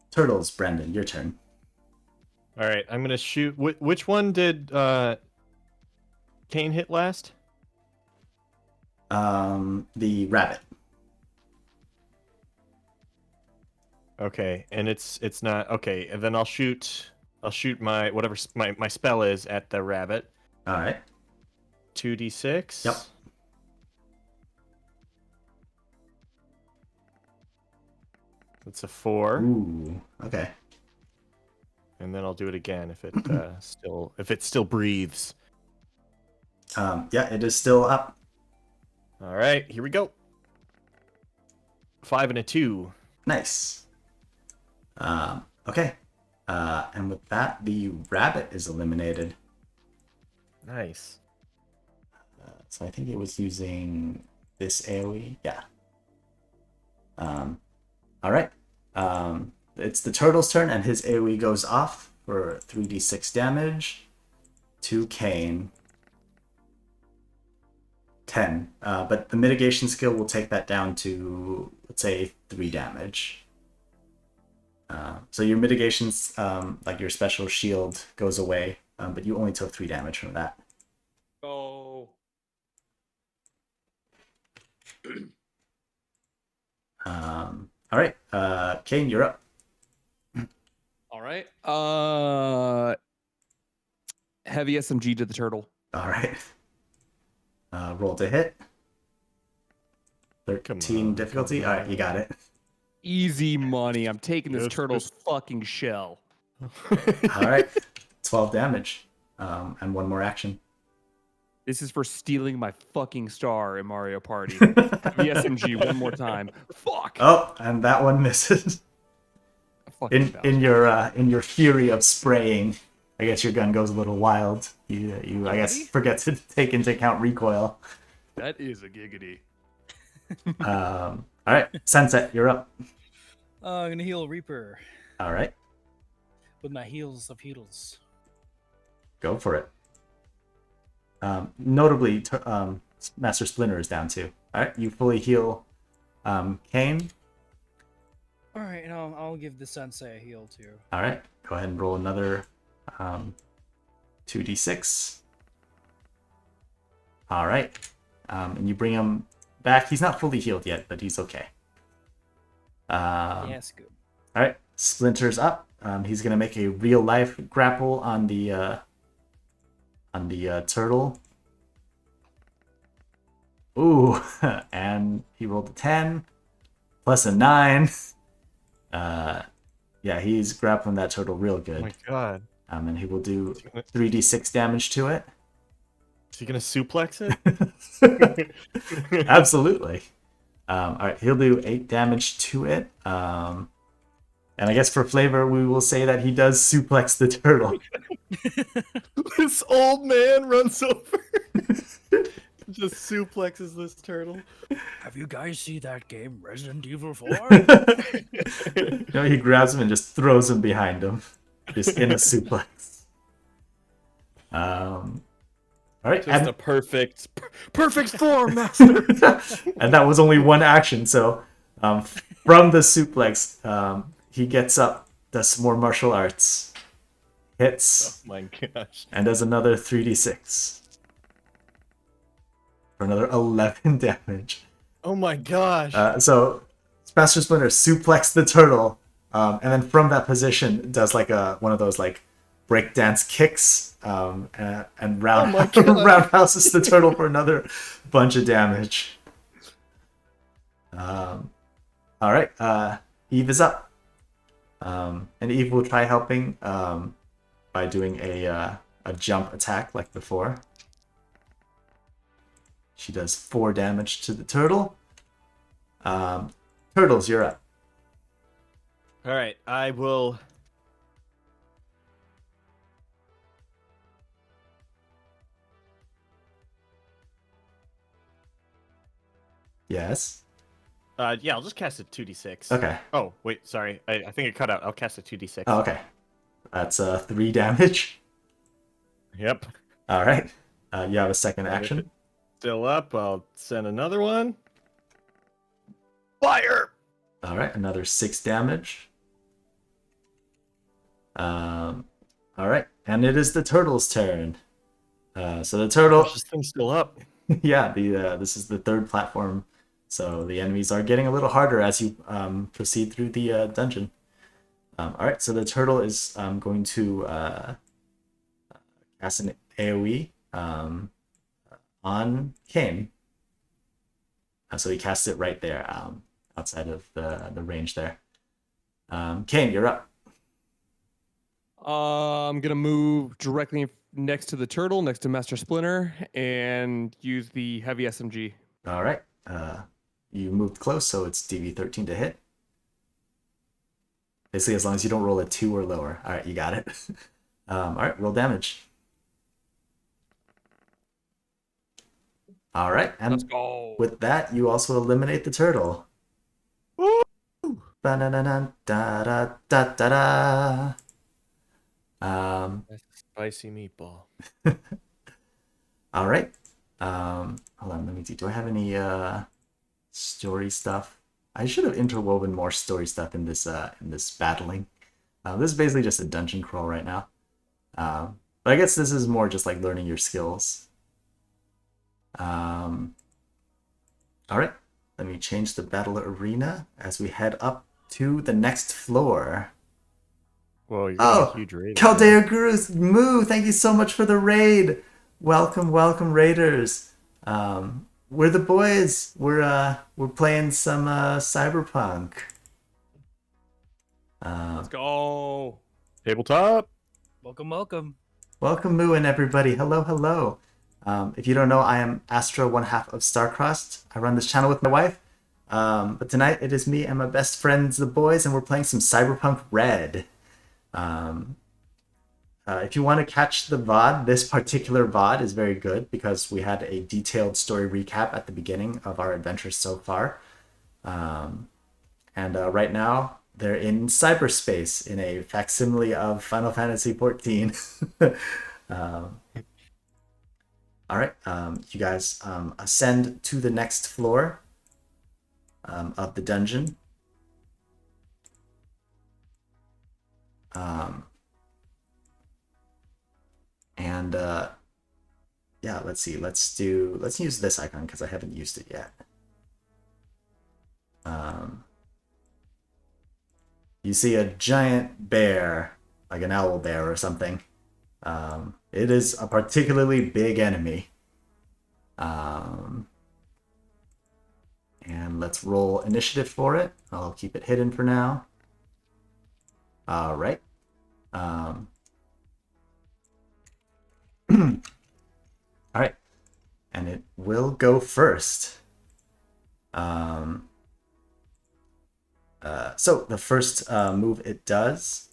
Turtles, Brandon, your turn. All right, I'm gonna shoot. Which one did Kane hit last? The rabbit. Okay, and it's not okay. And then I'll shoot my whatever my spell is at the rabbit. All right. 2d6. Yep. That's a 4. Ooh. Okay. And then I'll do it again if it still breathes. Yeah, it is still up. All right, here we go. 5 and a 2. Nice. Okay. And with that, the rabbit is eliminated. Nice. So I think it was using this AoE. Yeah. All right. It's the turtle's turn, and his AoE goes off for 3d6 damage to Kane. 10. But the mitigation skill will take that down to, let's say, 3 damage. So your mitigations, like your special shield, goes away, but you only took 3 damage from that. Oh. All right, Kane, you're up. All right. Heavy SMG to the turtle. All right. Roll to hit. 13 on, difficulty. come All right, you got it. Easy money. I'm taking this Yes, turtle's fucking shell. All right, 12 damage, and 1 more action. This is for stealing my fucking star in Mario Party. Heavy SMG one more time. Fuck. Oh, and that one misses. Fucking In your fury of spraying, I guess your gun goes a little wild. You I guess forget to take into account recoil. That is a giggity. All right, Sunset, you're up. I'm gonna heal Reaper All right, with my heals of heals. go for it. Notably, Master Splinter is down too. All right, you fully heal Kane. All right, and I'll give the sensei a heal too. All right, go ahead and roll another 2d6. All right, and you bring him back. He's not fully healed yet, but he's okay. Yes, good. All right, Splinter's up. He's gonna make a real life grapple on the turtle. Ooh, and he rolled a 10 plus a 9. Yeah, he's grappling that turtle real good. Oh my god. And he will do 3d6 damage to it. Is he gonna suplex it? Absolutely. All right, he'll do 8 damage to it. And I guess for flavor, we will say that he does suplex the turtle. This old man runs over. Just suplexes this turtle. Have you guys seen that game Resident Evil 4? No, he grabs him and just throws him behind him, just in a suplex. All right, Just and, a perfect form, master. and that was only 1 action. So, from the suplex, he gets up, does some more martial arts, hits, Oh my gosh. and does another 3d6 for another 11 damage. Oh my gosh. So Master Splinter suplexed the turtle, and then from that position does like one of those like breakdance kicks, and roundhouses the turtle for another bunch of damage. All right, Eve is up, and Eve will try helping by doing a jump attack like before. She does 4 damage to the turtle. Turtles, you're up. All right, I will. Yes. Yeah, I'll just cast a 2d6. Okay. Oh, wait, sorry. I think it cut out. I'll cast a 2d6. Oh, okay. That's 3 damage. Yep. All right. You have a second And if action. it's still up, I'll send another one. Fire! All right, another 6 damage. All right, and it is the turtle's turn. So the turtle, Gosh, this thing's still up. yeah, this is the 3rd platform. So the enemies are getting a little harder as you proceed through the dungeon. All right, so the turtle is going to cast an AoE on Kane. So he casts it right there, outside of the range there. Kane, you're up. I'm gonna move directly next to the turtle, next to Master Splinter, and use the heavy SMG. All right. You moved close, so it's DV13 to hit. Basically, as long as you don't roll a 2 or lower. All right, you got it. All right, roll damage. All right, Let's and go. with that, you also eliminate the turtle. Woo! Ba-na-na-na-da-da-da-da-da. That's a spicy meatball. All right. Hold on, let me see. Do I have any story stuff? I should have interwoven more story stuff in this battling. This is basically just a dungeon crawl right now. But I guess this is more just like learning your skills. All right, let me change the battle arena as we head up to the next floor. Well, you're getting Oh, a huge raid. Caldea Gurus, Moo, thank you so much for the raid. Welcome, welcome, raiders. We're the boys. We're playing some Cyberpunk. Let's go. Tabletop. Welcome, welcome. Welcome, Moo, and everybody. Hello, hello. If you don't know, I am Astra, one half of StarCrossed. I run this channel with my wife. But tonight it is me and my best friends, the boys, and we're playing some Cyberpunk Red. If you want to catch the VOD, this particular VOD is very good because we had a detailed story recap at the beginning of our adventures so far. Right now, they're in cyberspace in a facsimile of Final Fantasy XIV. All right, you guys ascend to the next floor of the dungeon. Yeah, let's see. Let's use this icon because I haven't used it yet. You see a giant bear, like an owl bear or something. It is a particularly big enemy. And let's roll initiative for it. I'll keep it hidden for now. All right. All right, and it will go first. So the first move it does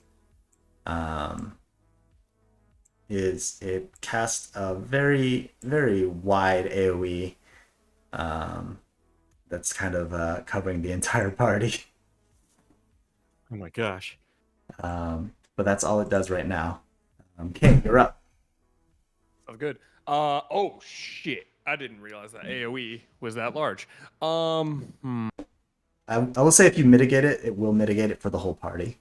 is it casts a very, very wide AoE that's kind of covering the entire party. Oh my gosh. But that's all it does right now. King, you're up. Oh, good. Oh shit! I didn't realize that AOE was that large. I will say if you mitigate it, it will mitigate it for the whole party.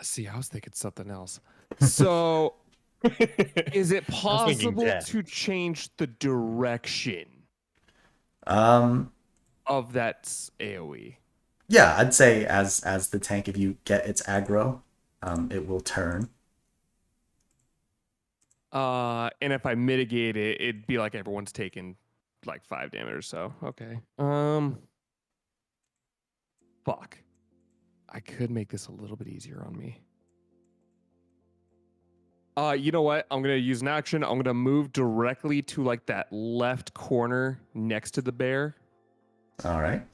See, I was thinking something else. So, is it possible death. to change the direction Um, of that AOE? yeah, I'd say as the tank, if you get its aggro, it will turn. And if I mitigate it, it'd be like everyone's taking like 5 damage or so. Okay. Fuck. I could make this a little bit easier on me. You know what? I'm gonna use an action. I'm gonna move directly to like that left corner next to the bear, All right.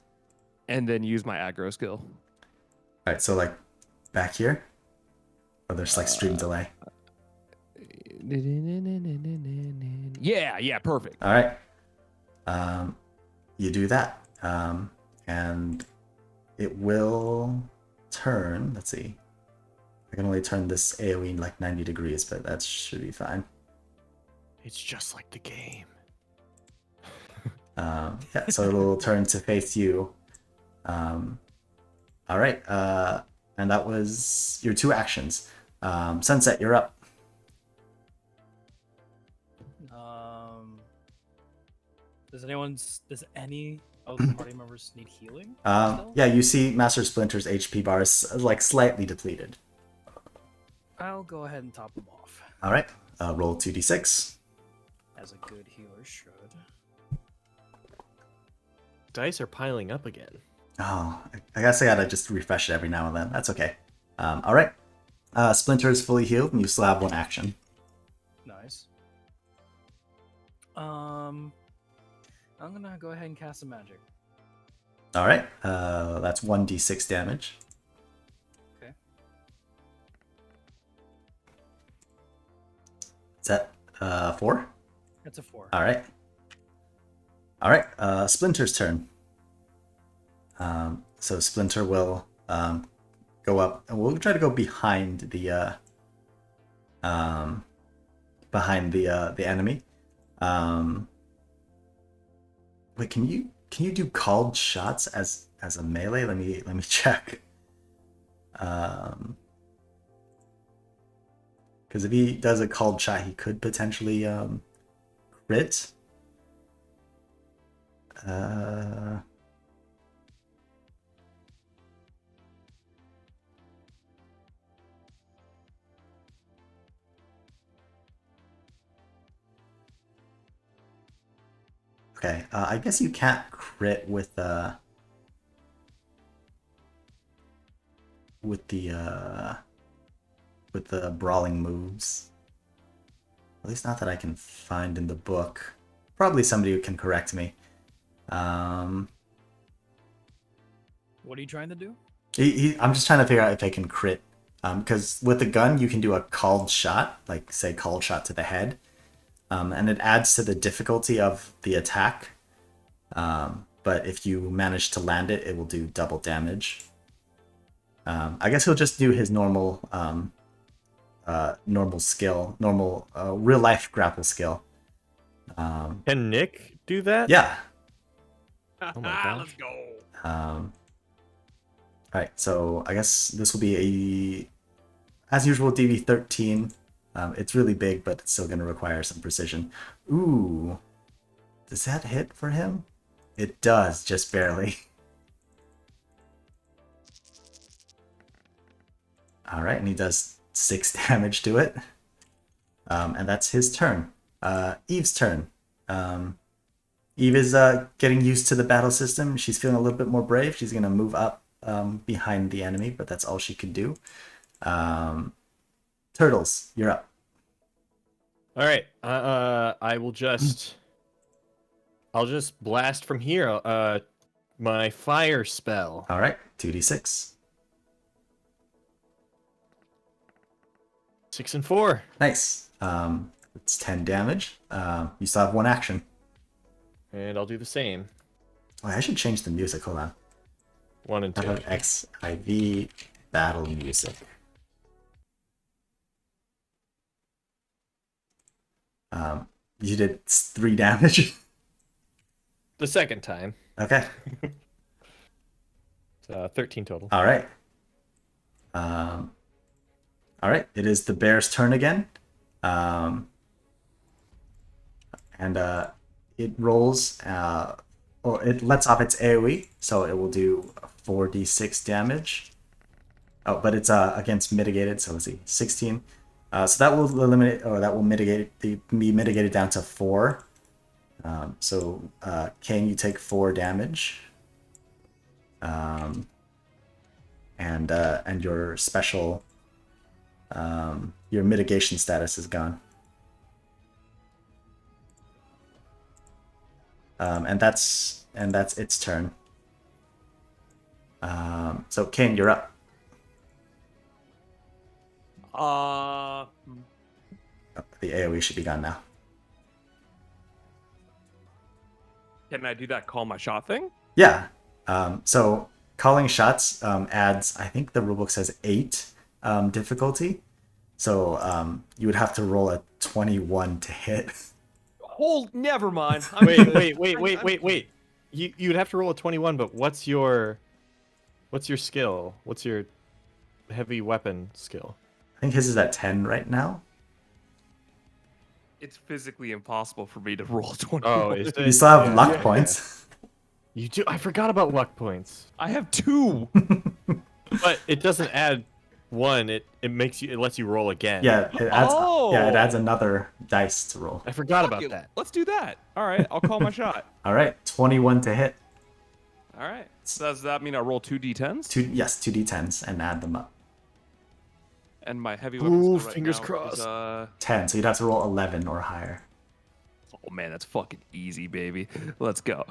and then use my aggro skill. All right. So like back here, or there's like stream delay. Yeah, perfect. All right. You do that, and it will turn. Let's see. I can only turn this AoE like 90 degrees, but that should be fine. It's just like the game. Yeah, so it'll turn to face you. All right. And that was your 2 actions. Sunset, you're up. Does any of the party members need healing? Yeah, you see Master Splinter's HP bar is like slightly depleted. I'll go ahead and top them off, All right. Roll 2d6. as a good healer should. Dice are piling up again. Oh, I guess I gotta just refresh it every now and then. That's okay. All right. Splinter is fully healed, and you still have 1 action. Nice. I'm gonna go ahead and cast some magic. All right. That's 1d6 damage. Okay. Is that 4? That's a 4. All right. All right. Splinter's turn. So Splinter will go up, and we'll try to go behind the enemy. Wait, can you Can you do called shots as a melee? Let me check. Because if he does a called shot, he could potentially crit. Okay, I guess you can't crit with the brawling moves. At least not that I can find in the book. Probably somebody who can correct me. What are you trying to do? I'm just trying to figure out if I can crit. Because with the gun, you can do a called shot, like say called shot to the head. And it adds to the difficulty of the attack. But if you manage to land it, it will do double damage. I guess he'll just do his normal skill, real life grapple skill. Can Nick do that? Yeah. Oh my gosh. Let's go. Alright, so I guess this will be as usual, DV13. It's really big, but it's still going to require some precision. Ooh. Does that hit for him? It does, just barely. Alright, and he does 6 damage to it. And that's his turn. Eve's turn. Eve is getting used to the battle system. She's feeling a little bit more brave. She's going to move up behind the enemy, but that's all she can do. Turtles, you're up. All right. I'll just blast from here. My fire spell. All right, 2d6. 6 and 4. Nice. It's 10 damage. You still have 1 action. And I'll do the same. Oh, I should change the music. Hold on. 1 and 2. How about XIV battle music? You did 3 damage. The second time. Okay. 13 total. All right. All right. It is the bear's turn again. And it rolls. Or it lets off its AoE, so it will do 4d6 damage. Oh, but it's against mitigated, so let's see, 16. So that will eliminate, or that will be mitigated down to 4. So Kane, you take 4 damage. And your special, your mitigation status is gone. And that's its turn. So Kane, you're up. Uh, The AoE should be gone now. Can I do that call my shot thing? Yeah. So calling shots adds, I think the rulebook says 8 difficulty. So you would have to roll a 21 to hit. Hold, never mind. Wait. You'd have to roll a 21, but what's your skill? What's your heavy weapon skill? I think his is at 10 right now. It's physically impossible for me to roll 20. Oh, is You still have luck yeah. points. You do. I forgot about luck points. I have 2. But it doesn't add 1. It lets you roll again. Yeah, it adds. Oh! Yeah, it adds another dice to roll. I forgot Fuck about it, that. Let's do that. All right, I'll call my shot. All right, 21 to hit. All right. So does that mean I roll 2 d10s? 2d10s and add them up. And my heavy weapon Ooh, skill right fingers now crossed. is, 10, so you'd have to roll 11 or higher. oh man, that's fucking easy, baby. Let's go.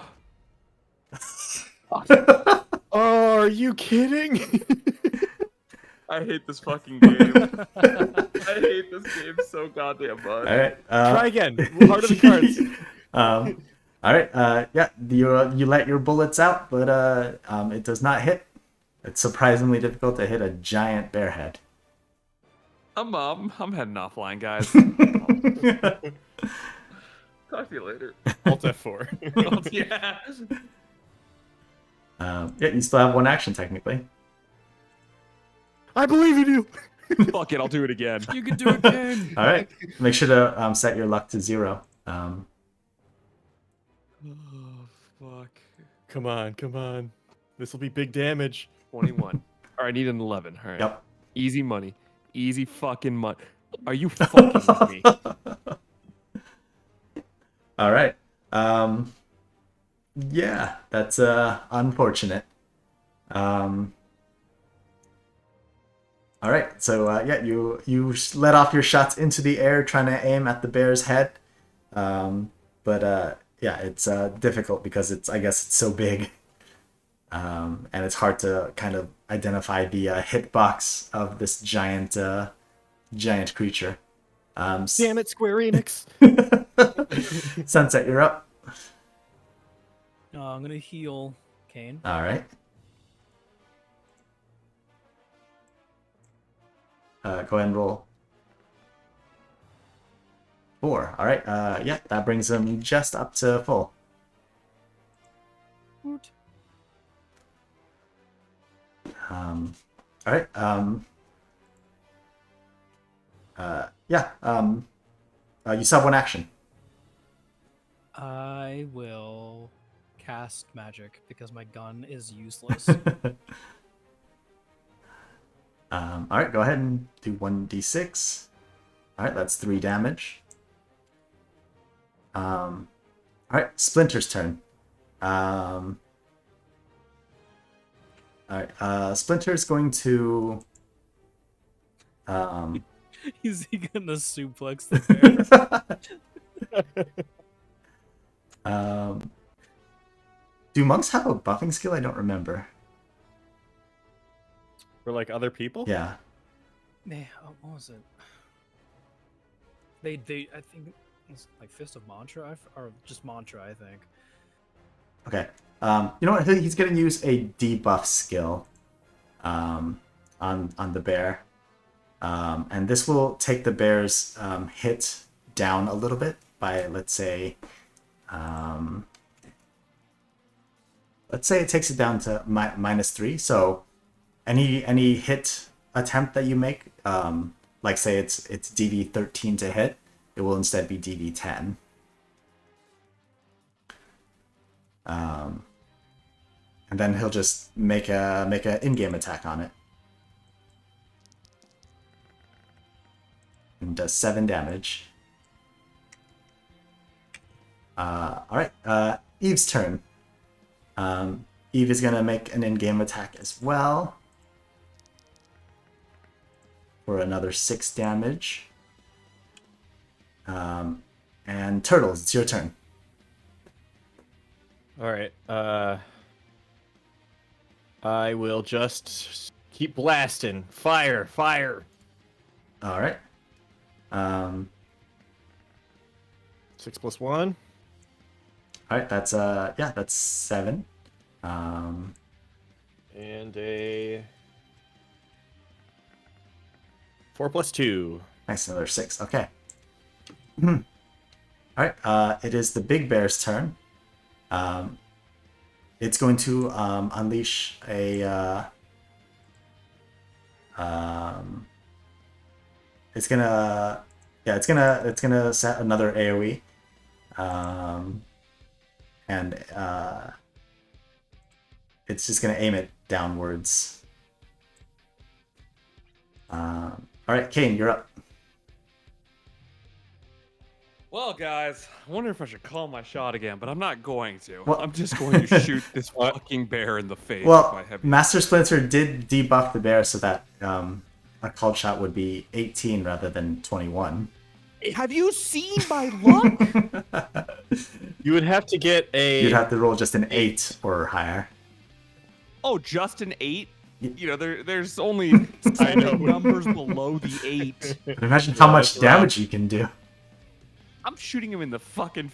Oh, are you kidding? I hate this fucking game. I hate this game so goddamn much. All right. Try again. Heart of the cards. All right. Yeah, you let your bullets out, but it does not hit. It's surprisingly difficult to hit a giant bear head. I'm heading offline, guys. Talk to you later. Alt F4. Yeah. Yeah, you still have one action technically. I believe in you. Fuck it, I'll do it again. You can do it, Kane. All right. Make sure to set your luck to 0. Oh, fuck. Come on. This will be big damage. 21. All right, I need an 11. All right. Yep. Easy money. Easy fucking money. Are you fucking with me? All right. Yeah, that's unfortunate. All right. So yeah, you let off your shots into the air, trying to aim at the bear's head. But yeah, it's difficult because I guess it's so big. And it's hard to kind of identify the hitbox of this giant creature. Damn it, Square-Enix. Sunset, you're up. I'm gonna heal Kane. All right. Go ahead and roll. 4. All right. Yeah, that brings him just up to full. Woot. All right. Yeah. You still have one action. I will cast magic because my gun is useless. All right. Go ahead and do 1d6. All right. That's 3 damage. All right. Splinter's turn. All right. Splinter's going to. Is he gonna suplex the bear? Do monks have a buffing skill? I don't remember. For like other people? Yeah. Man, what was it? They I think it was like Fist of Mantra or just Mantra, I think. Okay. You know what? He's gonna use a debuff skill on the bear. And this will take the bear's hit down a little bit by, let's say it takes it down to -3. So any hit attempt that you make, like say it's DV13 to hit, it will instead be DV10. And then he'll just make a in-game attack on it. And does 7 damage. All right, Eve's turn. Eve is gonna make an in-game attack as well for another 6 damage. And Turtles, it's your turn. All right. I will just keep blasting. Fire. All right. 6 + 1. All right, that's yeah, that's 7. And a 4 + 2. Nice, another 6. Okay. All right, it is the big bear's turn. It's going to unleash a. It's gonna set another AOE. And it's just gonna aim it downwards. All right, Kane, you're up. Well, guys, I wonder if I should call my shot again, but I'm not going to. Well- I'm just going to shoot this fucking bear in the face with my Well, heavy. Master Splinter did debuff the bear so that a called shot would be 18 rather than 21. Have you seen my luck? You would have to get a. You'd have to roll just an 8 or higher. Oh, just an 8? You know, there's only I know. 7 numbers below the 8. But imagine how much that's right. damage you can do. I'm shooting him in the fucking.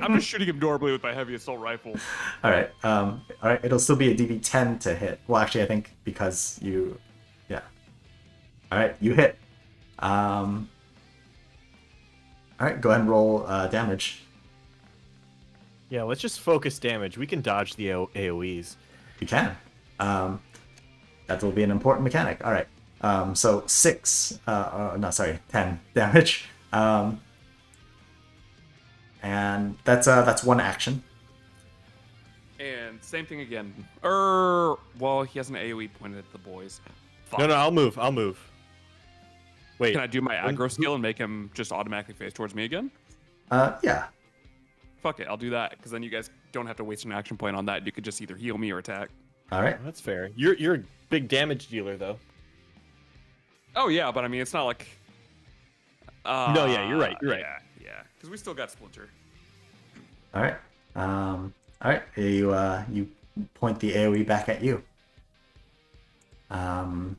I'm just shooting him normally with my heavy assault rifle. All right. All right. It'll still be a DV10 to hit. Well, actually, I think because you, yeah. All right, you hit. All right, go ahead and roll damage. Yeah, let's just focus damage. We can dodge the AoEs. You can. That will be an important mechanic. All right. So 10 damage. And that's one action. And same thing again. Well, he has an AoE pointed at the boys. Fuck. No, I'll move. Wait. Can I do my aggro skill and make him just automatically face towards me again? Yeah. Fuck it, I'll do that, because then you guys don't have to waste an action point on that. You could just either heal me or attack. All right. That's fair. You're a big damage dealer, though. Oh yeah, but I mean, it's not like. No, yeah, you're right. Yeah, because we still got Splinter. All right. All right. You point the AoE back at you. All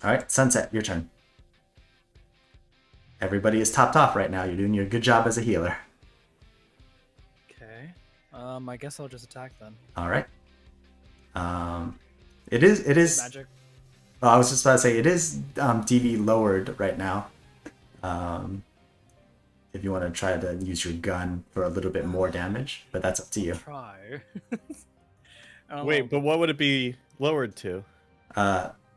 right, Sunset, your turn. Everybody is topped off right now. You're doing your good job as a healer. Okay. I guess I'll just attack then. All right. It is. Magic. Well, I was just about to say it is DV lowered right now. If you want to try to use your gun for a little bit more damage, but that's up to you. Try. Wait, but what would it be lowered to?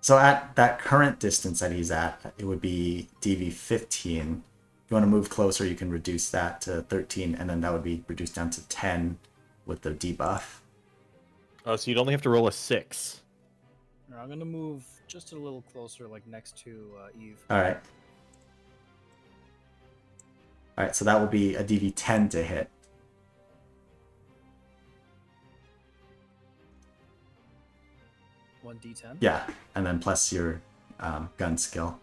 So at that current distance that he's at, it would be DV 15. If you want to move closer, you can reduce that to 13, and then that would be reduced down to 10 with the debuff. Oh, so you'd only have to roll a 6. I'm gonna move just a little closer, like next to Eve. All right. All right, so that will be a DV 10 to hit. One D10. Yeah, and then plus your gun skill.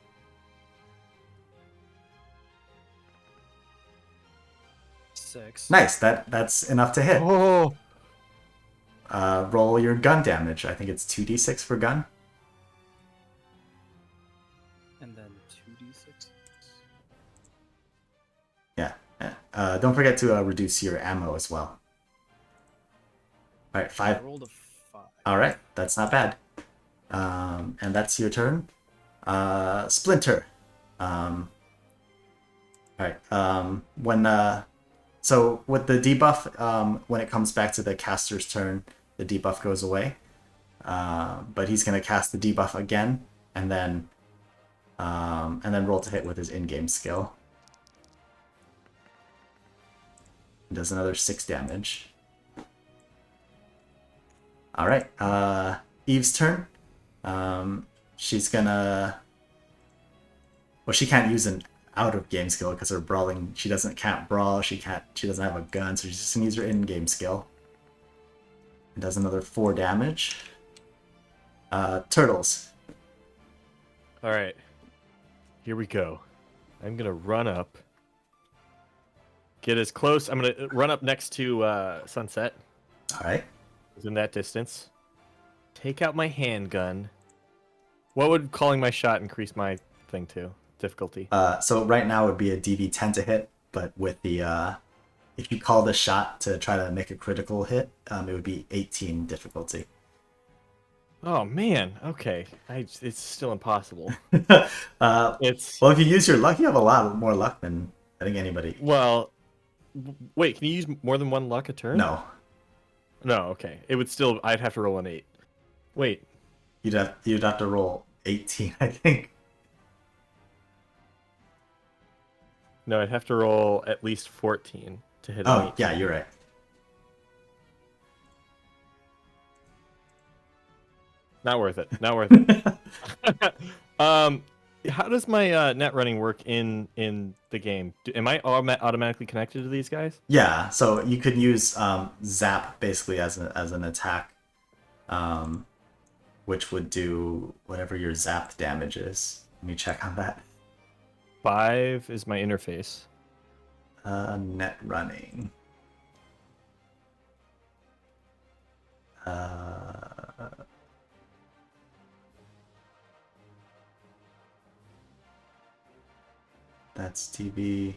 Six. Nice, that's enough to hit. Oh. Roll your gun damage. I think it's 2d6 for gun. And then 2d6. Yeah. Don't forget to reduce your ammo as well. All right, 5. I rolled a 5. All right, that's not bad. And that's your turn. Splinter. All right. So with the debuff, when it comes back to the caster's turn, the debuff goes away. But he's gonna cast the debuff again, and then roll to hit with his in-game skill. He does another 6 damage. All right. Eve's turn. She's gonna. Well, she can't use an out-of-game skill because her brawling. She can't brawl. She doesn't have a gun, so she's just gonna use her in-game skill. It does another 4 damage. Turtles. All right. Here we go. I'm gonna run up. Get as close. I'm gonna run up next to Sunset. All right. In that distance. Take out my handgun. What would calling my shot increase my thing to? Difficulty. So right now it would be a DV 10 to hit, but with the if you call the shot to try to make a critical hit, it would be 18 difficulty. Oh man. Okay. It's still impossible. Well, if you use your luck, you have a lot more luck than I think anybody. Well, wait. Can you use more than one luck a turn? No, Okay. It would still. I'd have to roll an 8. Wait. you'd have to roll 18, I think. No, I'd have to roll at least 14 to hit. Oh, yeah, you're right. Not worth it. Not worth it. How does my net running work in the game? Am I automatically connected to these guys? Yeah, so you could use Zap basically as an attack, which would do whatever your Zap damage is. Let me check on that. 5 is my interface. Net running. That's TV.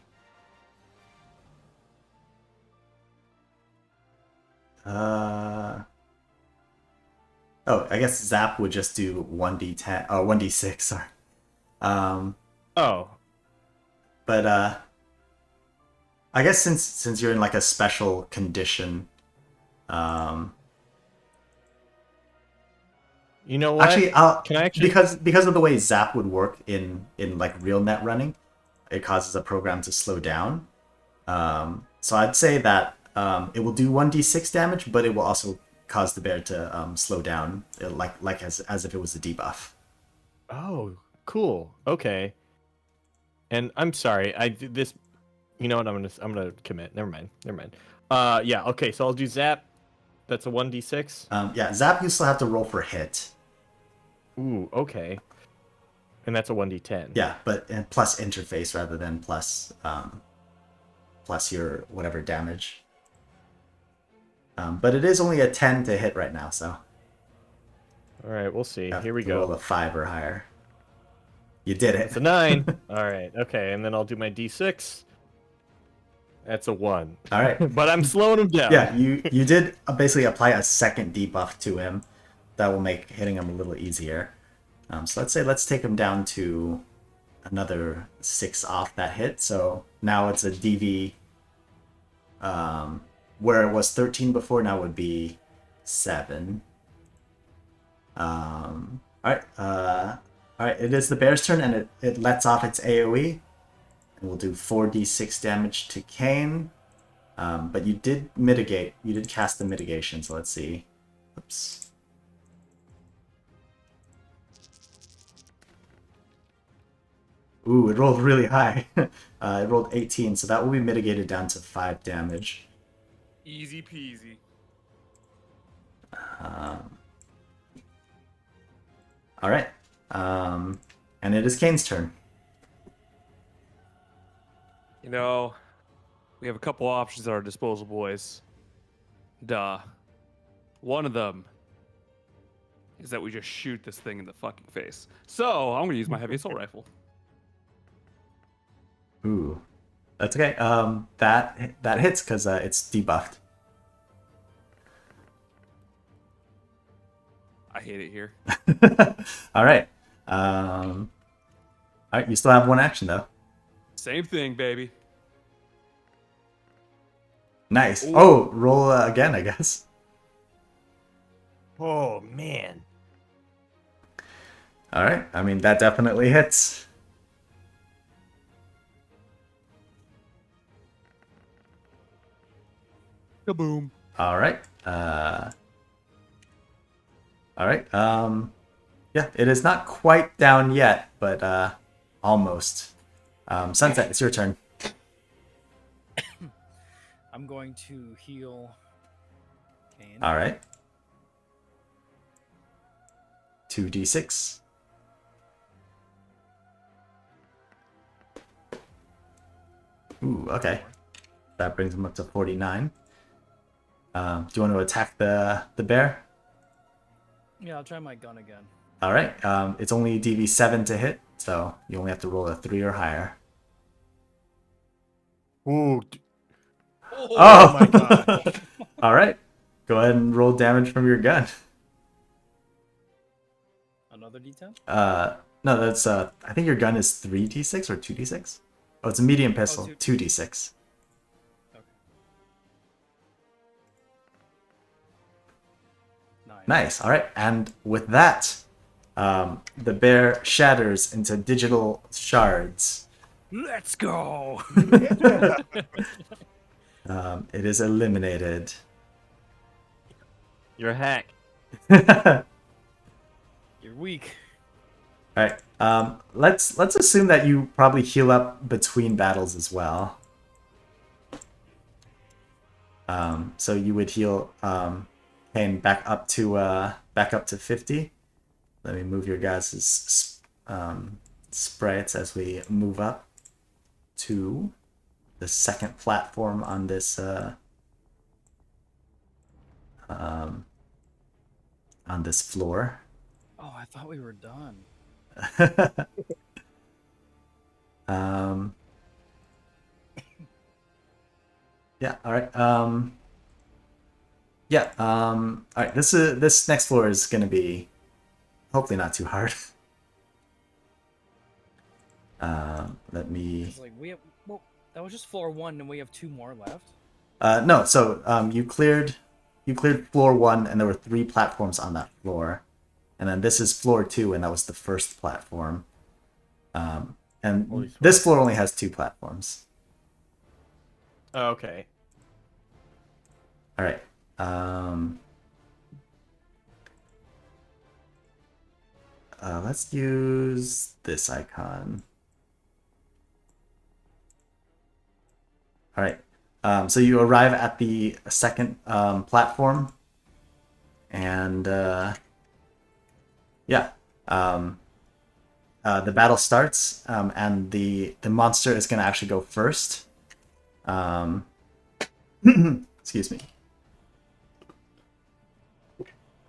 Oh, I guess Zap would just do 1d10, 1d6, sorry. Oh, But I guess since you're in like a special condition, You know what? Actually, Can I actually? because of the way Zap would work in like real net running, it causes a program to slow down. So I'd say that it will do 1d6 damage, but it will also cause the bear to slow down, like as if it was a debuff. Oh, cool. Okay. And I'm sorry. I did this. You know what? I'm gonna commit. Never mind. Never mind. Yeah. Okay. So I'll do zap. That's a 1d6. Yeah, Zap you still have to roll for hit. Ooh. Okay. And that's a 1d10. Yeah, but plus interface rather than plus your whatever damage. But it is only a 10 to hit right now, so All right. We'll see. you have Here we to roll go. a 5 or higher. You did it. It's a 9. All right. Okay. And then I'll do my d6. That's a 1. All right. But I'm slowing him down. Yeah, you did basically apply a second debuff to him. That will make hitting him a little easier. So let's take him down to another 6 off that hit. So now it's a DV. Where it was 13 before, now would be 7. All right. All right. It is the bear's turn, and it lets off its AOE. And we'll do 4d6 damage to Kane. But you did mitigate. You did cast the mitigation, so let's see. Oops. Ooh, it rolled really high. It rolled 18, so that will be mitigated down to 5 damage. Easy peasy. All right. And it is Kane's turn. You know, we have a couple options at our disposal, boys. Duh. One of them is that we just shoot this thing in the fucking face. So I'm gonna use my heavy assault rifle. Ooh, that's okay. That hits because it's debuffed. I hate it here. All right. All right. You still have one action though. Same thing, baby. Nice. Ooh. Oh, roll again, I guess. Oh man. All right. I mean, that definitely hits. Kaboom. All right. All right. Yeah, it is not quite down yet, but almost. Sunset, it's your turn. I'm going to heal Kane. All right. 2d6. Ooh, okay. That brings him up to 49. Do you want to attack the bear? Yeah, I'll try my gun again. All right. It's only DV7 to hit, so you only have to roll a 3 or higher. Ooh. Oh my god. All right. Go ahead and roll damage from your gun. Another D10? No, that's I think your gun is 3d6 or 2d6. Oh, it's a medium pistol, 2d6. Okay. 9. Nice. All right. And with that, the bear shatters into digital shards. Let's go! It is eliminated. You're a hack. All You're weak. right. Let's assume that you probably heal up between battles as well. So you would heal Kane back up to 50. Let me move your guys' sprites as we move up to the second platform on this floor. Oh, I thought we were done. Yeah, all right. Yeah, all right. This next floor is gonna be hopefully not too hard. Let me. It's like that was just floor 1, and we have 2 more left. No, so you cleared floor 1, and there were 3 platforms on that floor, And then this is floor 2, and that was the first platform. Holy And smokes. this floor only has 2 platforms. Oh, okay. All right. Let's use this icon. All right. So you arrive at the second platform, and yeah, the battle starts, and the monster is going to actually go first. Excuse me.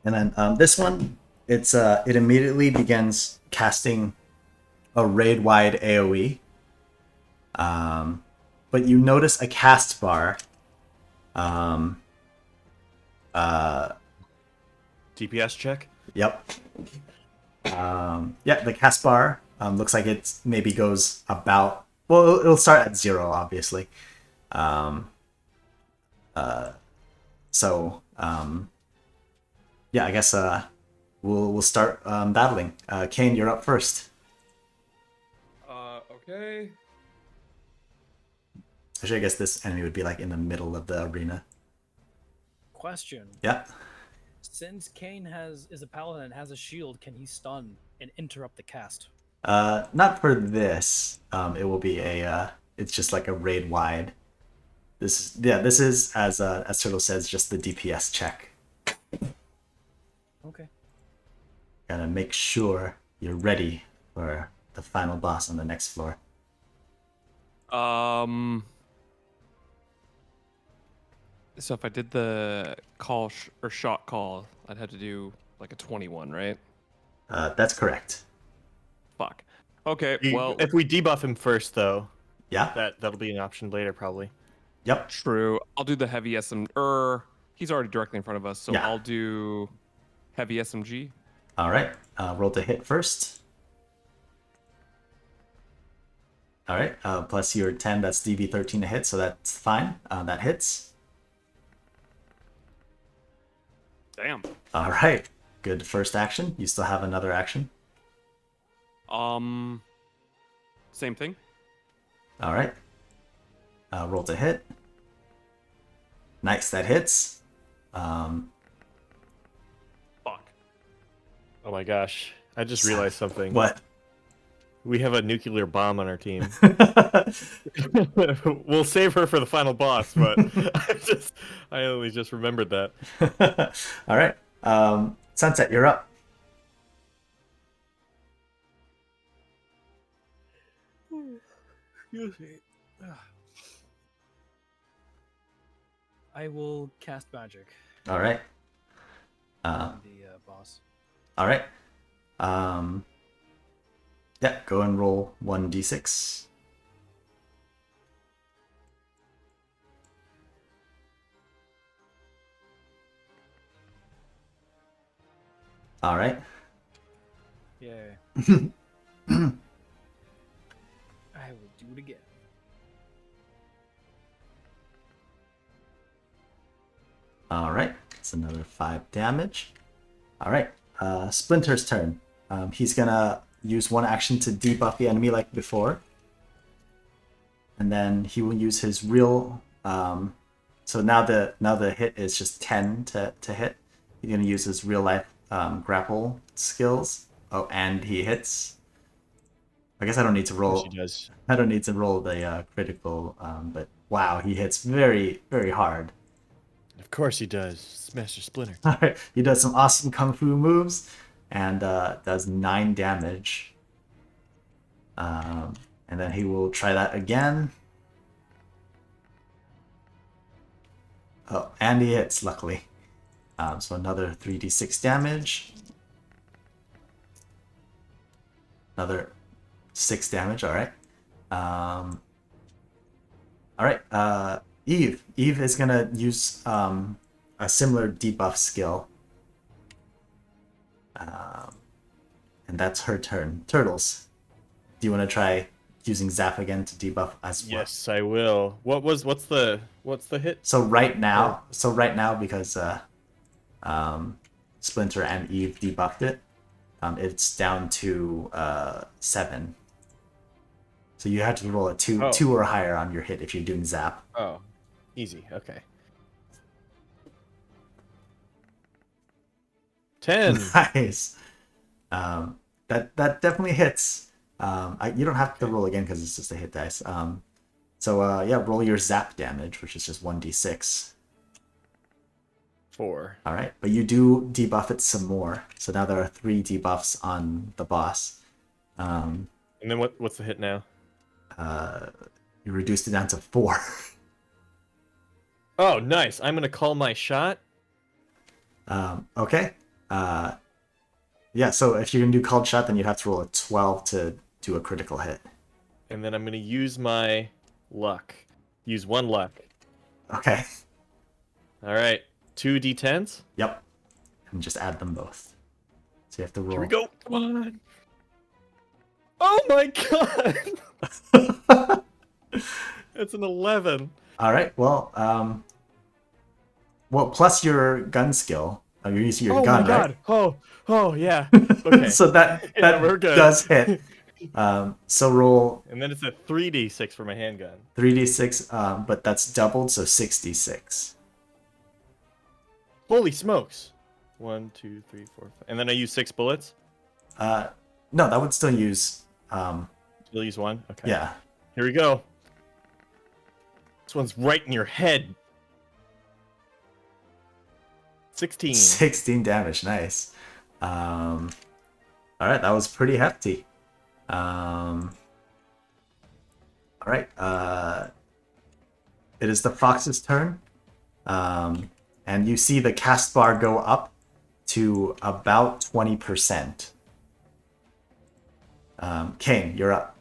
And then this one, it immediately begins casting a raid-wide AOE. But you notice a cast bar. DPS check. Yep. Yeah, the cast bar looks like it maybe goes about. Well, it'll start at 0, obviously. Yeah, I guess we'll start battling. Kane, you're up first. Okay. Actually, I guess this enemy would be like in the middle of the arena. Question. Yeah. Since Kane is a paladin and has a shield, can he stun and interrupt the cast? Not for this. It will be it's just like a raid wide. This is as Turtle says, just the DPS check. Okay. Gotta make sure you're ready for the final boss on the next floor. So if I did the call or shot call, I'd have to do like a 21, right? That's correct. Fuck. Okay, well, If we debuff him first, though, Yeah. that'll be an option later, probably. Yep. true. I'll do the heavy SM. He's already directly in front of us, so Yeah. I'll do heavy SMG. All right. Roll to hit first. All right. Plus your 10, that's DV13 to hit, so that's fine. That hits. Damn. All right. Good first action. You still have another action. Same thing. All right. Roll to hit. Nice. That hits. Fuck. Oh my gosh. I just realized something. What? We have a nuclear bomb on our team. We'll save her for the final boss, but I only just remembered that. All right. Sunset, you're up. Excuse me. I will cast magic All right. on the boss. All right. Yeah, go and roll 1d6. All right. Yay. I will do it again. All right. It's another 5 damage. All right. Splinter's turn. He's gonna use one action to debuff the enemy like before, and then he will use his real. So now the hit is just 10 to hit. He's gonna use his real life grapple skills. Oh, and he hits. I guess I don't need to roll. She does. I don't need to roll the critical. But wow, he hits very, very hard. Of course he does. Smash your splinter. All right, he does some awesome kung fu moves and does 9 damage. And then he will try that again. Oh, and he hits, luckily. So another 3d6 damage. Another 6 damage, all right. All right, Eve. Eve is going to use a similar debuff skill. And that's her turn. Turtles, do you want to try using Zap again to debuff as well? Yes, I will. What's the hit? So right now, because Splinter and Eve debuffed it, it's down to 7. So you have to roll a 2 Oh. 2 or higher on your hit if you're doing zap. Oh, easy. Okay. 10. Nice. That definitely hits. You don't have to roll again because it's just a hit dice. Yeah, roll your zap damage, which is just 1d6. 4. All right, but you do debuff it some more. So now there are 3 debuffs on the boss. And then what's the hit now? You reduced it down to 4. Oh, nice. I'm gonna call my shot. Okay. Yeah, so if you're gonna do called shot, then you'd have to roll a 12 to do a critical hit. And then I'm gonna use my luck. Use 1 luck. Okay. All right. 2 d10s. Yep. And just add them both. So you have to roll. Here we go. Come on. Oh my god. It's an 11. All right. Well, plus your gun skill. Oh, you're using your Oh gun, my god. right? Oh yeah. Okay. So that Yeah, we're good. does hit. So roll And then it's a 3d6 for my handgun. 3d6, but that's doubled, so 6d6. Holy smokes. 1, 2, 3, 4, 5. And then I use 6 bullets. No, that would still use. You'll use 1. Okay. Yeah. Here we go. This one's right in your head. 16. 16 damage. Nice. All right, that was pretty hefty. All right. It is the fox's turn. And you see the cast bar go up to about 20%. Kane, you're up.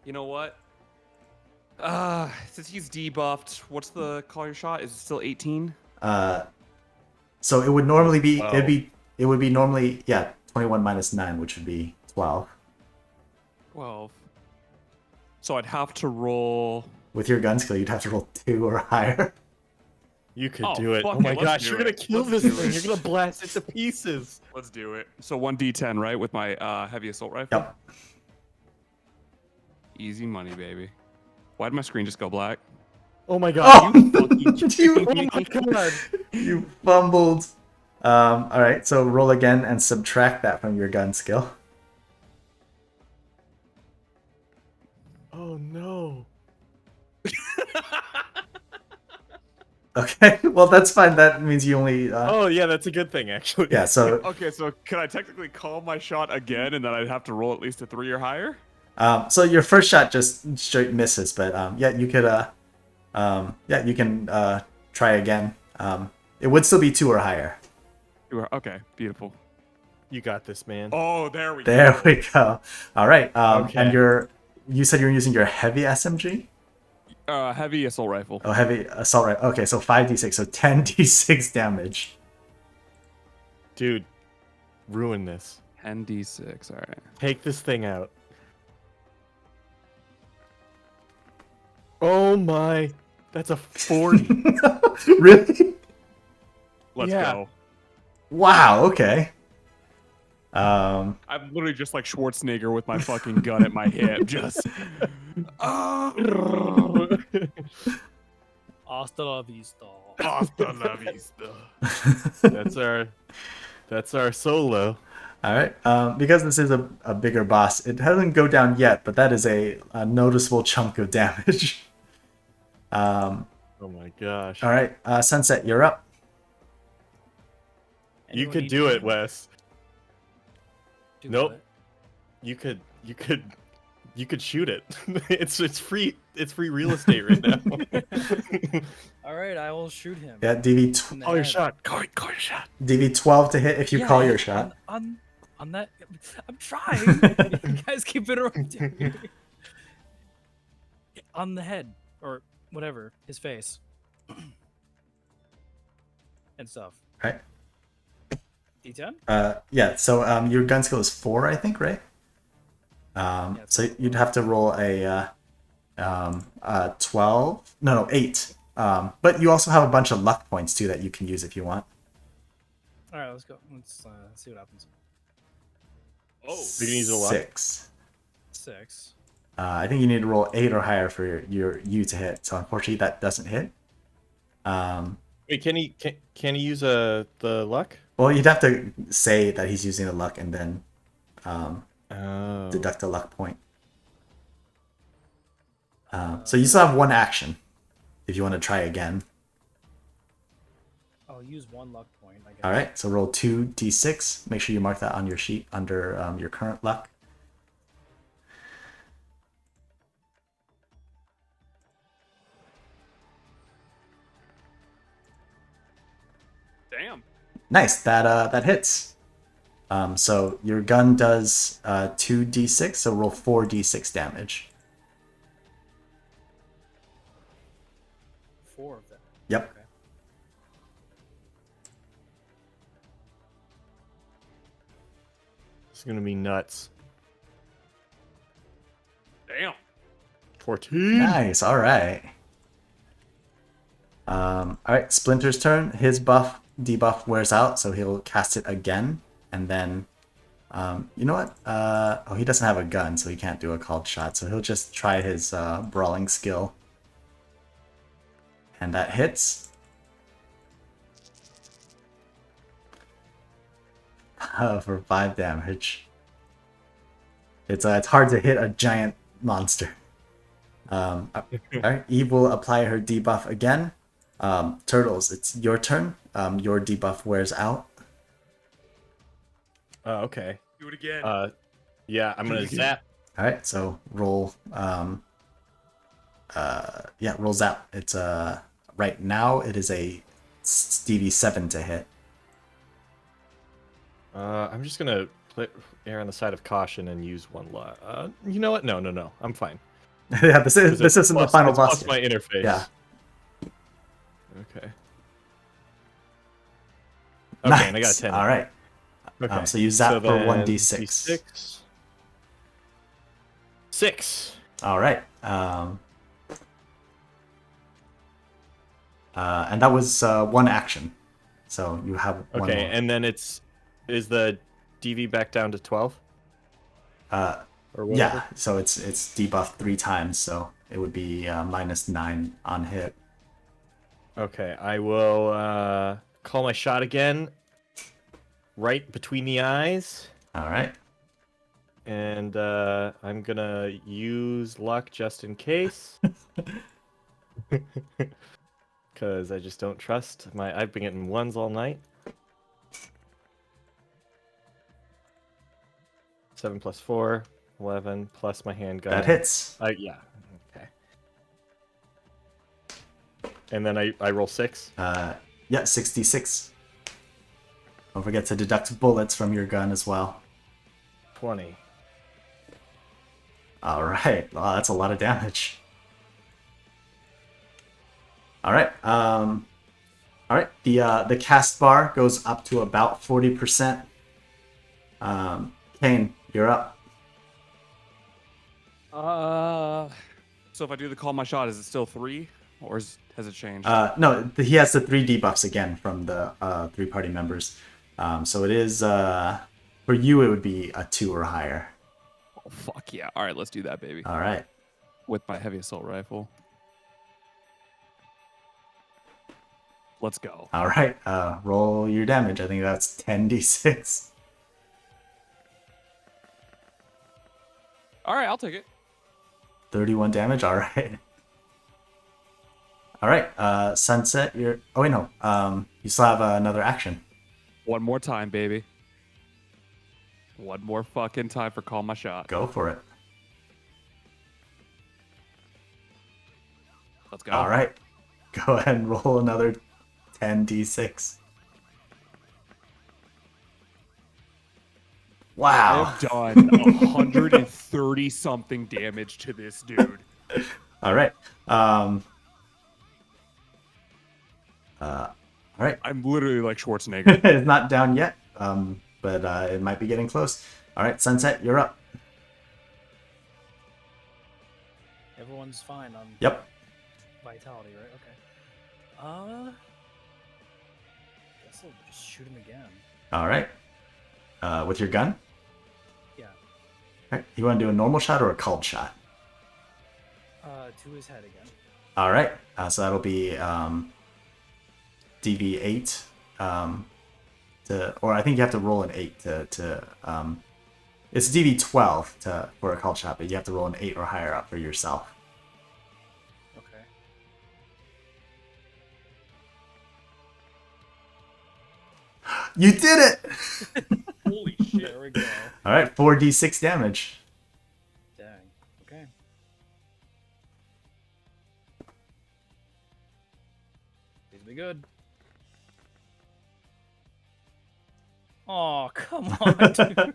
You know what? Since he's debuffed, what's the call your shot? Is it still 18? So it would normally be Wow. it would be normally 21 minus 9, which would be 12. 12. So I'd have to roll. With your gun skill, you'd have to roll 2 or higher. You could Oh, do it. fuck Oh my it, let's gosh, do you're gonna it. kill Let's this do thing. it. You're gonna blast it to pieces. Let's do it. So 1d10, right? With my heavy assault rifle? Yep. Easy money, baby. Why did my screen just go black? Oh my god, Oh! you fucking You- Oh my god. You fumbled. All right, so roll again and subtract that from your gun skill. Oh no. Okay, well that's fine. That means you only. Oh yeah, that's a good thing actually. Yeah. So Okay, so can I technically call my shot again and then I'd have to roll at least a 3 or higher? so your first shot just straight misses, but you could you can try again. It would still be 2 or higher. Okay, beautiful. You got this, man. Oh, there we go. There we go. All right. Okay. And you said you're using your heavy SMG. Heavy assault rifle. Oh, heavy assault rifle. Okay, so 5d6, so 10d6 damage. Dude, ruin this. 10d6, alright. Take this thing out. Oh my. That's a 40. Really? Let's Yeah. go. Wow. Okay. I'm literally just like Schwarzenegger with my fucking gun at my hip, just. Hasta la vista. Hasta la vista. That's our solo. All right. Because this is a bigger boss, it hasn't go down yet, but that is a noticeable chunk of damage. Oh my gosh. All right. Sunset, you're up. You Anyone could need do to it, Wes. do Nope. what? You could shoot it. It's free real estate right now. All right, I will shoot him. Yeah. DV in the Call your head. shot. Call your shot. DV12 to hit if you call Yeah, your shot. on that. I'm trying. You guys keep interrupting me. On the head or whatever, his face and stuff. Right. D10. Yeah. So your gun skill is 4, I think, right? So you'd have to roll a 12. No, 8 But you also have a bunch of luck points too that you can use if you want. All right, let's go. Let's see what happens. Oh, you can use a luck. 6. 6. I think you need to roll 8 or higher for your U to hit. So unfortunately, that doesn't hit. Wait, can he use the luck? Well, you'd have to say that he's using a luck and then Oh. deduct a luck point. So you still have one action if you want to try again. I'll use 1 luck point, I guess. All right, so roll 2d6. Make sure you mark that on your sheet under your current luck. Damn. Nice, that hits. So your gun does 2d6, so roll 4d6 damage. 4 of them. Yep. Okay. It's gonna be nuts. Damn. 14. Nice, all right. All right, Splinter's turn. His debuff wears out, so he'll cast it again, and then, you know what? Oh, he doesn't have a gun, so he can't do a called shot. So he'll just try his brawling skill, and that hits. For 5 damage. It's hard to hit a giant monster. All right, Eve will apply her debuff again. Turtles, it's your turn. Your debuff wears out. Oh, okay. Do it again. Yeah, I'm gonna zap. All right, so roll. Roll zap. It's right now it is a Stevie 7 to hit. I'm just gonna err on the side of caution and use 1 luck. You know what? No. I'm fine. Yeah, this isn't the final boss. Plus my interface. Yeah. Okay. Okay, Nice. and I got a 10. All right. Okay. So you zap for then 1d6. D6. 6. All right. And that was 1 action. So you have 1 Okay, more. and then is the DV back down to 12? Or whatever? Yeah, so it's debuffed 3 times, so it would be -9 on hit. Okay, I will call my shot again. Right between the eyes. All right. And I'm gonna use luck just in case. Because I just don't trust I've been getting 1s all night. 7 plus 4, 11 plus my handgun. That hits. Yeah. Okay. And then I roll 6. Yeah, 66. Don't forget to deduct bullets from your gun as well. 20. All right. Wow, that's a lot of damage. All right. All right. The cast bar goes up to about 40%. Kane, you're up. So if I do the call my shot, is it still 3, or has it changed? No, he has the 3 debuffs again from the 3 party members. So it is for you. It would be a 2 or higher. Oh, fuck yeah! All right, let's do that, baby. All right. With my heavy assault rifle. Let's go. All right. Roll your damage. I think that's 10d6. All right, I'll take it. 31 damage. All right. All right. Sunset. You're. Oh wait, no. You still have another action. One more time, baby. One more fucking time for call my shot. Go for it. Let's go. All right. Go ahead and roll another 10d6. Wow. I have done 130 something damage to this dude. All right. All right. I'm literally like Schwarzenegger. It's not down yet, but it might be getting close. All right, Sunset, you're up. Everyone's fine on Yep. vitality, right? Okay. Guess I'll just shoot him again. All right. With your gun? Yeah. All right. You want to do a normal shot or a called shot? To his head again. All right. So that'll be DV8. Or I think you have to roll an 8 to it's DV12 for a called shot, but you have to roll an 8 or higher up for yourself. Okay. You did it! Holy shit. There we go. All right, 4d6 damage. Dang. Okay. These be good. Oh, come on, dude.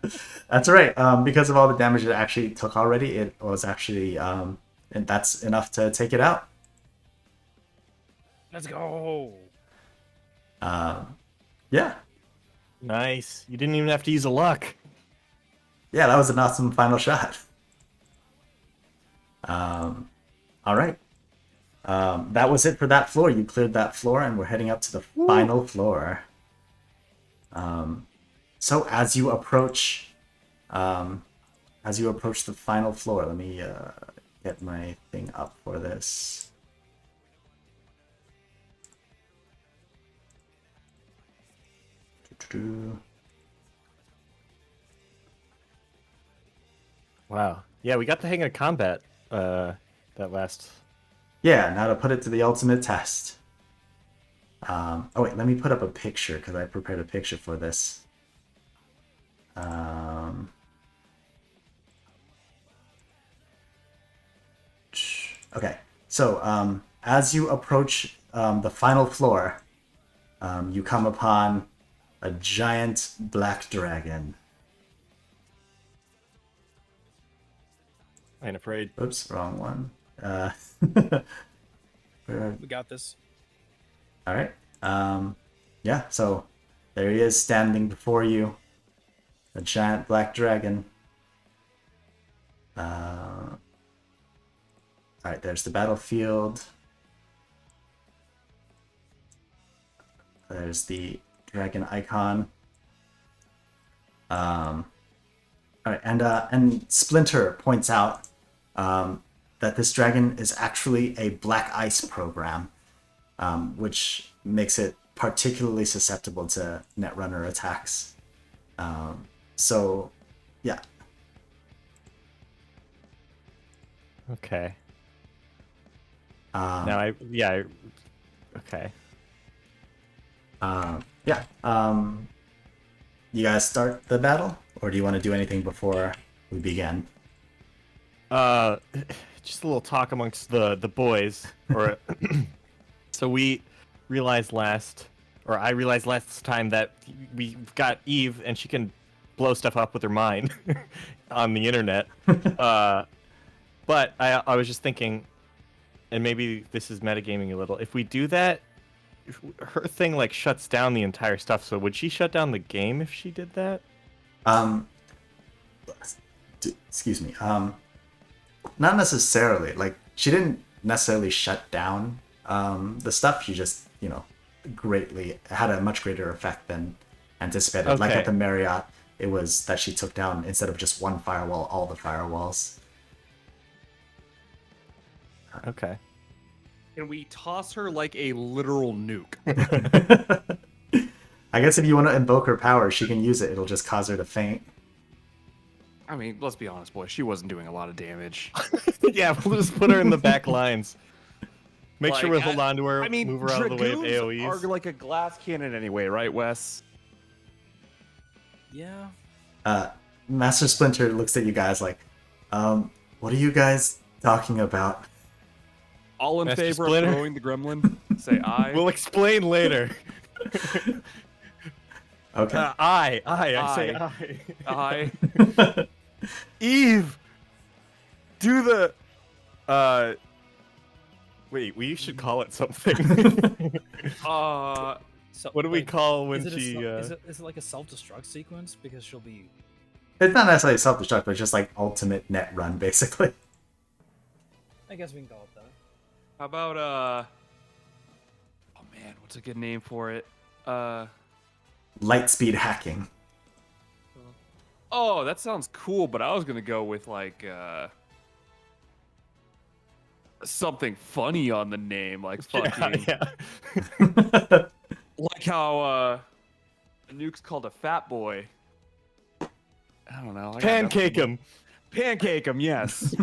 That's right. Because of all the damage it actually took already, it was actually and that's enough to take it out. Let's go. Yeah. Nice. You didn't even have to use a luck. Yeah, that was an awesome final shot. All right. That was it for that floor. You cleared that floor, and we're heading up to the final floor. So as you approach the final floor, let me get my thing up for this. Wow. Yeah, we got the hang of combat that last. Yeah, now to put it to the ultimate test. Oh wait, let me put up a picture because I prepared a picture for this. Okay, so as you approach the final floor, you come upon a giant black dragon. I ain't afraid. Oops, wrong one. We got this. All right. Yeah, so there he is standing before you. A giant black dragon. All right, there's the battlefield. There's the dragon icon. All right, and Splinter points out that this dragon is actually a black ice program, which makes it particularly susceptible to Netrunner attacks. So, yeah. Okay. Um, Okay. Yeah. You guys start the battle, or do you want to do anything before we begin? Just a little talk amongst the boys. Or so I realized last time that we've got Eve, and she can blow stuff up with her mind on the internet. But I was just thinking, and maybe this is metagaming a little. If we do that, if her thing like shuts down the entire stuff. So would she shut down the game if she did that? Excuse me. Not necessarily. Like, she didn't necessarily shut down the stuff. She just, greatly had a much greater effect than anticipated. Okay. Like at the Marriott, it was that she took down, instead of just one firewall, all the firewalls. Okay. Can we toss her like a literal nuke? I guess if you want to invoke her power, she can use it. It'll just cause her to faint. I mean, let's be honest, boy. She wasn't doing a lot of damage. Yeah, we'll just put her in the back lines. Make sure we Like, hold on to her. I mean, move her out of the way of dragoons AoEs. are like a glass cannon anyway, right, Wes? Yeah. Master Splinter looks at you guys like, what are you guys talking about? All in Master favor Splinter? of throwing the gremlin? Say aye. We'll explain later. Okay. I say Aye. Eve, do the. Wait, we should call it something. So, What do we call when is it a she? self- is it like a self-destruct sequence? Because she'll be. It's not necessarily self-destruct, but it's just like ultimate net run, basically. I guess we can call it that. How about What's a good name for it? Lightspeed hacking. Oh, that sounds cool, but I was gonna go with like something funny on the name, like fucking Yeah. like how Nuke's called a fat boy. I don't know. I got Pancake nothing. him. Pancake him, yes.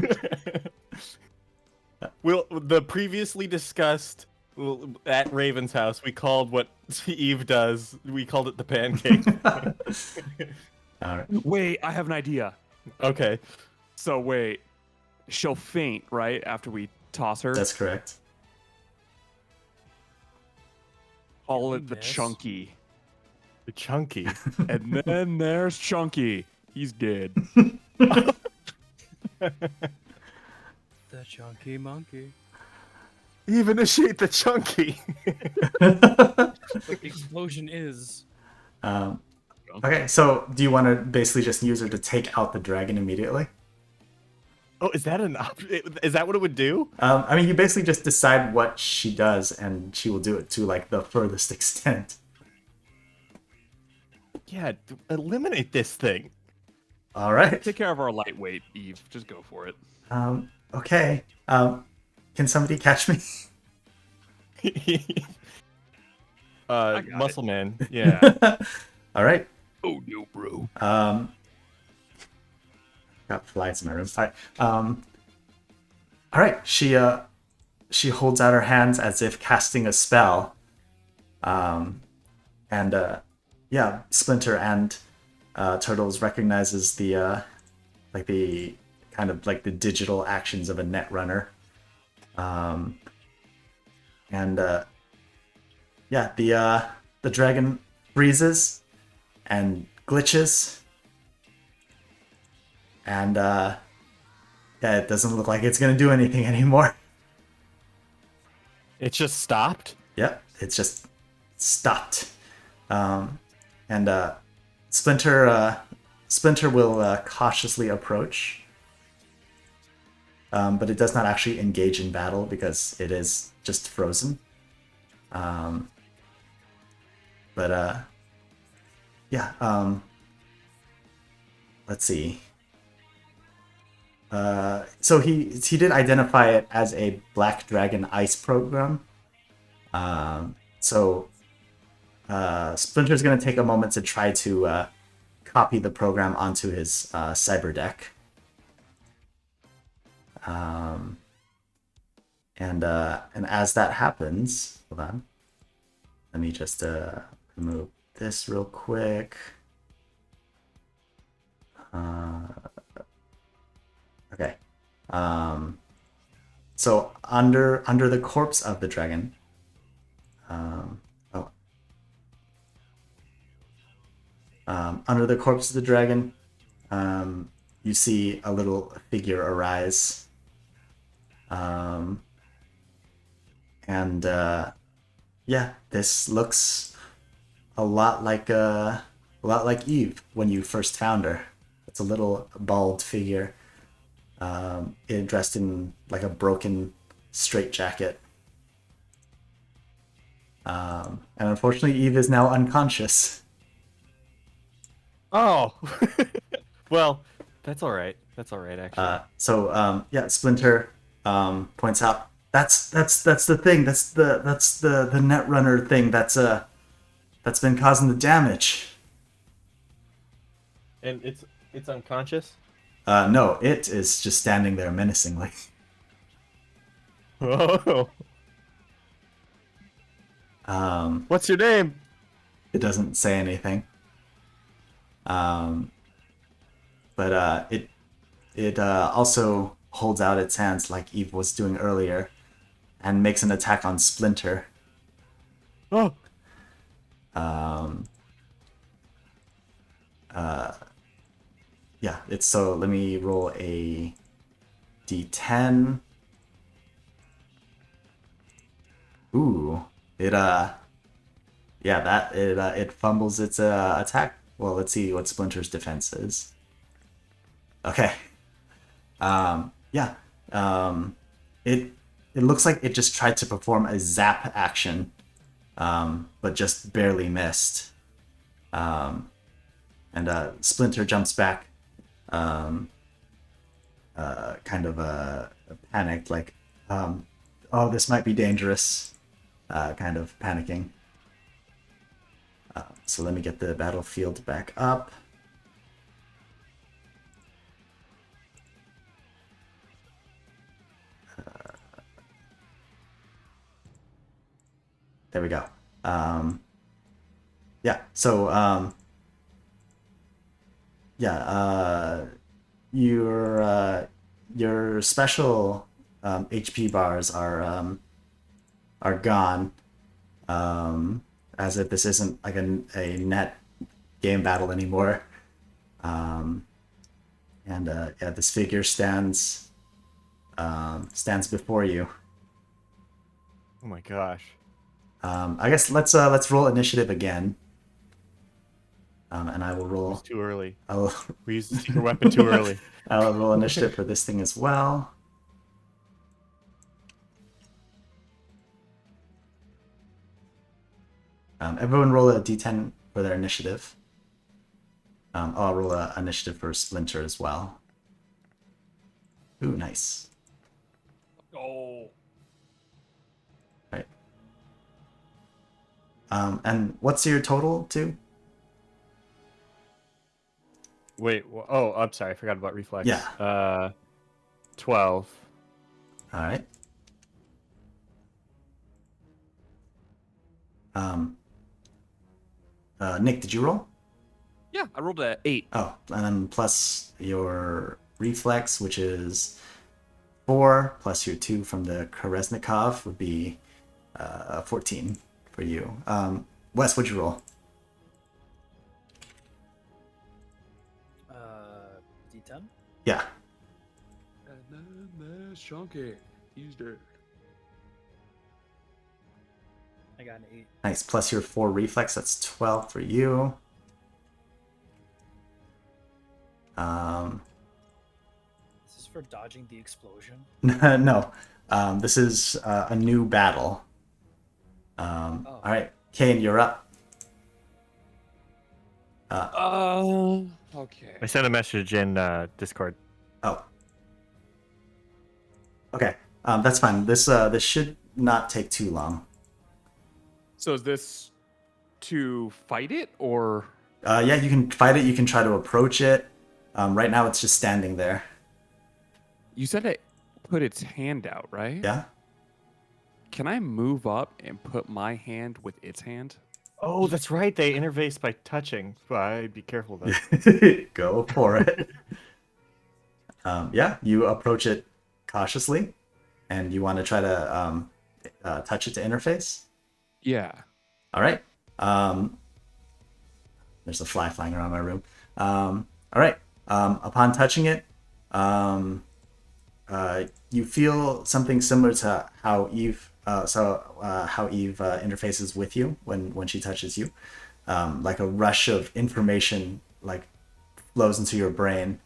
Well, the previously discussed at Raven's house, we called what Eve does. We called it the pancake. All right. Wait, I have an idea. Okay. So wait, she'll faint right after we toss her. That's correct. Call it the Miss. Chunky, The chunky. and then there's Chunky. He's dead. The chunky monkey. Eve, initiate the chunky. The explosion is. Okay, so do you want to basically just use her to take out the dragon immediately? Oh, is that an option? Is that what it would do? I mean, you basically just decide what she does, and she will do it to like the furthest extent. Yeah, eliminate this thing. All right. Take care of our lightweight, Eve. Just go for it. Okay. Can somebody catch me? Muscle Man. Yeah. All right. Oh no, bro. Got flies in my room. All right. All right. She holds out her hands as if casting a spell. Yeah, Splinter and Turtles recognizes the the kind of like the digital actions of a net runner. Yeah, the dragon freezes and glitches. And yeah, it doesn't look like it's gonna do anything anymore. It just stopped? Yep, it's just stopped. Splinter will cautiously approach, but it does not actually engage in battle because it is just frozen. Yeah. Let's see. So he did identify it as a Black Dragon Ice program. Splinter's going to take a moment to try to copy the program onto his cyber deck. And as that happens, hold on. Let me just remove this real quick. Okay. So under the corpse of the dragon. Under the corpse of the dragon, you see a little figure arise. Yeah, this looks a lot like Eve when you first found her. It's a little bald figure, dressed in like a broken straitjacket. And unfortunately, Eve is now unconscious. Oh. Well, that's all right. That's all right, actually. Yeah, Splinter points out that's the thing. That's the Netrunner thing that's been causing the damage. And it's unconscious? No, it is just standing there menacingly. Oh. What's your name? It doesn't say anything. But it also holds out its hands like Eve was doing earlier, and makes an attack on Splinter. Oh. Yeah, it's so. Let me roll a d10. Ooh, yeah, it fumbles its attack. Well, let's see what Splinter's defense is. Okay. Yeah. It looks like it just tried to perform a zap action, but just barely missed. And Splinter jumps back, kind of panicked, like, oh, this might be dangerous, kind of panicking. So let me get the battlefield back up. There we go. Yeah, so, your special HP bars are gone, as if this isn't like a net game battle anymore. And yeah, this figure stands before you. Oh my gosh. I guess let's roll initiative again. And I will It roll. was too early. I'll We used the secret weapon too early. I'll roll initiative for this thing as well. Everyone roll a d10 for their initiative. I'll roll an initiative for Splinter as well. Ooh, nice. Oh. Right. And what's your total too? Wait. Oh, I'm sorry. I forgot about reflex. Yeah. 12. All right. Nick, did you roll? Yeah, I rolled a 8. Oh, and then plus your reflex, which is 4, plus your 2 from the Kolesnikov would be 14 for you. Wes, what'd you roll? D10. Yeah. And then there's Chunky. He's dead. I got an 8. Nice. Plus your 4 reflex, that's 12 for you. This is for dodging the explosion. No. This is a new battle. All right, Kane, you're up. Okay. I sent a message in Discord. Oh. Okay. That's fine. This should not take too long. So is this to fight it or? Yeah, you can fight it. You can try to approach it. Right now, it's just standing there. You said it put its hand out, right? Yeah. Can I move up and put my hand with its hand? Oh, that's right. They interface by touching. I'd be careful though. Go for it. Yeah, you approach it cautiously, and you want to try to touch it to interface. Yeah. All right. There's a fly flying around my room. All right. Upon touching it, you feel something similar to how Eve interfaces with you when she touches you. Like a rush of information like flows into your brain.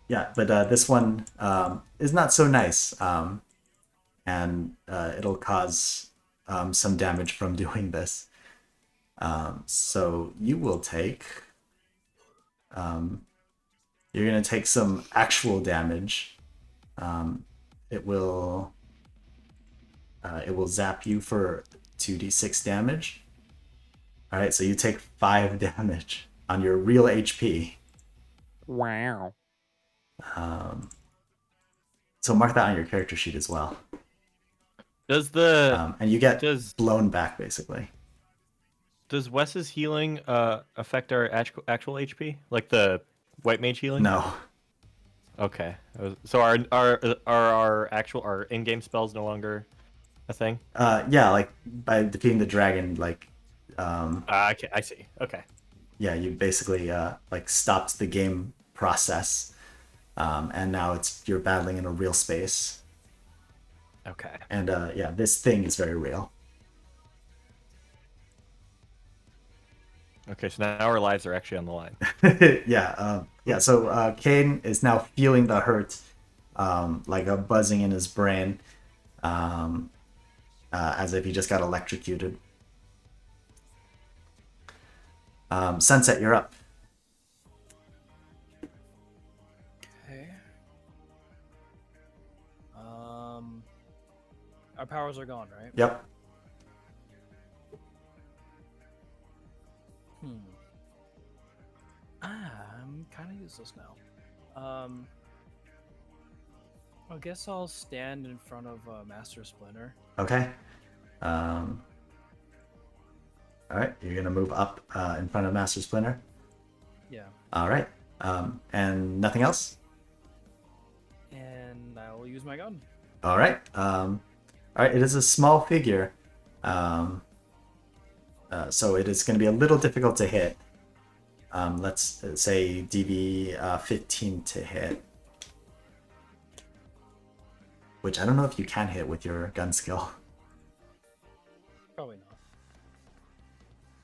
Yeah, but this one is not so nice, and it'll cause some damage from doing this. So you will take. You're gonna take some actual damage. It will zap you for 2d6 damage. All right, so you take 5 damage on your real HP. Wow. So mark that on your character sheet as well. Does the And you get does blown back basically. does Wes's healing affect our actual HP, like the white mage healing? No. Okay. So our in-game spells no longer a thing? Yeah, like by defeating the dragon, like I see. Okay. yeah, you basically like stopped the game process, and now you're battling in a real space. Okay. And yeah, this thing is very real. Okay, so now our lives are actually on the line. Yeah, yeah. So Kane is now feeling the hurt like a buzzing in his brain, as if he just got electrocuted. Sunset, you're up. Okay. Our powers are gone, right? Yep. I'm kind of useless now. I guess I'll stand in front of Master Splinter. Okay. All right, you're gonna move up in front of Master Splinter. Yeah. All right. And nothing else? And I will use my gun. All right. All right, it is a small figure. So it is going to be a little difficult to hit. Let's say DV 15 to hit. Which I don't know if you can hit with your gun skill. Probably not.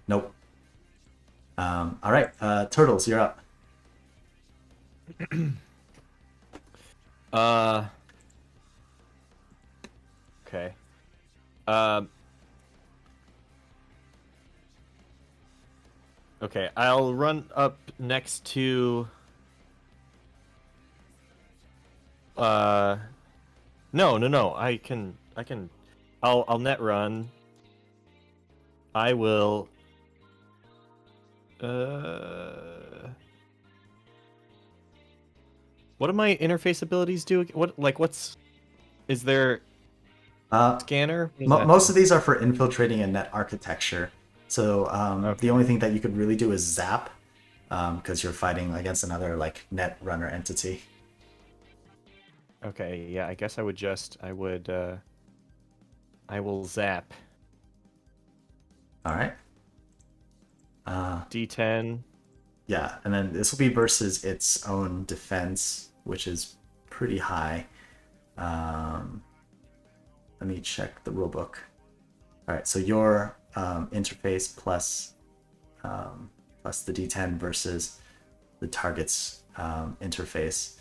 Nope. All right, Turtles, you're up. Okay. Okay, I'll run up next to. No. I can. I'll net run. I will. What do my interface abilities do? What's? Is there scanner? What does that Most do? of these are for infiltrating a net architecture. So Okay. the only thing that you could really do is zap, because you're fighting against another like net runner entity. Okay, yeah, I guess I will zap. All right. D10. Yeah, and then this will be versus its own defense, which is pretty high. Let me check the rulebook. All right, so your interface plus the D10 versus the target's interface.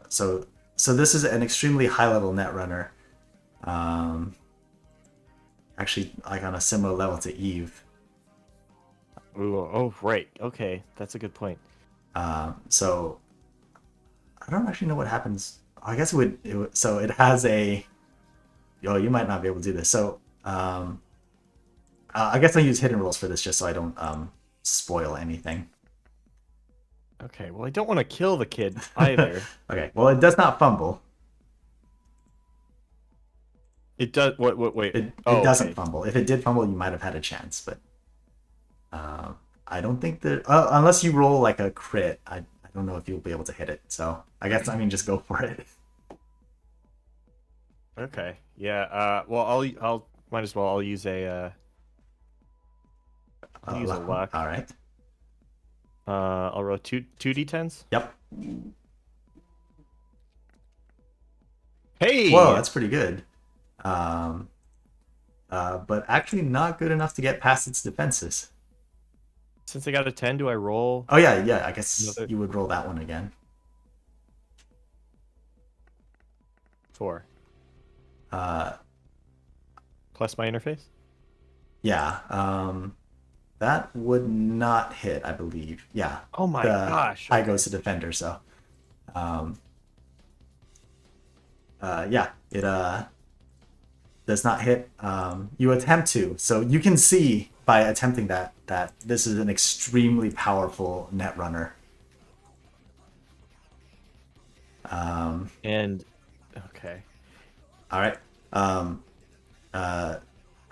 So this is an extremely high level netrunner. Actually, like on a similar level to Eve. Ooh, oh, right. Okay, that's a good point. So I don't actually know what happens. I guess it would so it has a. Oh, you might not be able to do this. So I guess I'll use hidden rolls for this just so I don't spoil anything. Okay, well, I don't want to kill the kid either. Okay, well, it does not fumble. It does. Wait. It Oh, doesn't okay. fumble. If it did fumble, you might have had a chance, but I don't think that unless you roll like a crit, I don't know if you'll be able to hit it. So I guess just go for it. Okay. Yeah. Well, I'll might as well. I'll use a. I'll use a luck. All right. I'll roll two d10s. Yep. Hey. Whoa, that's pretty good. But actually not good enough to get past its defenses. Since I got a 10, do I roll? Oh yeah. I guess Another- you would roll that one again. 4. Uh, Plus my interface. yeah. That would not hit, I believe. Yeah. Oh my the gosh. High goes to defender, so. Yeah, it does not hit. You attempt to, so you can see by attempting that this is an extremely powerful netrunner. And okay. All right. All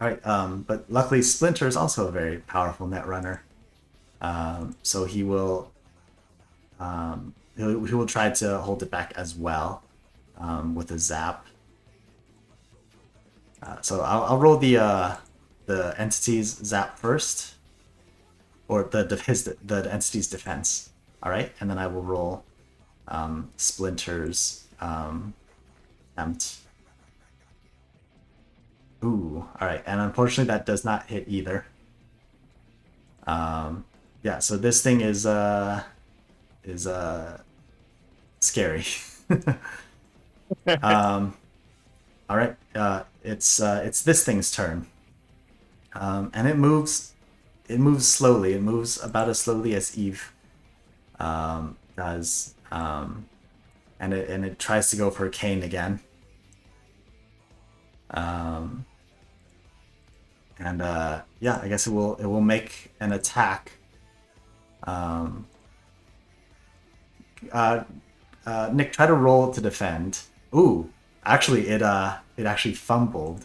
right. But luckily, Splinter is also a very powerful netrunner. So he will he will try to hold it back as well with a zap. So I'll roll the entity's zap first, or the entity's defense. All right, and then I will roll Splinter's attempt. Ooh, all right, and unfortunately that does not hit either. Yeah, so this thing is is scary. All right, it's this thing's turn, and it moves. It moves slowly. It moves about as slowly as Eve does, and it tries to go for Kane again. Yeah, I guess it will make an attack. Nick, try to roll to defend. Ooh, actually, it actually fumbled.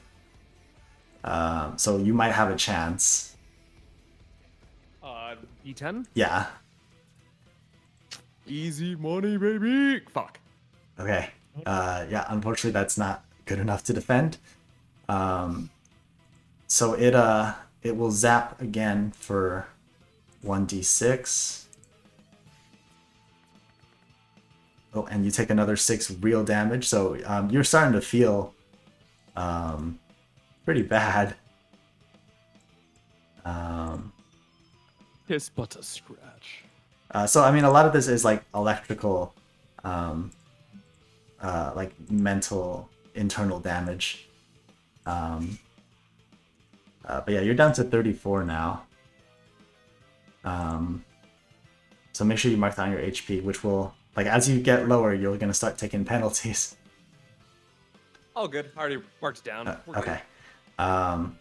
So you might have a chance. E10? Yeah. Easy money, baby. Fuck. Okay. Yeah, unfortunately that's not good enough to defend. So it will zap again for 1d6. Oh, and you take another 6 real damage. So you're starting to feel pretty bad. It's but a scratch. So I mean, a lot of this is like electrical, like mental internal damage. But yeah, you're down to 34 now. So make sure you mark down your HP, which will, like, as you get lower, you're gonna start taking penalties. Oh, good. I already marked it down. We're Okay. All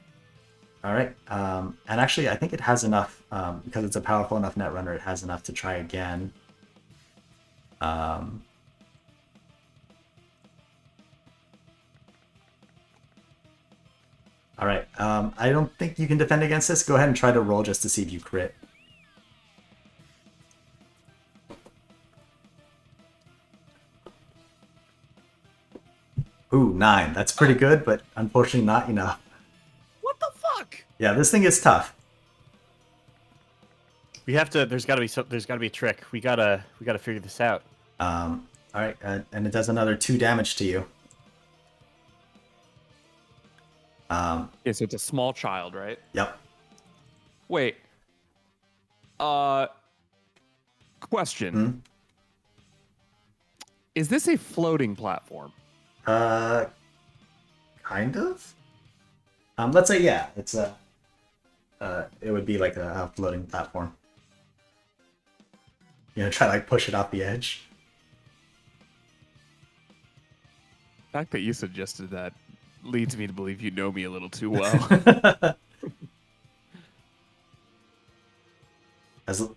right. And actually, I think it has enough, because it's a powerful enough netrunner, it has enough to try again. All right. I don't think you can defend against this. Go ahead and try to roll just to see if you crit. Ooh, 9. That's pretty good, but unfortunately not enough. What the fuck? Yeah, this thing is tough. We have to. There's got to be a trick. We gotta figure this out. All right, and it does another 2 damage to you. Yeah, so it's a small child, right? Yep. Wait. Question. Hmm? Is this a floating platform? Kind of. Let's say yeah. It's a. It would be like a floating platform. You know, try to like push it off the edge. The fact that you suggested that leads me to believe you know me a little too well.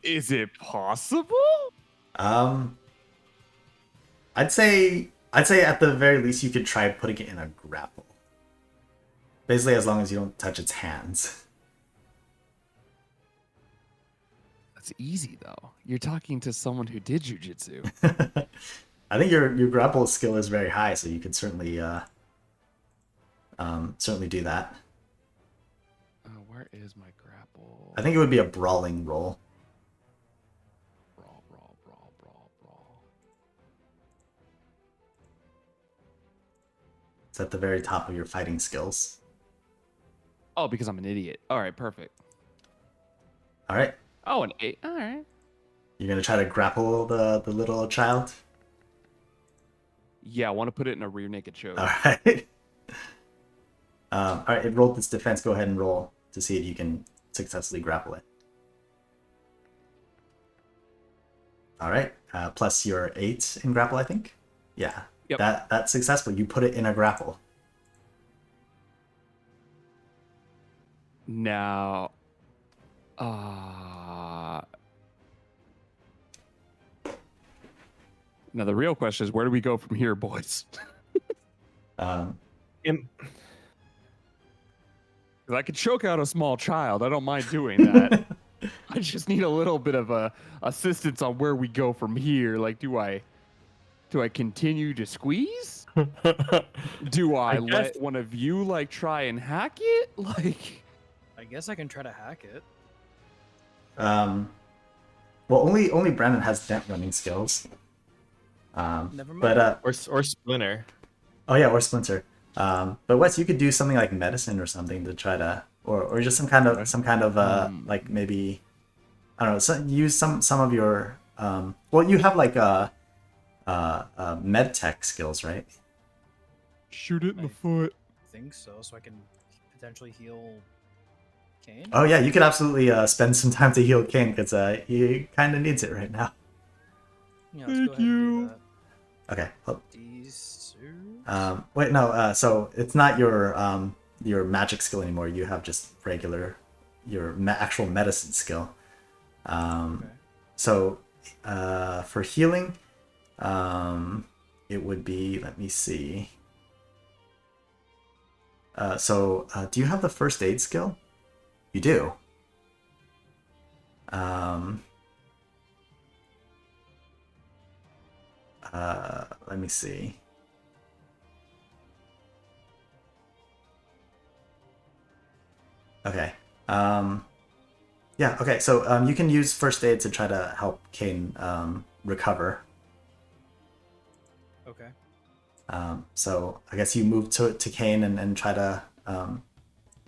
Is it possible? I'd say at the very least you could try putting it in a grapple. Basically, as long as you don't touch its hands. That's easy though. You're talking to someone who did jujitsu. I think your grapple skill is very high, so you could certainly certainly do that. Where is my grapple? I think it would be a brawling roll. Brawl. It's at the very top of your fighting skills. Oh, because I'm an idiot. All right, perfect. All right. Oh, an 8. All right. You're gonna try to grapple the little child. Yeah, I want to put it in a rear naked choke. All right. All right. It rolled its defense. Go ahead and roll to see if you can successfully grapple it. All right. Plus your 8 in grapple, I think. Yeah. Yep. That's successful. You put it in a grapple. Now, now the real question is, where do we go from here, boys? Because I could choke out a small child. I don't mind doing that. I just need a little bit of assistance on where we go from here. Like, do I continue to squeeze? Do I let one of you like try and hack it? Like, I guess I can try to hack it. Well, only Brandon has dent running skills. Never mind. But Or Splinter. oh yeah, or Splinter. But Wes, you could do something like medicine or something to try to, or just some kind of like maybe, I don't know, use some of your well, you have like med tech skills, right? Shoot it in the I- foot. think so, so I can potentially heal Kane. Oh yeah, you could absolutely spend some time to heal Kane because he kind of needs it right now. Yeah, let's Thank go ahead and do you. that. Okay. Well, These wait, no. So it's not your magic skill anymore. You have just regular your actual medicine skill. okay. So for healing, it would be. Let me see. Do you have the first aid skill? You do. Let me see. Okay. Yeah, okay, so you can use first aid to try to help Kane recover. Okay. So I guess you move to Kane and try to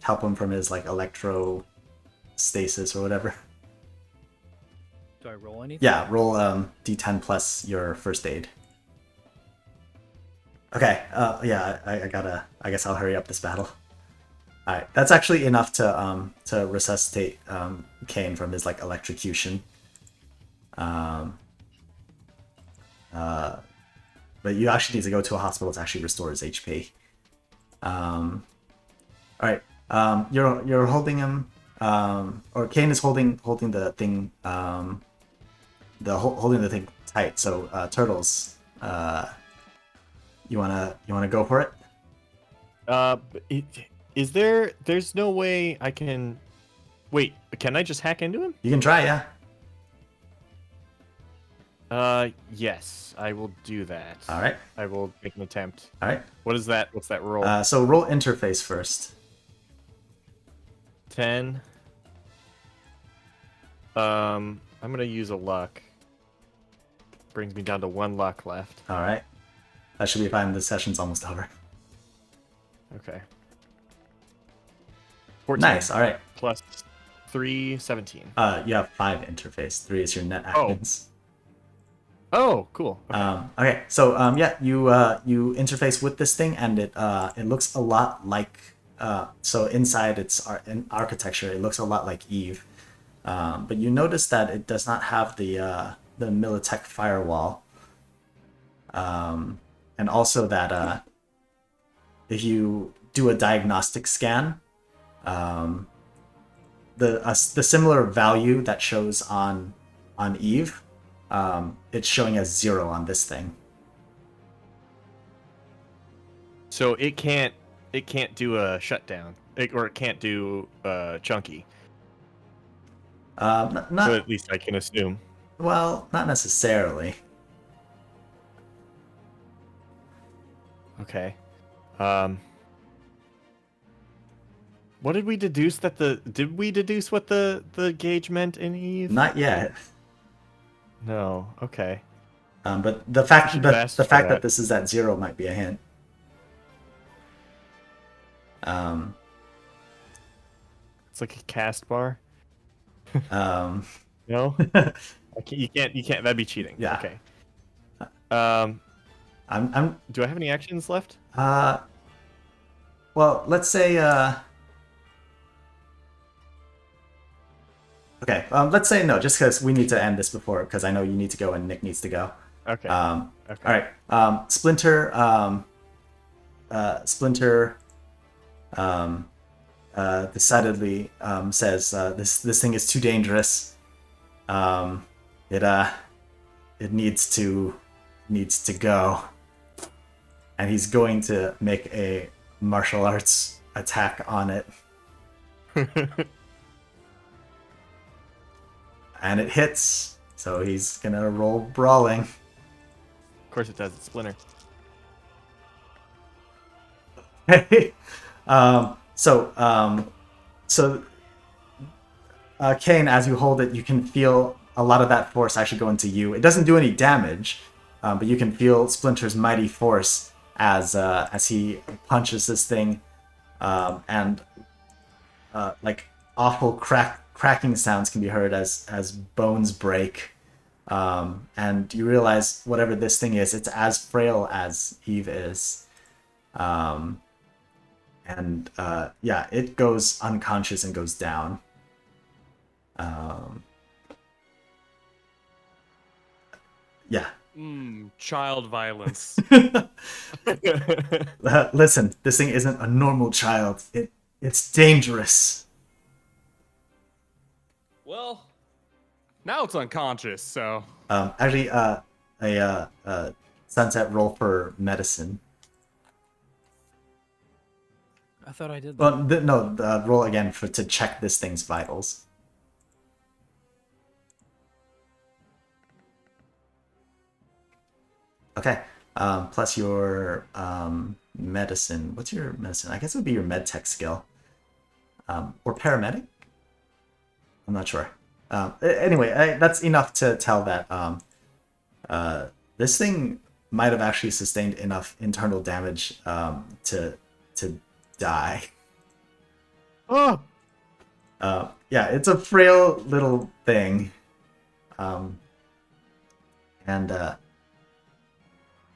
help him from his like electro stasis or whatever. Do I roll anything? Yeah, roll d10 plus your first aid. Okay, yeah, I guess I'll hurry up this battle. Alright, that's actually enough to resuscitate Kane from his like electrocution. But you actually need to go to a hospital to actually restore his HP. Alright, you're holding him, or Kane is holding the thing, holding the thing tight. So Turtles, you wanna go for it? Is there's no way I can... Wait, can I just hack into him? You can try, yeah. Yes, I will do that. All right. I will make an attempt. All right. What is that? What's that roll? So roll interface first. 10. I'm gonna use a luck. Brings me down to 1 luck left. All right. That should be fine. The session's almost over. Okay. 14 Nice. All right. plus 3, 17. You have 5 interface. 3 is your net admins. Oh, cool. Okay. Okay. So yeah, you interface with this thing, and it looks a lot like so inside its architecture, it looks a lot like Eve. But you notice that it does not have the Militech firewall. And also that if you do a diagnostic scan, the similar value that shows on Eve, it's showing as 0 on this thing. So it can't do a shutdown, or it can't do chunky. Not So at least I can assume. well, not necessarily. Okay. What did we deduce that did we deduce what the gauge meant in Eve? Not yet. No. Okay. But the fact should have asked for that that. this is at 0 might be a hint. It's like a cast bar. Um, No. You can't. That'd be cheating. Yeah. Okay. I'm Do I have any actions left? well, let's say okay, let's say no, just because we need to end this before, because I know you need to go and Nick needs to go. Okay. All Okay. right. Splinter decidedly says this thing is too dangerous. It needs to go, and he's going to make a martial arts attack on it, and it hits. So he's gonna roll brawling. Of course it does. It's Splinter. So Kane, as you hold it, you can feel a lot of that force actually go into you. It doesn't do any damage, but you can feel Splinter's mighty force as he punches this thing, and like awful cracking sounds can be heard as bones break, and you realize whatever this thing is, it's as frail as Eve is. And yeah, it goes unconscious and goes down. Yeah. Child violence. Listen, this thing isn't a normal child. It's dangerous. Well, now it's unconscious, so. Actually, sunset roll for medicine. I thought I did that. Well, no, roll again to check this thing's vitals. Okay. Plus your medicine. What's your medicine? I guess it would be your med tech skill. Or paramedic? I'm not sure. Anyway, that's enough to tell that this thing might have actually sustained enough internal damage to die. Oh! Yeah, it's a frail little thing. And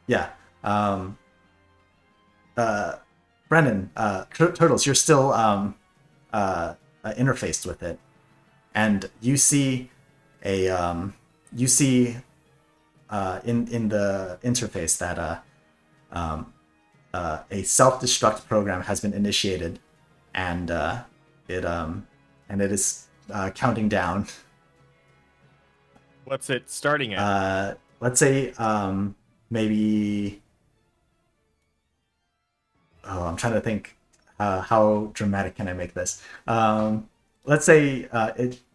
yeah. Brendan, Turtles, you're still interfaced with it. And you see a in the interface that a self-destruct program has been initiated, and it is counting down. What's it starting at? Let's say maybe. Oh, I'm trying to think. How dramatic can I make this? Let's say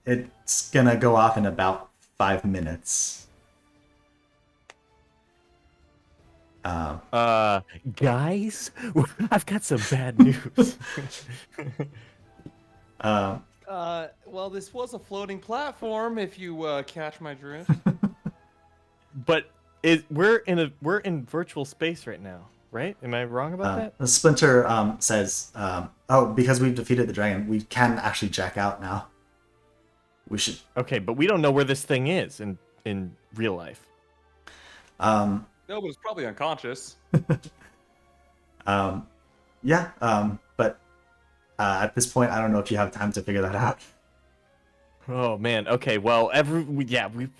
it's gonna go off in about 5 minutes. Guys, I've got some bad news. Well, this was a floating platform, if you catch my drift. But we're in virtual space right now, right? Am I wrong about that? The Splinter says, "Oh, because we've defeated the dragon, we can actually jack out now. We should." Okay, but we don't know where this thing is in real life. No, but it's probably unconscious. Yeah. But at this point, I don't know if you have time to figure that out. Oh man. Okay. Well, the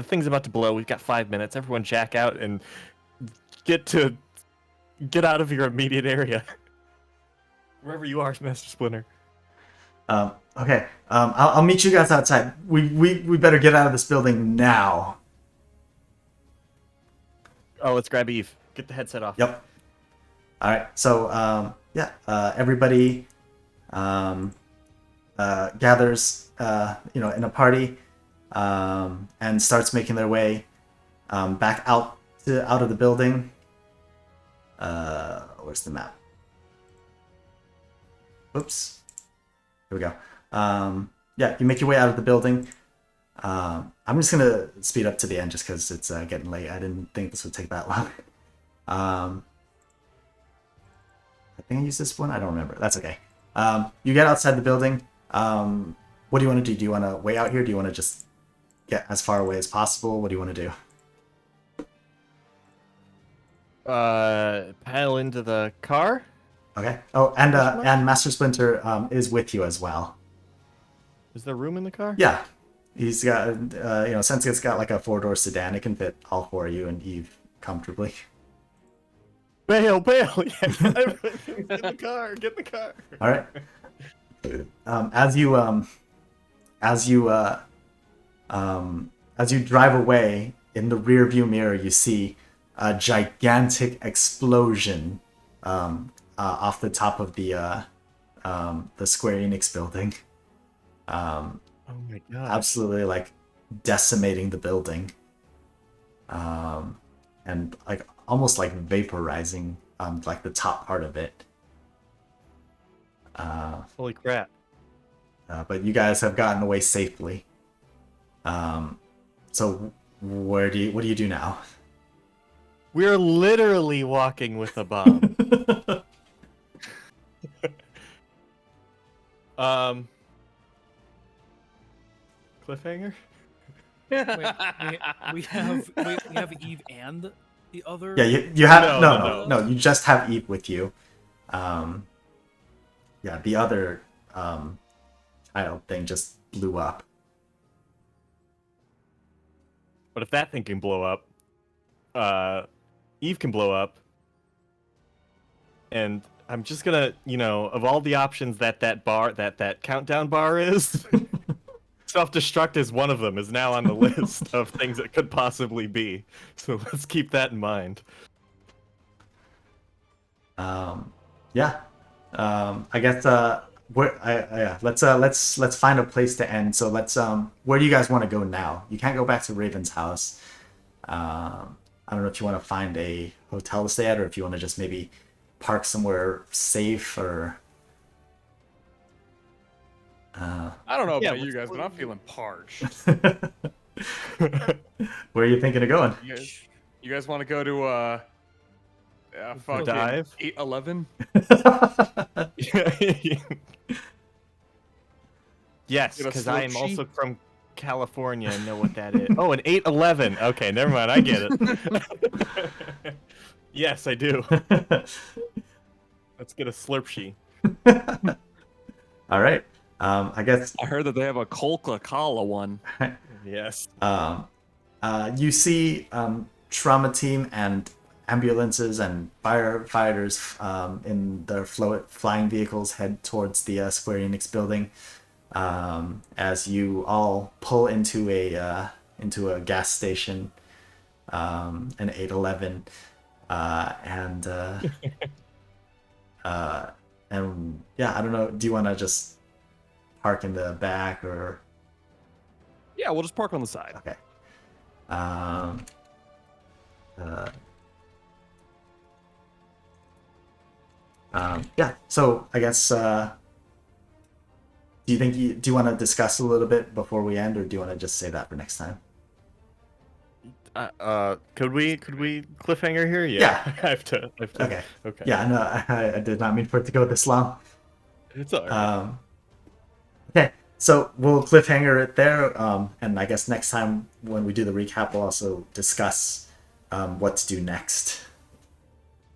thing's about to blow. We've got 5 minutes. Everyone, jack out and get out of your immediate area, wherever you are, Master Splinter. Okay. I'll meet you guys outside. We better get out of this building now. Oh, let's grab Eve. Get the headset off. Yep. All right. So yeah, everybody gathers in a party and starts making their way back out of the building. Where's the map? Oops. Here we go. Yeah, you make your way out of the building. I'm just gonna speed up to the end just because it's getting late. I didn't think this would take that long. I think I used this one. I don't remember. That's okay. You get outside the building. What do you want to do? Do you want to wait out here? Do you want to just get as far away as possible? What do you want to do? Pile into the car. Okay. Oh, and Master Splinter is with you as well. Is there room in the car? Yeah. He's got, since it's got like a 4-door sedan, it can fit all 4 of you and Eve comfortably. Bail! Yeah, get in the car. Get in the car. All right. As you drive away, in the rear view mirror, you see a gigantic explosion off the top of the Square-Enix building. Oh my god! Absolutely, like decimating the building, and like almost like vaporizing like the top part of it. Holy crap! But you guys have gotten away safely. So what do you do now? We're literally walking with a bomb. Cliffhanger? Wait, we have Eve and the other. Yeah, you have No, no, no, no, no. no. You just have Eve with you. Yeah, the other child thing just blew up. But if that thing can blow up, Eve can blow up. And I'm just gonna, of all the options that countdown bar is, self-destruct is one of them. Is now on the list of things it could possibly be. So let's keep that in mind. Yeah. I guess yeah, let's find a place to end. So where do you guys want to go now? You can't go back to Raven's house. I don't know if you want to find a hotel to stay at, or if you want to just maybe park somewhere safe, or I don't know Yeah, about you guys, but I'm feeling parched. where are you thinking of going? You guys want to go to fucking dive? 8-11? Yes, Get a because I am Slurpee? also from California and know what that is. Oh, an 8-11. Okay, never mind. I get it. Yes, I do. Let's get a Slurpee. All right. I guess I heard that they have a Coca-Cola one. Yes. you see trauma team and ambulances and firefighters in their flying vehicles head towards the Square-Enix building as you all pull into a gas station, an 8-11, and yeah, I don't know. Do you want to just park in the back, or Yeah, we'll just park on the side. okay? Yeah. So I guess do you want to discuss a little bit before we end, or do you want to just say that for next time? Could we cliffhanger here? Yeah. I have to. Okay. Okay. Yeah. No, I did not mean for it to go this long. It's alright. Okay. So we'll cliffhanger it there, and I guess next time when we do the recap, we'll also discuss what to do next.